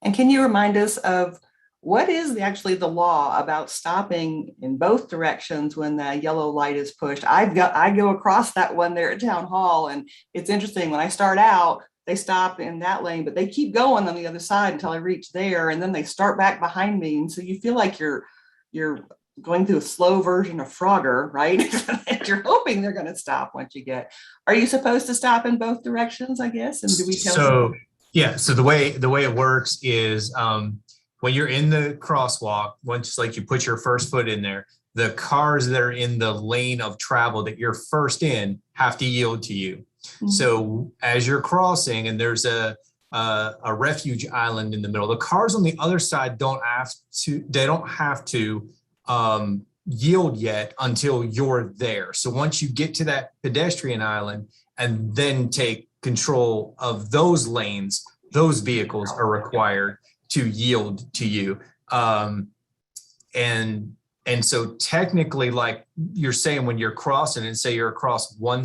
And can you remind us of what is actually the law about stopping in both directions when the yellow light is pushed? I go across that one there at Town Hall, and it's interesting. When I start out, they stop in that lane, but they keep going on the other side until I reach there, and then they start back behind me. And so you feel like you're going through a slow version of Frogger, right? You're hoping they're going to stop once you get. Are you supposed to stop in both directions, I guess? And do we tell so the way it works is when you're in the crosswalk, once like you put your first foot in there, the cars that are in the lane of travel that you're first in have to yield to you. Mm-hmm. So as you're crossing and there's a refuge island in the middle, the cars on the other side don't have to yield yet until you're there. So once you get to that pedestrian island and then take control of those lanes, those vehicles are required to yield to you. And so technically, like you're saying, when you're crossing and say you're across one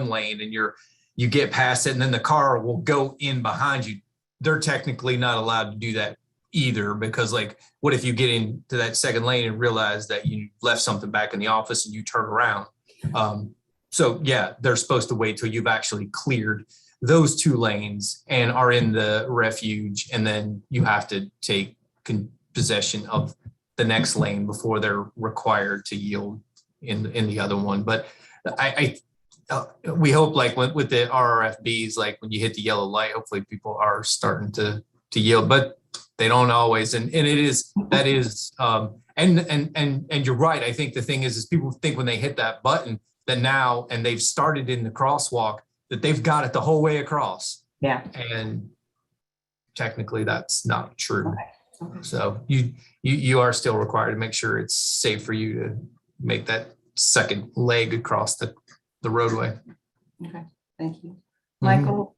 lane and you get past it and then the car will go in behind you, they're technically not allowed to do that either, because like, what if you get into that second lane and realize that you left something back in the office and you turn around? So yeah, they're supposed to wait till you've actually cleared those two lanes and are in the refuge, and then you have to take possession of the next lane before they're required to yield in the other one. But we hope like with the RRFBs, like when you hit the yellow light, hopefully people are starting to yield, but they don't always. And it is, that is, and you're right. I think the thing is people think when they hit that button that now, and they've started in the crosswalk, that they've got it the whole way across. Yeah. And technically that's not true. Okay. So you are still required to make sure it's safe for you to make that second leg across the roadway. Okay, thank you. Michael?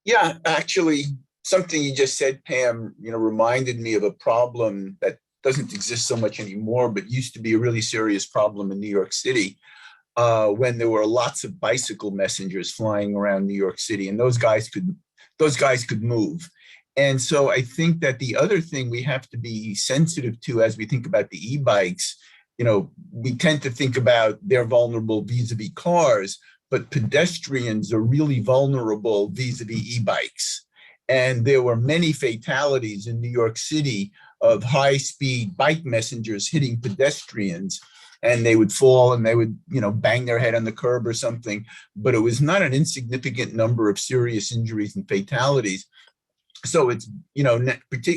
Yeah, actually, something you just said, Pam, reminded me of a problem that doesn't exist so much anymore, but used to be a really serious problem in New York City when there were lots of bicycle messengers flying around New York City, and those guys could move. And so I think that the other thing we have to be sensitive to as we think about the e-bikes, we tend to think about they're vulnerable vis-a-vis cars, but pedestrians are really vulnerable vis-a-vis e-bikes. And there were many fatalities in New York City of high-speed bike messengers hitting pedestrians, and they would fall and they would, bang their head on the curb or something. But it was not an insignificant number of serious injuries and fatalities. So it's,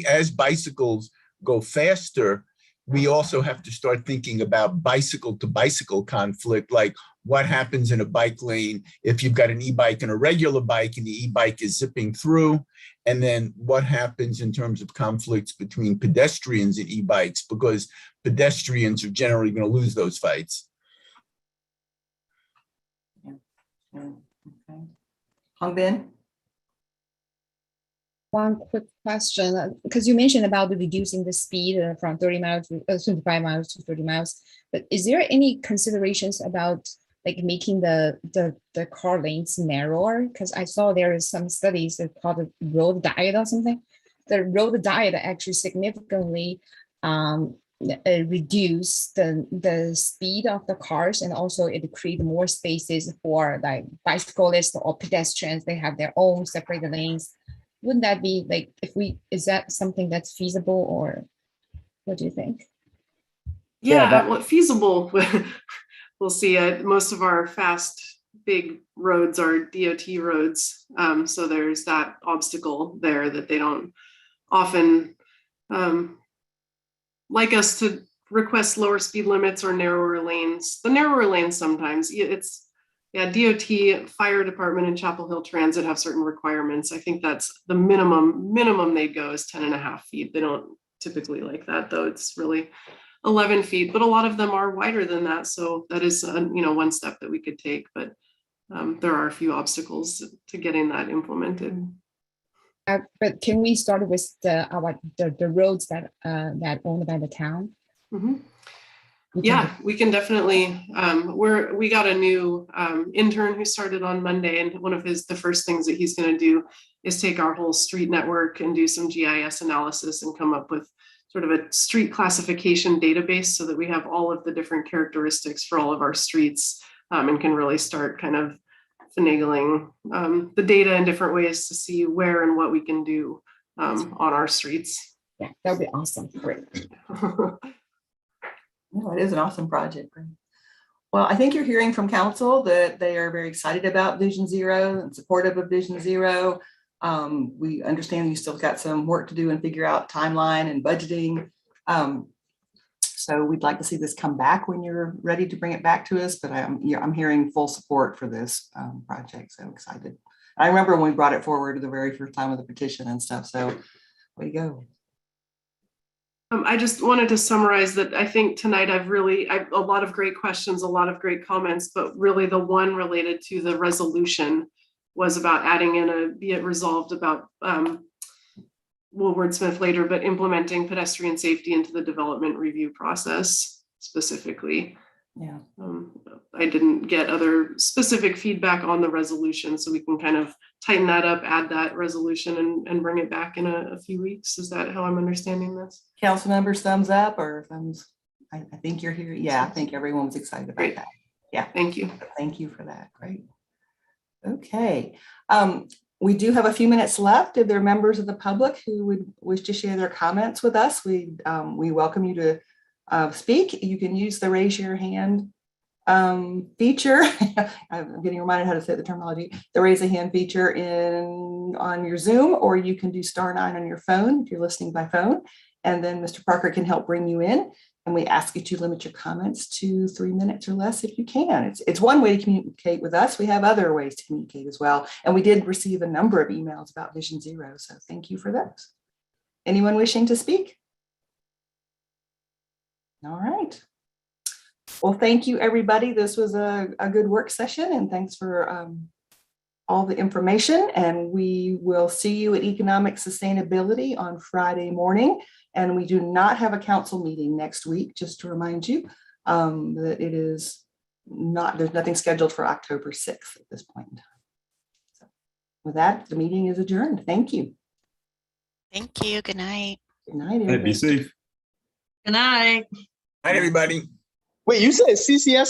as bicycles go faster, we also have to start thinking about bicycle to bicycle conflict, like what happens in a bike lane if you've got an e-bike and a regular bike and the e-bike is zipping through, and then what happens in terms of conflicts between pedestrians and e-bikes, because pedestrians are generally going to lose those fights. Okay. Hangbin? One quick question, because you mentioned about reducing the speed from 30 miles to 25 miles to 30 miles, but is there any considerations about like making the car lanes narrower? Because I saw there is some studies that called the road diet or something. The road diet actually significantly reduce the speed of the cars, and also it create more spaces for like bicyclists or pedestrians. They have their own separated lanes. Wouldn't that be like, is that something that's feasible, or what do you think? Yeah, feasible. We'll see. Most of our fast, big roads are DOT roads. So there's that obstacle there that they don't often like us to request lower speed limits or narrower lanes. The narrower lanes sometimes, DOT, fire department, and Chapel Hill Transit have certain requirements. I think that's the minimum they go is 10.5 feet. They don't typically like that, though. It's really 11 feet, but a lot of them are wider than that. So that is, one step that we could take, but there are a few obstacles to getting that implemented. But can we start with the roads that owned by the town? Mm-hmm. Yeah, we can definitely. We got a new intern who started on Monday, and one of the first things that he's going to do is take our whole street network and do some GIS analysis and come up with sort of a street classification database so that we have all of the different characteristics for all of our streets, and can really start kind of finagling the data in different ways to see where and what we can do on our streets. Yeah, that would be awesome. Great. No, it is an awesome project. Well, I think you're hearing from council that they are very excited about Vision Zero and supportive of Vision Zero. We understand you still got some work to do and figure out timeline and budgeting. So we'd like to see this come back when you're ready to bring it back to us, but I'm hearing full support for this project. So excited. I remember when we brought it forward the very first time with the petition and stuff. So way to go. I just wanted to summarize that I think tonight I've a lot of great questions, a lot of great comments, but really the one related to the resolution was about adding in a be it resolved about, we'll wordsmith later, but implementing pedestrian safety into the development review process specifically. Yeah. I didn't get other specific feedback on the resolution, so we can kind of tighten that up, add that resolution and bring it back in a few weeks. Is that how I'm understanding this? Council members, thumbs up or thumbs? I think you're here. Yeah, I think everyone was excited about that. Yeah. Thank you. Thank you for that. Great. Okay. We do have a few minutes left. If there are members of the public who would wish to share their comments with us, we welcome you to speak. You can use the raise your hand feature. I'm getting reminded how to say the terminology. The raise a hand feature on your Zoom, or you can do *9 on your phone if you're listening by phone. And then Mr. Parker can help bring you in. And we ask you to limit your comments to 3 minutes or less if you can. It's one way to communicate with us. We have other ways to communicate as well. And we did receive a number of emails about Vision Zero, so thank you for those. Anyone wishing to speak? All right. Well, thank you, everybody. This was a good work session, and thanks for all the information. And we will see you at Economic Sustainability on Friday morning. And we do not have a council meeting next week, just to remind you that it is not, there's nothing scheduled for October 6th at this point in time. So with that, the meeting is adjourned. Thank you. Thank you. Good night. Good night, everybody. Be safe. Good night. Night, everybody. Wait, you said CCS